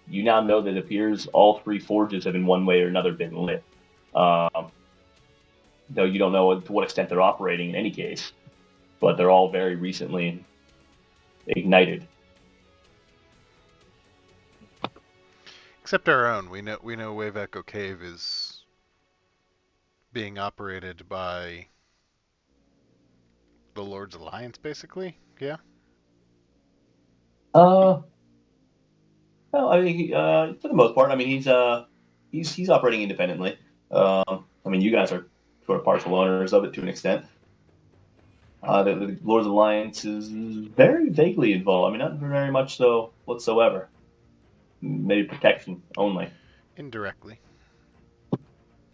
you now know that it appears all three forges have in one way or another been lit. Though you don't know to what extent they're operating in any case, but they're all very recently ignited. Except our own. We know Wave Echo Cave is being operated by the Lord's Alliance, basically. Yeah. Well, I mean, for the most part, I mean, he's operating independently. I mean, you guys are sort of partial owners of it to an extent. The Lord's Alliance is very vaguely involved. I mean, not very much so whatsoever. Maybe protection only. Indirectly.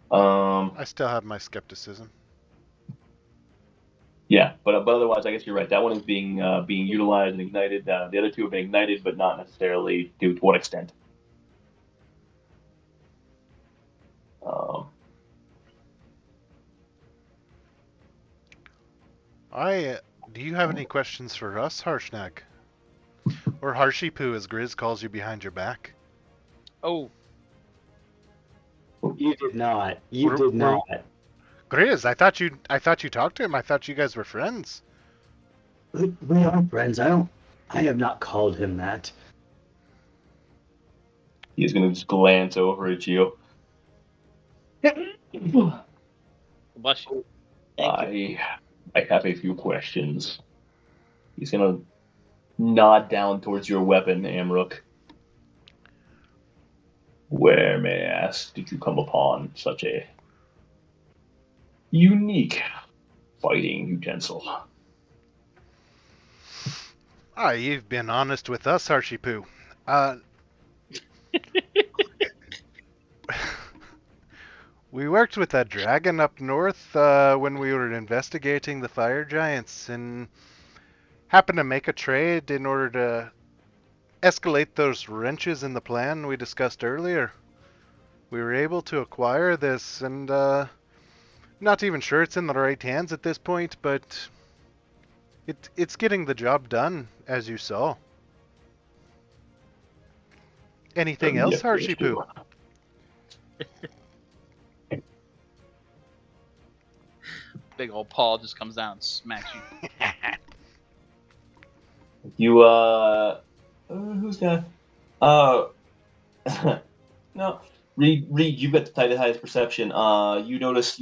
I still have my skepticism. Yeah, but otherwise, I guess you're right. That one is being utilized and ignited. The other two have been ignited, but not necessarily to what extent. Do you have any questions for us, Harshnag? Or Harshipu, as Grizz calls you behind your back? Oh. You did not. You did not. Grizz, I thought you talked to him. I thought you guys were friends. We are friends. I have not called him that. He's gonna just glance over at you. Bless you. Thank you. I have a few questions. He's gonna nod down towards your weapon, Amrook. Where, may I ask, did you come upon such a unique fighting utensil? You've been honest with us, Harshipu. We worked with that dragon up north when we were investigating the fire giants and happened to make a trade in order to escalate those wrenches in the plan we discussed earlier. We were able to acquire this, and not even sure it's in the right hands at this point, but it's getting the job done, as you saw. Anything else, Harshipu? Big old Paul just comes down and smacks you. You, who's gonna, no, Reed, you've got the highest perception. You notice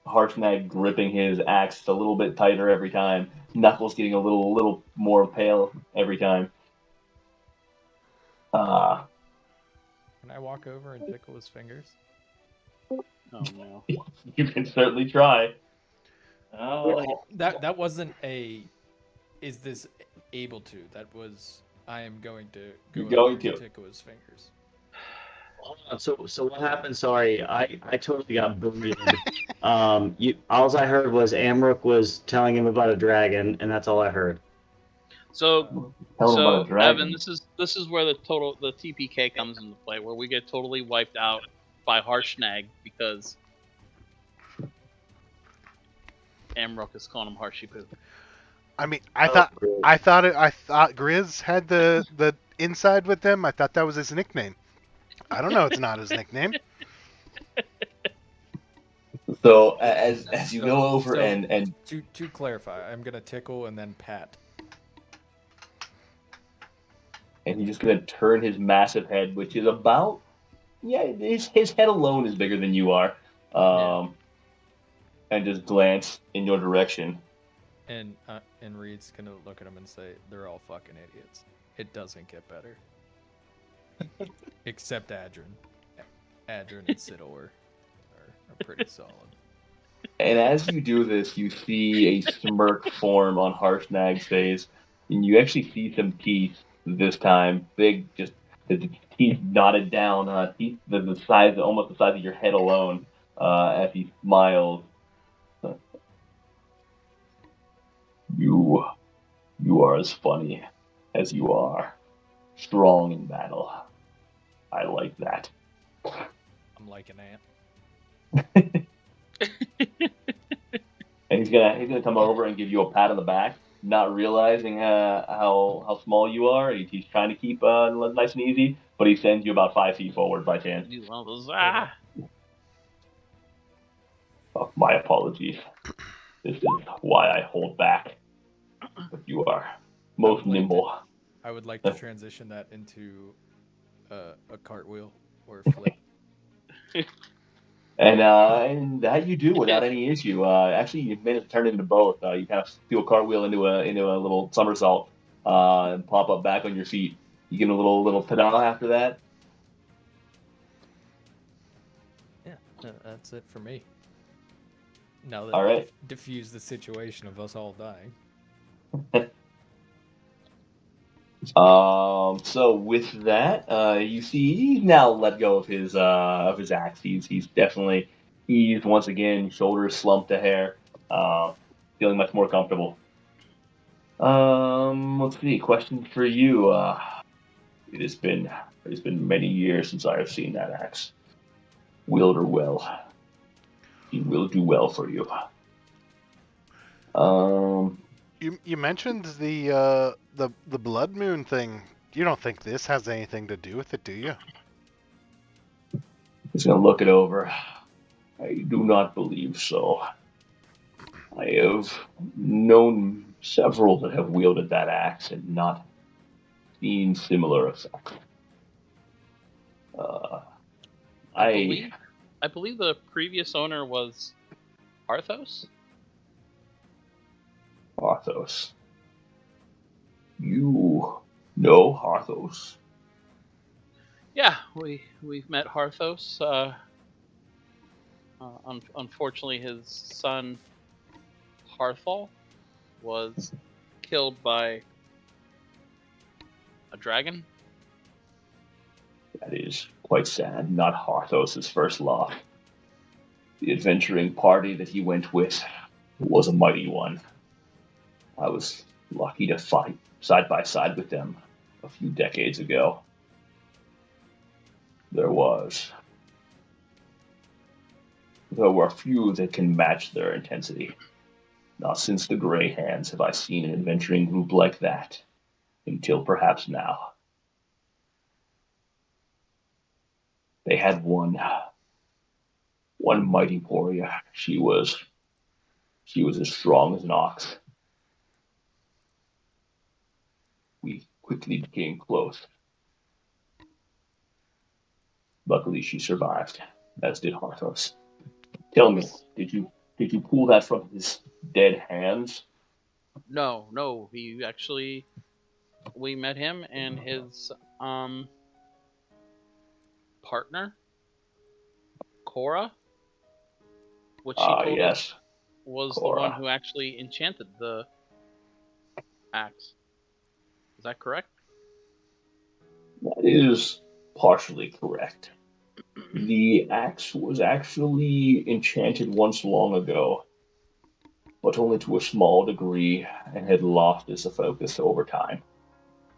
Harshnag gripping his axe a little bit tighter every time. Knuckles getting a little more pale every time. Can I walk over and tickle his fingers? Oh no. You can certainly try. Oh, That wasn't a. Is this able to? That was. I am going to go You're going over and to. tickle his fingers. Hold on. So what happened? Sorry, I totally got booted. All I heard was Amrook was telling him about a dragon, and that's all I heard. So Tell him about so a dragon. Evan, this is where the TPK comes into play, where we get totally wiped out by Harshnag because Amrook is calling him Harshipu. I mean, I thought Grizz had the inside with them. I thought that was his nickname. I don't know. It's not his nickname. So as you go over So, and to clarify, I'm gonna tickle and then pat. he's just gonna turn his massive head, which is about his head alone is bigger than you are, and just glance in your direction. And Reed's gonna look at him and say, "They're all fucking idiots. It doesn't get better." Except Adrin. Adrin and Sidor are pretty solid. And as you do this, you see a smirk form on Harshnag's face, and you actually see some teeth this time, big, just the teeth knotted down, teeth the size, almost the size of your head alone, as he smiles. You are as funny as you are strong in battle. I like that. I'm like an ant. And he's gonna come over and give you a pat on the back, not realizing how small you are. He's trying to keep nice and easy, but he sends you about 5 feet forward by chance. He's one of those Oh, my apologies. This is why I hold back. But you are most nimble. I would like to transition that into a cartwheel or flip. And that you do without any issue. Actually, you managed to turn it into both. You kind of do a cartwheel into a little somersault and pop up back on your feet. You get a little ta-da after that. Yeah, that's it for me. Now that All right. I've diffused the situation of us all dying. So with that, you see he's now let go of his axe. He's definitely eased once again, shoulders slumped to hair, feeling much more comfortable. Let's see. Question for you. It's been many years since I have seen that axe. Wield her well. He will do well for you. You mentioned the blood moon thing. You don't think this has anything to do with it, do you? He's gonna look it over. I do not believe so. I have known several that have wielded that axe and not seen similar effects. I believe the previous owner was Harthos? Harthos. You know Harthos? Yeah, we've met Harthos. Unfortunately, his son Harthal was killed by a dragon. That is quite sad. Not Harthos' first love. The adventuring party that he went with was a mighty one. I was lucky to fight side by side with them a few decades ago. There were few that can match their intensity. Not since the Grey Hands have I seen an adventuring group like that, until perhaps now. They had one mighty warrior. She was as strong as an ox. We quickly became close. Luckily, she survived, as did Harthos. Tell me, did you pull that from his dead hands? No, he actually, we met him and his partner, Cora, which she Ah, told us yes, was the one Cora. who actually enchanted the axe. Is that correct? That is partially correct. The axe was actually enchanted once long ago, but only to a small degree, and had lost its focus over time.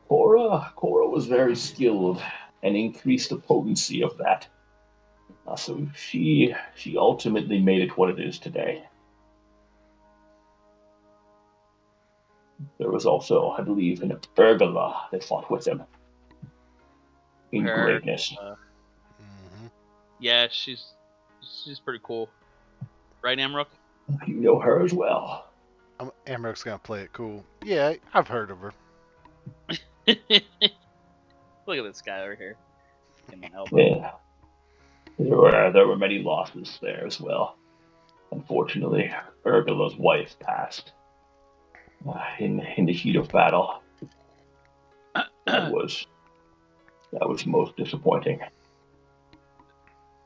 Cora was very skilled and increased the potency of that. So she ultimately made it what it is today. There was also, I believe, an Urgala that fought with him in Her, greatness. Mm-hmm. yeah, she's pretty cool, right, Amrook? You know her as well. Amrook's gonna play it cool. Yeah, I've heard of her. Look at this guy over here. Can help him. Yeah, there were many losses there as well. Unfortunately, Urgala's wife passed in the heat of battle. That was most disappointing.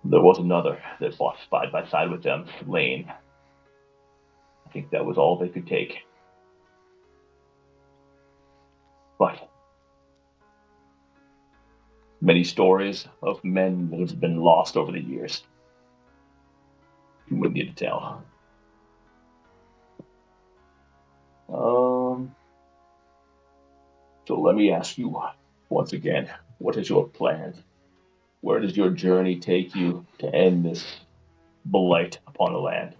There was another that fought side by side with them, slain. I think that was all they could take. But many stories of men that have been lost over the years. Too many to tell. So let me ask you once again, what is your plan? Where does your journey take you to end this blight upon the land?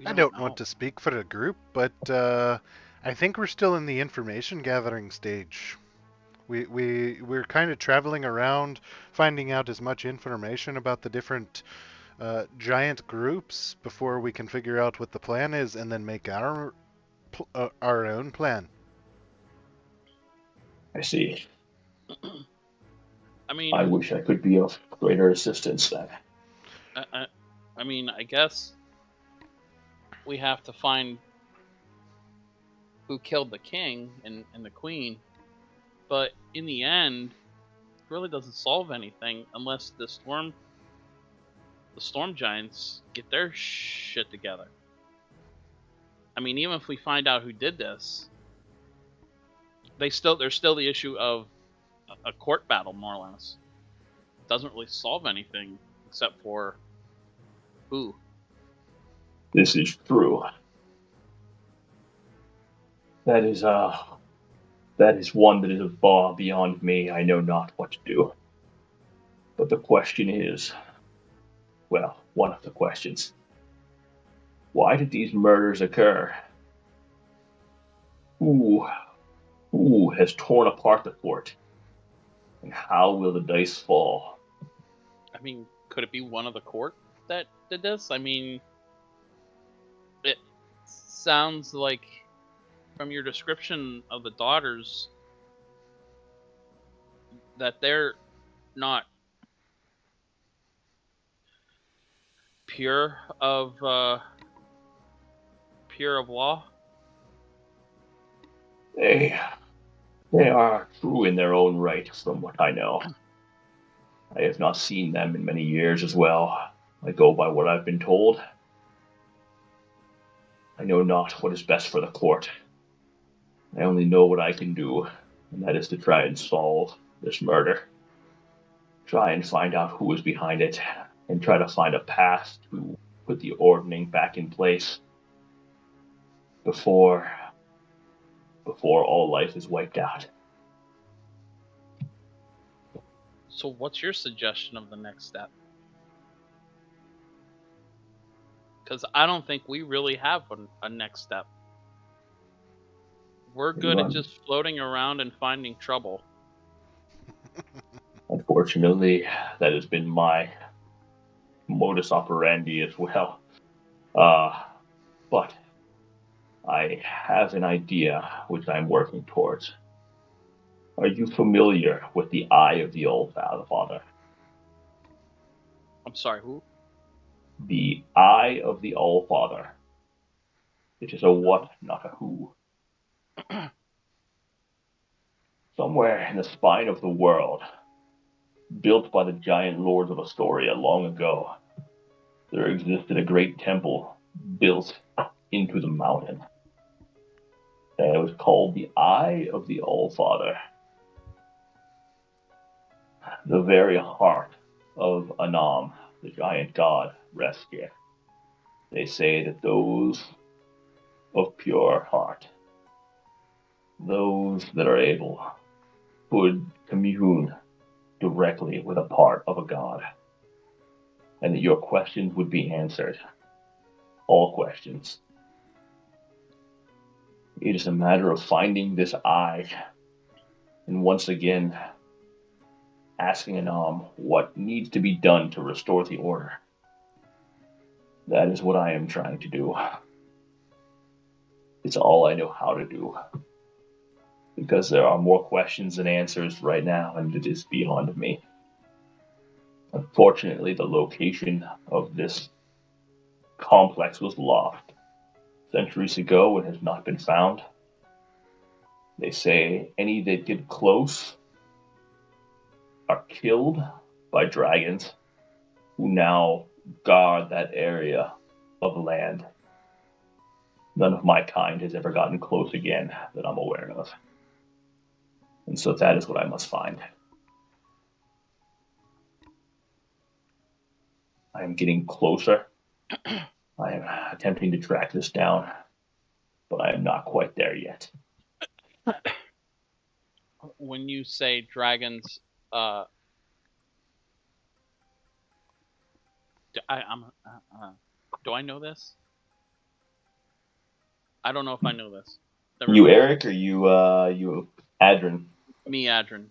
I don't want to speak for the group, but I think we're still in the information gathering stage. We're kind of traveling around, finding out as much information about the different giant groups before we can figure out what the plan is, and then make our own plan. I see. I mean, I wish I could be of greater assistance then. I mean, I guess we have to find who killed the king and the queen, but in the end, it really doesn't solve anything unless the storm giants get their shit together. I mean, even if we find out who did this, there's still the issue of a court battle, more or less. It doesn't really solve anything except for who. This is true. That is one that is far beyond me. I know not what to do. But the question is, well, one of the questions. Why did these murders occur? Who has torn apart the fort? And how will the dice fall? I mean, could it be one of the court that did this? I mean, it sounds like from your description of the daughters that they're not pure of law? They are true in their own right, from what I know. I have not seen them in many years as well. I go by what I've been told. I know not what is best for the court. I only know what I can do, and that is to try and solve this murder. Try and find out who is behind it, and try to find a path to put the ordning back in place before all life is wiped out. So what's your suggestion of the next step? Because I don't think we really have a next step. We're good at just floating around and finding trouble. Unfortunately, that has been my modus operandi as well. But I have an idea which I'm working towards. Are you familiar with the Eye of the All-Father? I'm sorry, who? The Eye of the All-Father. It is a what, not a who. Somewhere in the spine of the world, built by the giant lords of Astoria long ago, there existed a great temple built into the mountain. And it was called the Eye of the All-Father. The very heart of Anam, the giant god, rests here. They say that those of pure heart, those that are able, would commune directly with a part of a god, and that your questions would be answered. All questions. It is a matter of finding this eye, and once again, asking Anam what needs to be done to restore the order. That is what I am trying to do. It's all I know how to do. Because there are more questions than answers right now, and it is beyond me. Unfortunately, the location of this complex was lost centuries ago and has not been found. They say any that get close are killed by dragons who now guard that area of land. None of my kind has ever gotten close again that I'm aware of. And so that is what I must find. I am getting closer. I am attempting to track this down, but I am not quite there yet. When you say dragons, do I know this? I don't know if I know this. You Eric or you Adrin? Me, Adrin.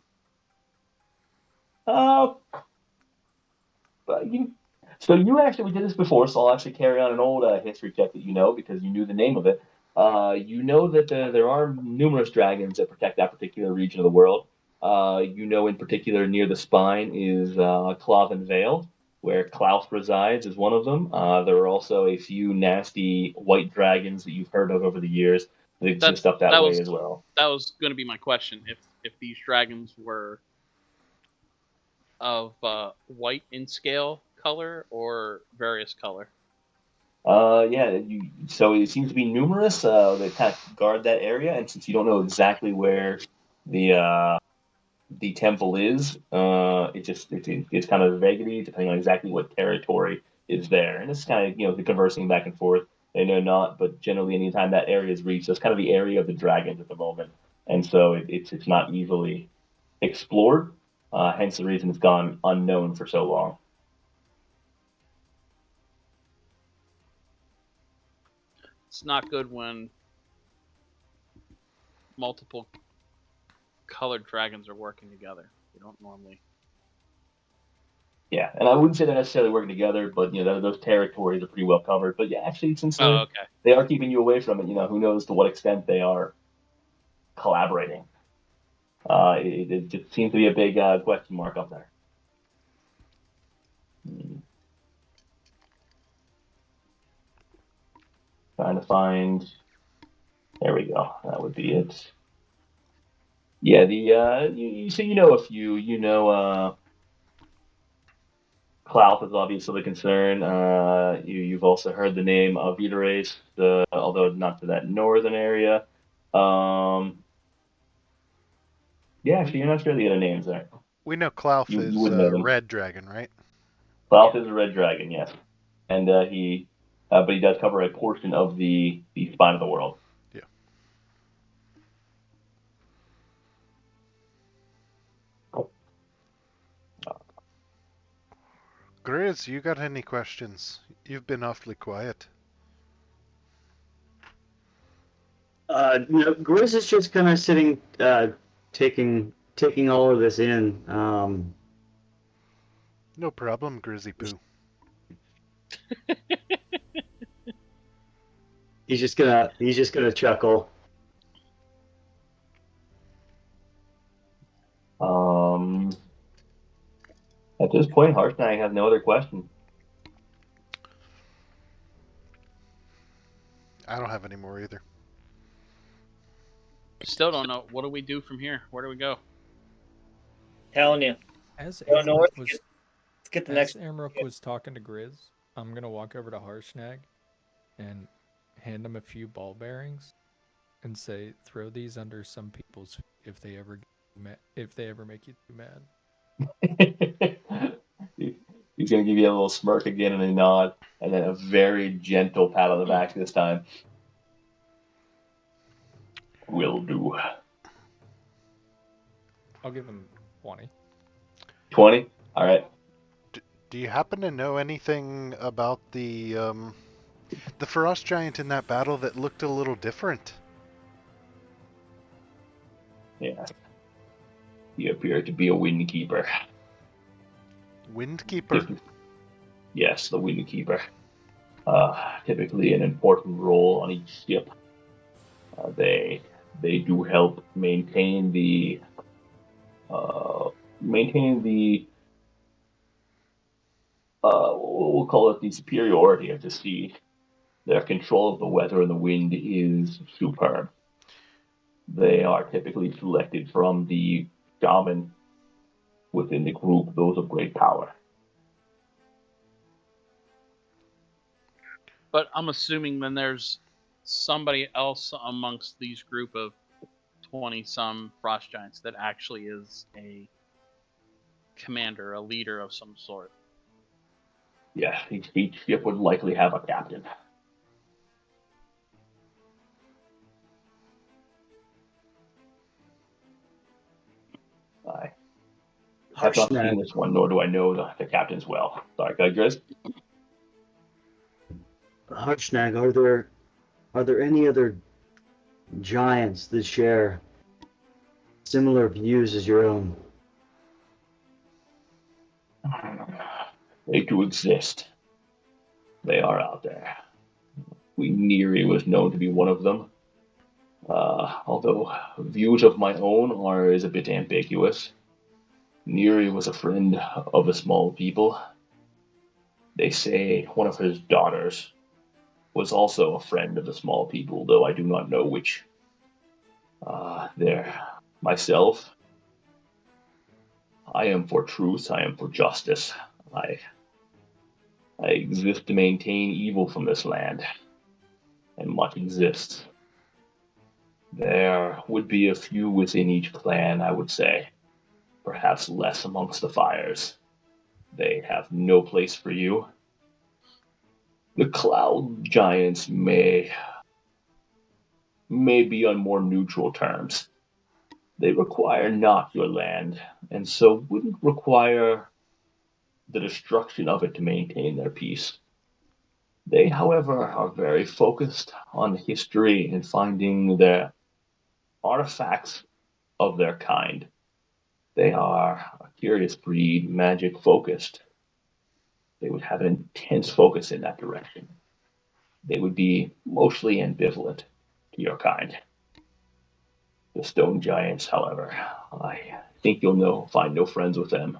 So you actually, we did this before, so I'll actually carry on an old history check that you know because you knew the name of it. You know that there are numerous dragons that protect that particular region of the world. You know in particular near the spine is Cloven Vale, where Klaus resides is one of them. There are also a few nasty white dragons that you've heard of over the years that exist up that way as well. That was going to be my question. If these dragons were of white in scale color or various color? Yeah, so it seems to be numerous. They kind of guard that area, and since you don't know exactly where the temple is, it's kind of vaguely depending on exactly what territory is there, and it's kind of conversing back and forth. They know not, but generally, anytime that area is reached, that's kind of the area of the dragons at the moment, and so it's not easily explored. Hence the reason it's gone unknown for so long. It's not good when multiple colored dragons are working together. You don't normally. Yeah, and I wouldn't say they're necessarily working together, but those territories are pretty well covered. But yeah, actually, since they are keeping you away from it, who knows to what extent they are collaborating. It just seems to be a big question mark up there. trying to find. There we go. That would be it. Yeah, so you know a few. Clout is obviously the concern. You've also heard the name of Vita although not to that northern area. Yeah, actually, you're not sure the other names there. We know Klauth You is would know them. Red Dragon, right? Clout is a red dragon, yes, and but he does cover a portion of the spine of the world. Yeah. Grizz, you got any questions? You've been awfully quiet. No, Grizz is just kind of sitting, taking all of this in. No problem, Grizzy Poo. He's just gonna chuckle. At this point, Harshnag has no other question. I don't have any more either. Still don't know. What do we do from here? Where do we go? Telling you. As Go north. Amrook was, Let's get the as next. Amrook was talking to Grizz, I'm gonna walk over to Harshnag and hand him a few ball bearings and say, "Throw these under some people's feet if they ever make you too mad." He's gonna give you a little smirk again and a nod, and then a very gentle pat on the back this time. Will do. I'll give him 20. 20? All right. Do you happen to know anything about the frost giant in that battle that looked a little different? Yeah. He appeared to be a Windkeeper. Windkeeper? Yes, the Windkeeper. Typically an important role on each ship. They do help maintain the we'll call it the superiority of the sea. Their control of the weather and the wind is superb. They are typically selected from the shaman within the group, those of great power. But I'm assuming then there's somebody else amongst these group of 20-some frost giants that actually is a commander, a leader of some sort. Yes, each ship would likely have a captain. I have not seen this one, nor do I know the captains well. Sorry, Grizz? Harshnag, are there any other giants that share similar views as your own? They do exist. They are out there. Nyri was known to be one of them. Although views of my own is a bit ambiguous. Nyri was a friend of the small people. They say one of his daughters was also a friend of the small people, though I do not know which. Myself, I am for truth, I am for justice. I exist to maintain evil from this land, and much exists. There would be a few within each clan, I would say. Perhaps less amongst the fires. They have no place for you. The cloud giants may be on more neutral terms. They require not your land, and so wouldn't require the destruction of it to maintain their peace. They, however, are very focused on history and finding their artifacts of their kind. They are a curious breed, magic focused. They would have an intense focus in that direction. They would be mostly ambivalent to your kind. The stone giants, however, I think you'll find no friends with them.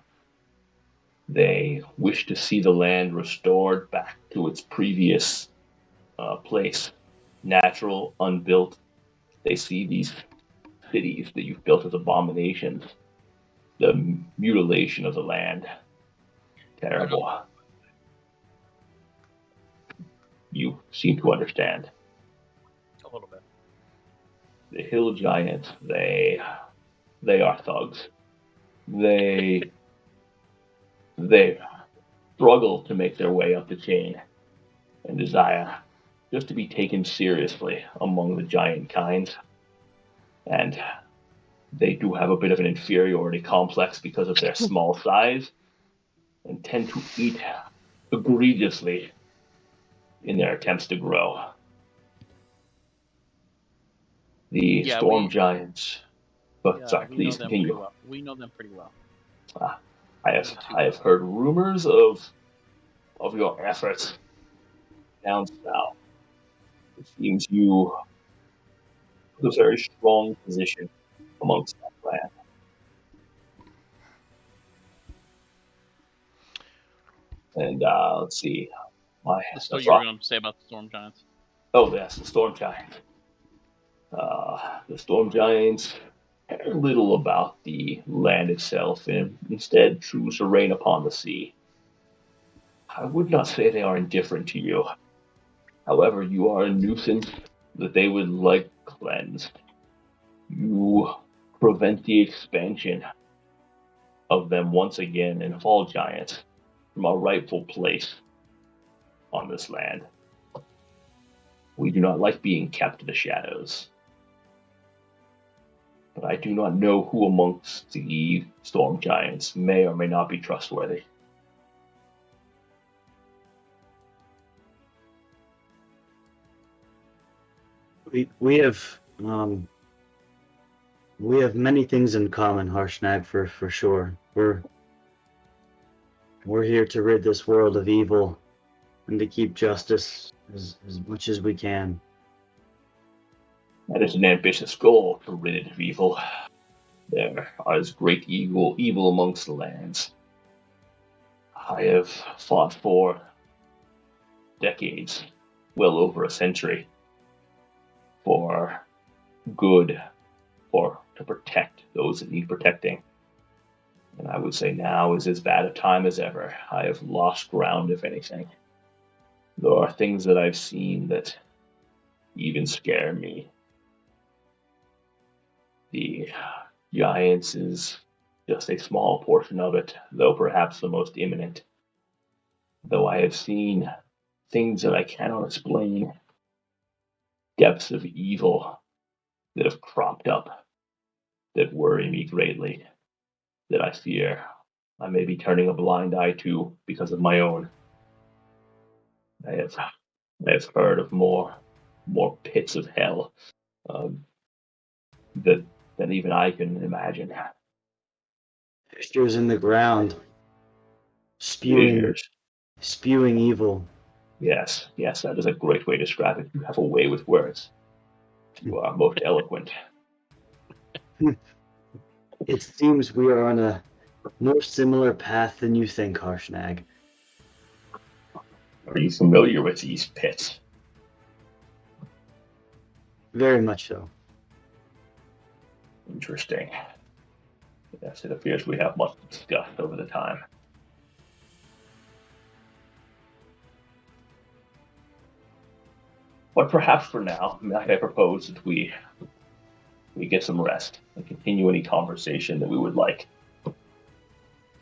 They wish to see the land restored back to its previous place, natural, unbuilt. They see these cities that you've built as abominations, the mutilation of the land. Terrible. You seem to understand. A little bit. The hill giants, they are thugs. They struggle to make their way up the chain and desire just to be taken seriously among the giant kinds. And they do have a bit of an inferiority complex because of their small size and tend to eat egregiously in their attempts to grow. The Yeah, storm giants. Oh, sorry, we know please them pretty continue. well. We know them pretty well. I A have little too I have well. heard rumors of your efforts down south. It seems you have a very strong position amongst that clan. And let's see, This is what that's you were right. going to say about the Storm Giants. Oh, yes, the storm giants. The storm giants care little about the land itself, and instead choose to reign upon the sea. I would not say they are indifferent to you. However, you are a nuisance that they would like cleansed. You prevent the expansion of them once again and fall giants from our rightful place on this land. We do not like being kept in the shadows. But I do not know who amongst the storm giants may or may not be trustworthy. We have we have many things in common, Harshnag, for sure. We're here to rid this world of evil and to keep justice as much as we can. That is an ambitious goal to rid it of evil. There is great evil amongst the lands. I have fought for decades, well over a century, for good, to protect those that need protecting. And I would say now is as bad a time as ever. I have lost ground, if anything. There are things that I've seen that even scare me. The Giants is just a small portion of it, though perhaps the most imminent. Though I have seen things that I cannot explain, depths of evil that have cropped up that worry me greatly, that I fear I may be turning a blind eye to because of my own. I have heard of more pits of hell um, that than even I can imagine. Fissures in the ground, spewing Fissures. spewing evil. Yes, yes, that is a great way to describe it. You have a way with words. You are most eloquent. It seems we are on a more similar path than you think, Harshnag. Are you familiar with these pits? Very much so. Interesting. Yes, it appears we have much discussed over the time. But perhaps for now, I propose that we get some rest and continue any conversation that we would like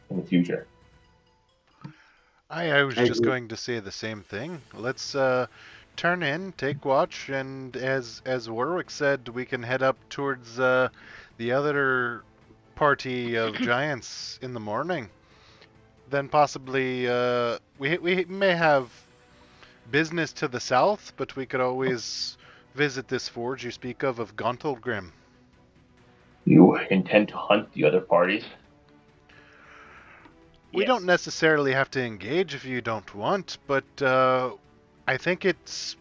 in the future. I was I just agree. going to say the same thing. Let's turn in, take watch, and as Warwick said, we can head up towards the other party of giants in the morning. Then possibly we may have business to the south, but we could always visit this forge you speak of Gauntlgrim. You intend to hunt the other parties? We Yes. don't necessarily have to engage if you don't want, but I think it's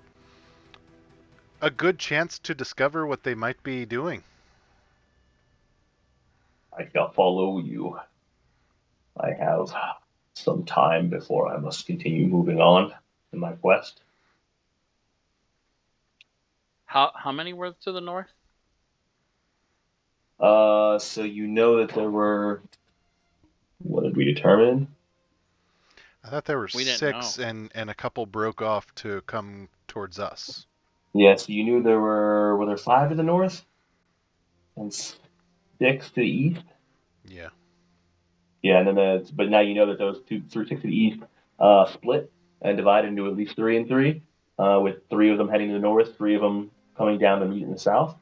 a good chance to discover what they might be doing. I shall follow you. I have some time before I must continue moving on in my quest. How many were to the north? So you know that there were. What did we determine? I thought there were We didn't 6, and a couple broke off to come towards us. Yes, you knew there were there 5 to the north and 6 to the east. Yeah. Yeah, and then but now you know that those 6 to the east split and divided into at least 3 and 3, with 3 of them heading to the north, 3 of them coming down to meet in the south.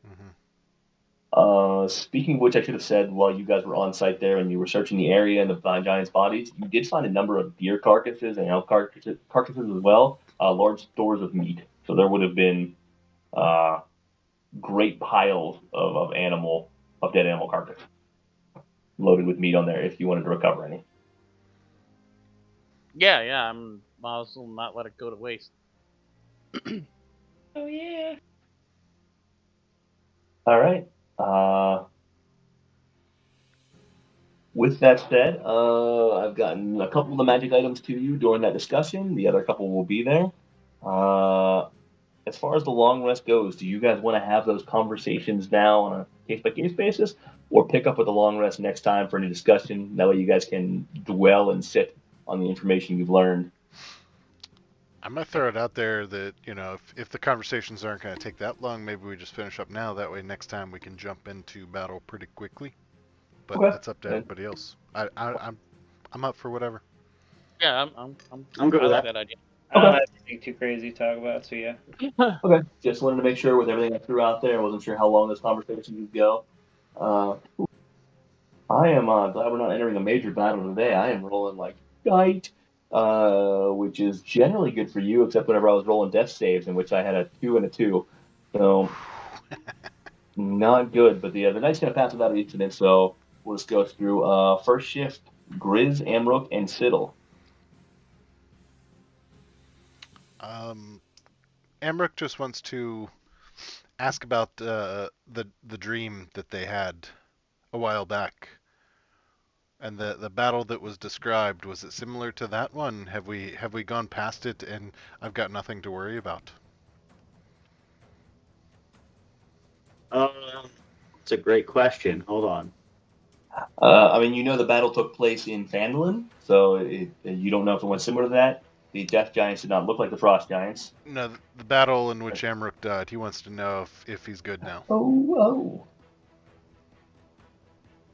Hmm. Speaking of which, I should have said while you guys were on site there and you were searching the area and the giants' bodies, you did find a number of deer carcasses and elk carcasses as well, large stores of meat. So there would have been uh, great piles of dead animal carcass loaded with meat on there if you wanted to recover any. Yeah. Might as well not let it go to waste. Oh yeah. All right. With that said, I've gotten a couple of the magic items to you during that discussion. The other couple will be there. As far as the long rest goes, do you guys want to have those conversations now on a case by case basis, or pick up with the long rest next time for any discussion? That way, you guys can dwell and sit on the information you've learned. I'm gonna throw it out there that if the conversations aren't gonna take that long, maybe we just finish up now. That way, next time we can jump into battle pretty quickly. But Okay. that's up to everybody else. I'm up for whatever. Yeah, I'm good I with like that. that idea. I don't Okay. have anything too crazy to talk about, so yeah. Okay. Just wanted to make sure with everything I threw out there, I wasn't sure how long this conversation would go. Uh, I am glad we're not entering a major battle today. I am rolling like shite, which is generally good for you, except whenever I was rolling death saves, in which I had a 2 and a 2. So not good. But the night's gonna pass without an incident. So we'll just go through. First shift: Grizz, Amrook, and Siddle. Amric just wants to ask about the dream that they had a while back, and the battle that was described. Was it similar to that one? Have we gone past it, and I've got nothing to worry about? It's a great question. Hold on. I mean, you know the battle took place in Phandalin, so you don't know if it went similar to that. The Death Giants did not look like the Frost Giants. No, the battle in which Amric died. He wants to know if he's good now. Oh.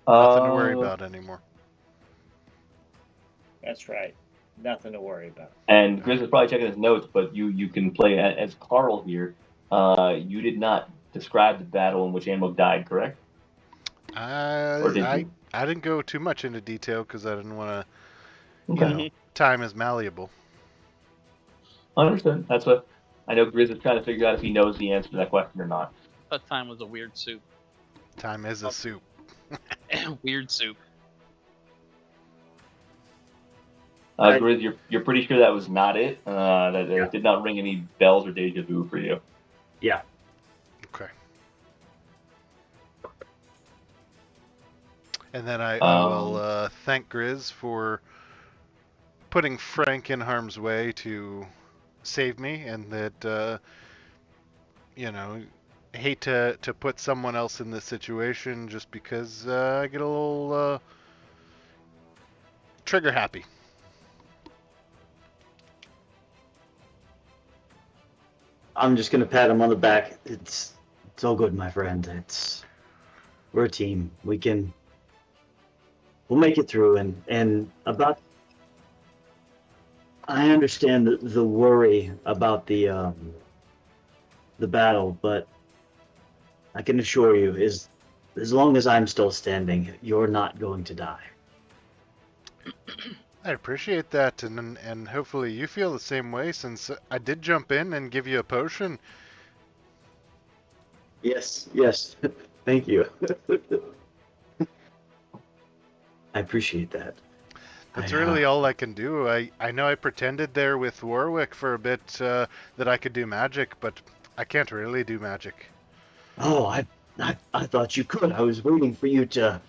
Nothing to worry about anymore. That's right. Nothing to worry about. And Grizz is probably checking his notes, but you can play as Carl here. You did not describe the battle in which Amrook died, correct? Or did I you? I didn't go too much into detail because I didn't want to. Okay. Time is malleable. Understood. That's what I know. Grizz is trying to figure out if he knows the answer to that question or not. That time was a weird soup. Time is a soup. Weird soup. Grizz, you're pretty sure that was not it. That Yeah. it did not ring any bells or deja vu for you. Yeah. Okay. And then I will thank Grizz for putting Frank in harm's way to save me, and that hate to put someone else in this situation just because I get a little trigger happy. I'm just gonna pat him on the back. It's all good, my friend. We're a team. We'll make it through. And about, I understand the worry about the battle, but I can assure you, as long as I'm still standing, you're not going to die. I appreciate that, and hopefully you feel the same way, since I did jump in and give you a potion. Yes. Thank you. I appreciate that. That's really all I can do. I know I pretended there with Warwick for a bit that I could do magic, but I can't really do magic. Oh, I thought you could. I was waiting for you to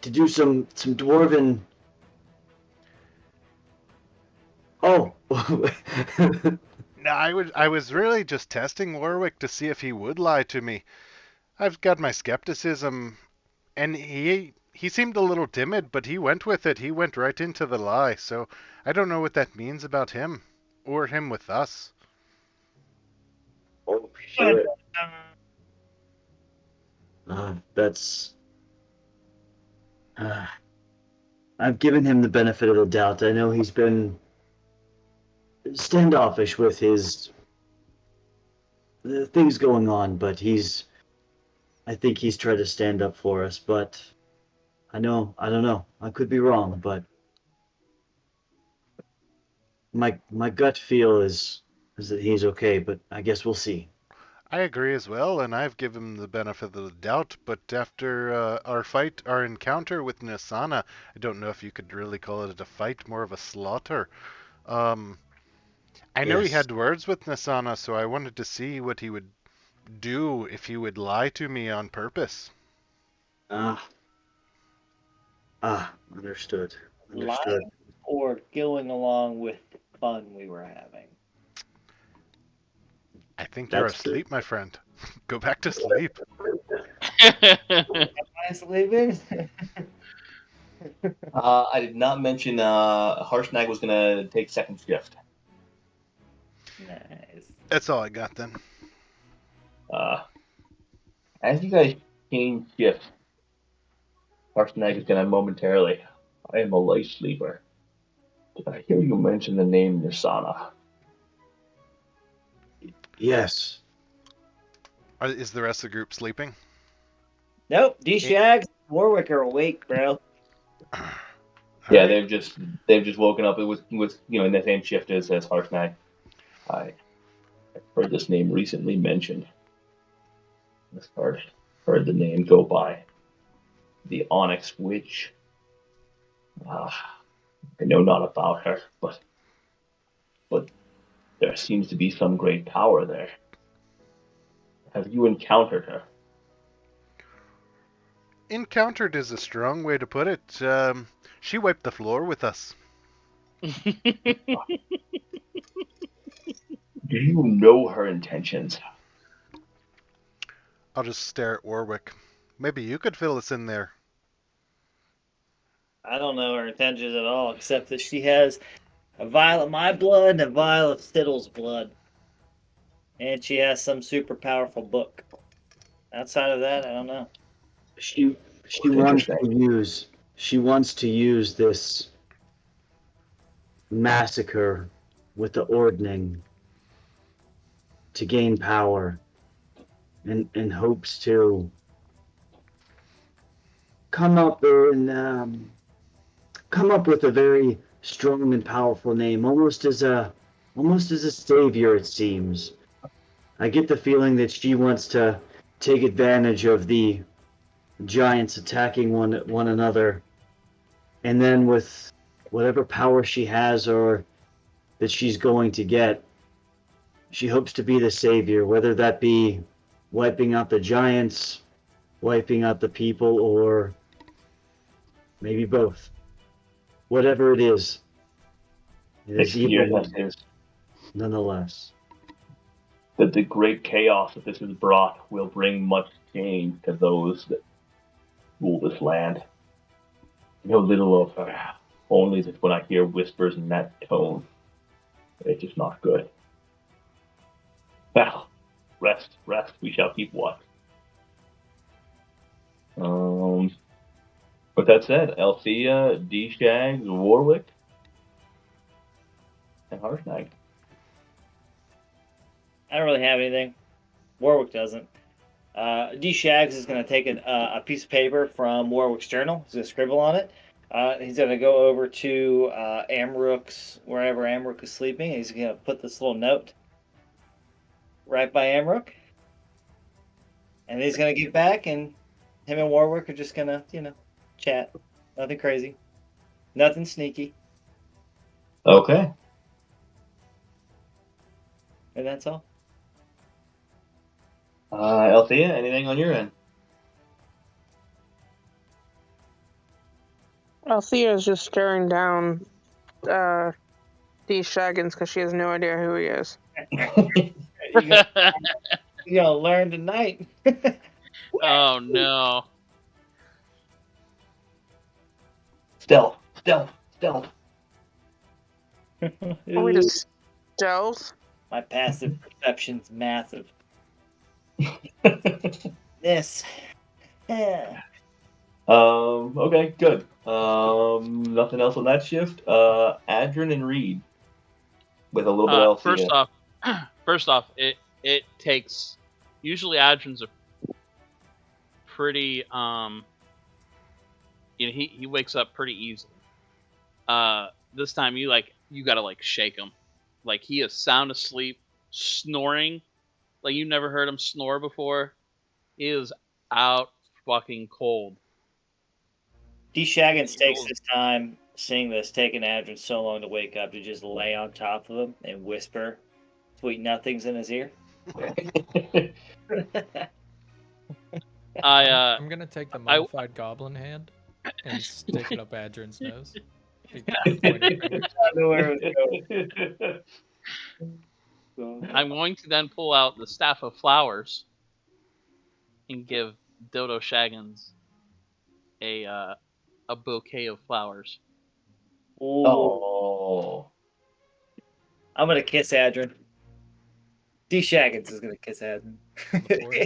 do some dwarven. Oh, No, I was really just testing Warwick to see if he would lie to me. I've got my skepticism, and he seemed a little timid, but he went with it. He went right into the lie. So I don't know what that means about him or him with us. Oh shit. That's. I've given him the benefit of the doubt. I know he's been standoffish with his things going on, but I think he's tried to stand up for us, but I don't know. I could be wrong, but my gut feel is that he's okay, but I guess we'll see. I agree as well, and I've given him the benefit of the doubt, but after our encounter with Nisana, I don't know if you could really call it a fight, more of a slaughter. Um, I know he Yes. had words with Nisana, so I wanted to see what he would do if he would lie to me on purpose. Understood. Lying or going along with the fun we were having. I think you're That's asleep, my friend. Go back to sleep. Am I sleeping? I did not mention Harshnag was gonna take second shift. Nice. That's all I got then. As you guys change shift, Harshnag is gonna momentarily. I am a light sleeper. Did I hear you mention the name Nisana? Yes. Is the rest of the group sleeping? Nope, D-Shags, Warwick are awake, bro. Yeah, Alright. they've just woken up. It was in the same shift as Harshnag. I heard this name recently mentioned. Heard the name go by. The Onyx Witch. I know not about her, but there seems to be some great power there. Have you encountered her? Encountered is a strong way to put it. She wiped the floor with us. Do you know her intentions? I'll just stare at Warwick. Maybe you could fill us in there. I don't know her intentions at all, except that she has a vial of my blood and a vial of Stiddle's blood. And she has some super powerful book. Outside of that, I don't know. She wants to use this massacre with the Ordning to gain power and hopes to come up with a very strong and powerful name, almost as a savior, it seems. I get the feeling that she wants to take advantage of the giants attacking one another, and then with whatever power she has or that she's going to get, she hopes to be the savior, whether that be wiping out the giants, wiping out the people, or able both. Whatever it is evil, nonetheless. That the great chaos that this has brought will bring much change to those that rule this land. I know little of her, only that when I hear whispers in that tone, it's just not good. Well, rest, we shall keep watch. With that said, Althea, D-Shags, Warwick, and Harshnag. I don't really have anything. Warwick doesn't. D-Shags is going to take a piece of paper from Warwick's journal. He's going to scribble on it. He's going to go over to Amrook's, wherever Amrook is sleeping. He's going to put this little note right by Amrook. And he's going to get back, and him and Warwick are just going to, chat. Nothing crazy. Nothing sneaky. Okay. And that's all. Althea, anything on your end? Althea is just staring down D. Shaggins because she has no idea who he is. You're gonna learn tonight. Oh no. Stealth, stealth, stealth. Want me to stealth? My passive perception's massive. This. Yeah. Okay, good. Nothing else on that shift. Adrin and Reed with a little bit else. First off, it takes usually Adrin's a pretty he wakes up pretty easily. This time you gotta like shake him, like he is sound asleep, snoring, like you never heard him snore before. He is out fucking cold. D. Shaggins takes his time seeing this, taking Adrian so long to wake up, to just lay on top of him and whisper sweet nothings in his ear. I'm gonna take the modified goblin hand and stick it up Adrian's nose. I'm going to then pull out the staff of flowers and give Dodo Shaggins a bouquet of flowers. Oh. I'm gonna kiss Adrian. D. Shaggins is gonna kiss Adrian.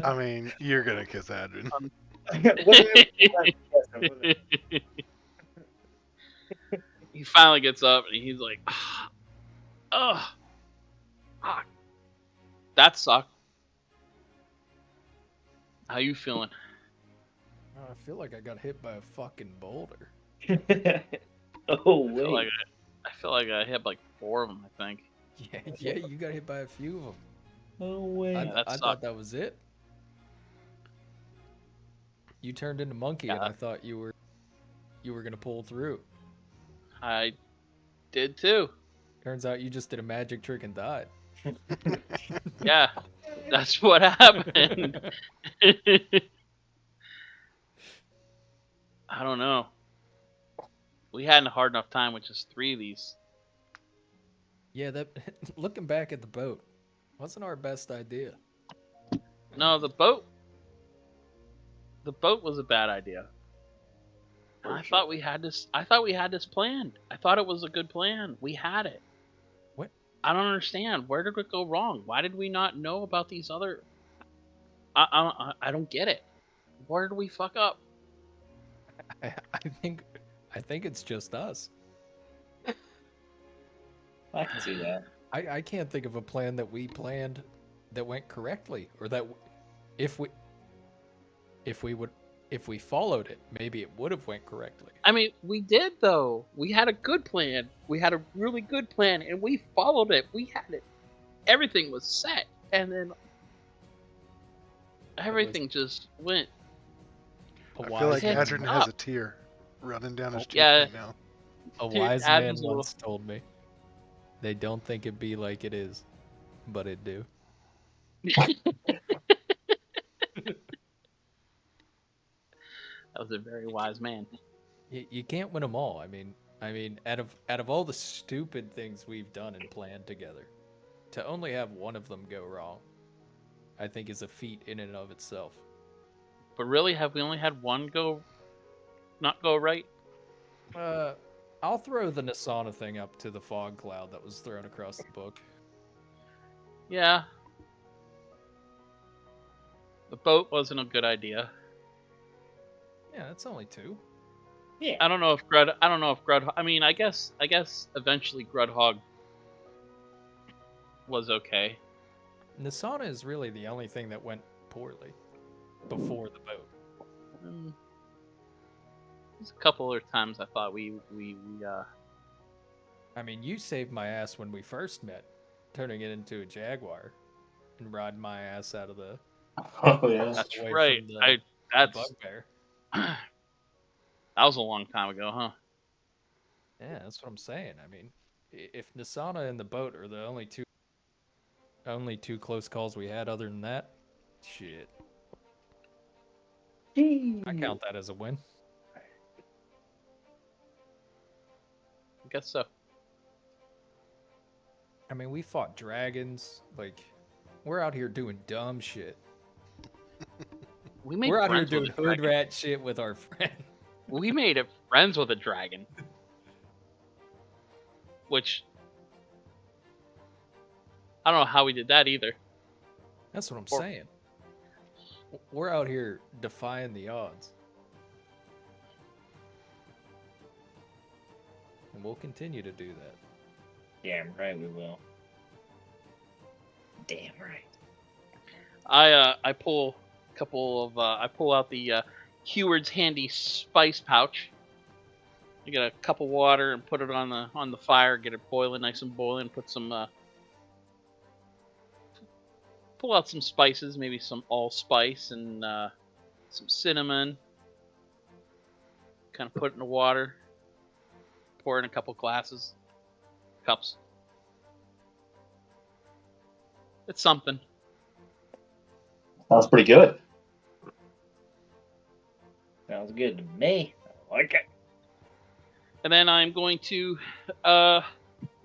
I mean, you're gonna kiss Adrian. He finally gets up and he's like, "Ugh, that sucked. How you feeling?" I feel like I got hit by a fucking boulder. Oh wait. I feel like I hit like 4 of them. I think. Yeah, you got hit by a few of them. Oh wait. I thought that was it. You turned into monkey, and I thought you were gonna pull through. I did too. Turns out you just did a magic trick and died. Yeah, that's what happened. I don't know. We had a hard enough time with just 3 of these. Yeah, that looking back at the boat wasn't our best idea. No, the boat was a bad idea. I thought we had this planned. I thought it was a good plan. We had it. What? I don't understand. Where did it go wrong? Why did we not know about these other? I don't get it. Where did we fuck up? I think it's just us. I can see that. I can't think of a plan that we planned that went correctly, or that if we followed it, maybe it would have went correctly. I mean, we did though. We had a good plan. We had a really good plan, and we followed it. We had it. Everything was set, and then everything just went. I feel like Adrian has a tear running down his cheek right now. A wise man once told me, "They don't think it be like it is, but it do." That was a very wise man. You can't win them all. I mean, out of all the stupid things we've done and planned together, to only have one of them go wrong, I think is a feat in and of itself. But really, have we only had one not go right? I'll throw the Nasana thing up to the fog cloud that was thrown across the book. Yeah. The boat wasn't a good idea. Yeah, that's only 2. Yeah. I don't know if Grudhog. I mean, I guess eventually Grudhog was okay. Nasana is really the only thing that went poorly before the boat. There's a couple other times I thought we I mean, you saved my ass when we first met, turning it into a jaguar and riding my ass out of the. Oh yeah, that's right. That's bugbear. That was a long time ago, huh? Yeah, that's what I'm saying. I mean, if Nasana and the boat are the only two close calls we had, other than that, shit. I count that as a win. I guess so. I mean, we fought dragons. Like, we're out here doing dumb shit. We made We're out here friends with doing a hood dragon. rat shit with our friend. We made friends with a dragon. Which I don't know how we did that either. That's what I'm Or- saying. We're out here defying the odds. And we'll continue to do that. Damn right we will. Damn right. I pull a couple of I pull out the Heward's handy spice pouch. I get a cup of water and put it on the fire, get it boiling, nice and boiling. Put some pull out some spices, maybe some allspice and some cinnamon. Kind of put it in the water. Pour in a couple cups. It's something. Sounds pretty good. Sounds good to me. I like it. And then I'm going to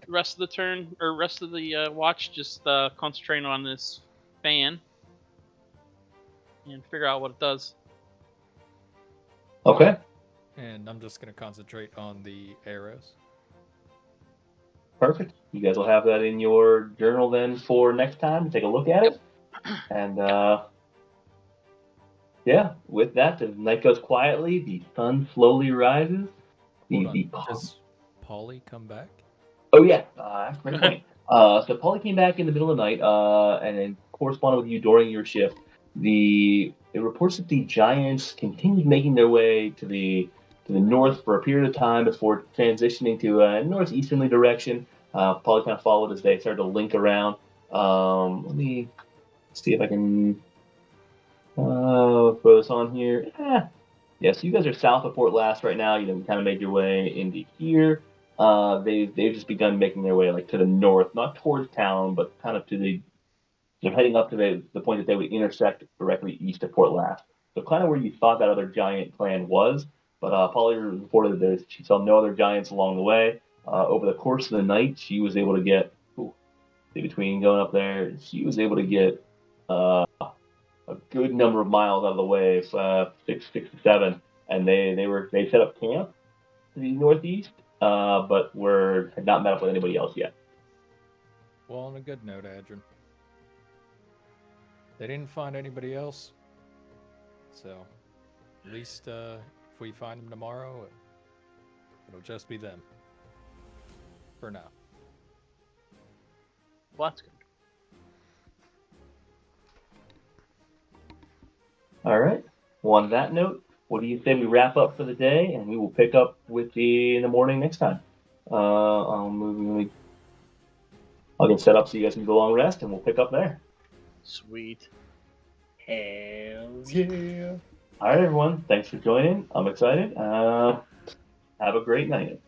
rest of the turn or rest of the watch just concentrate on this fan and figure out what it does. Okay. And I'm just going to concentrate on the arrows. Perfect. You guys will have that in your journal then for next time to take a look at it. And yeah, with that, the night goes quietly. The sun slowly rises. Hold on. Does Polly come back? Oh yeah, that's a great point. So Polly came back in the middle of the night and then corresponded with you during your shift. It reports that the giants continued making their way to the north for a period of time before transitioning to a northeasterly direction. Polly kind of followed as they started to link around. Let me see if I can throw this on here. Yeah, so you guys are south of Fort Last right now. You kind of made your way into here. They've just begun making their way like to the north, not towards town, but kind of to they're heading up to the point that they would intersect directly east of Fort Last. So kind of where you thought that other giant clan was. But Polly reported that she saw no other giants along the way. Over the course of the night, she was able to get between going up there. She was able to get a good number of miles out of the way, 6 to 7, and they set up camp to the northeast, but had not met up with anybody else yet. Well, on a good note, Adrian. They didn't find anybody else, so at least if we find them tomorrow, it'll just be them. For now. Well, that's good. All right. Well, on that note, what do you say we wrap up for the day, and we will pick up with you in the morning next time. I'll get set up so you guys can go long rest, and we'll pick up there. Sweet. Hell yeah. All right, everyone. Thanks for joining. I'm excited. Have a great night.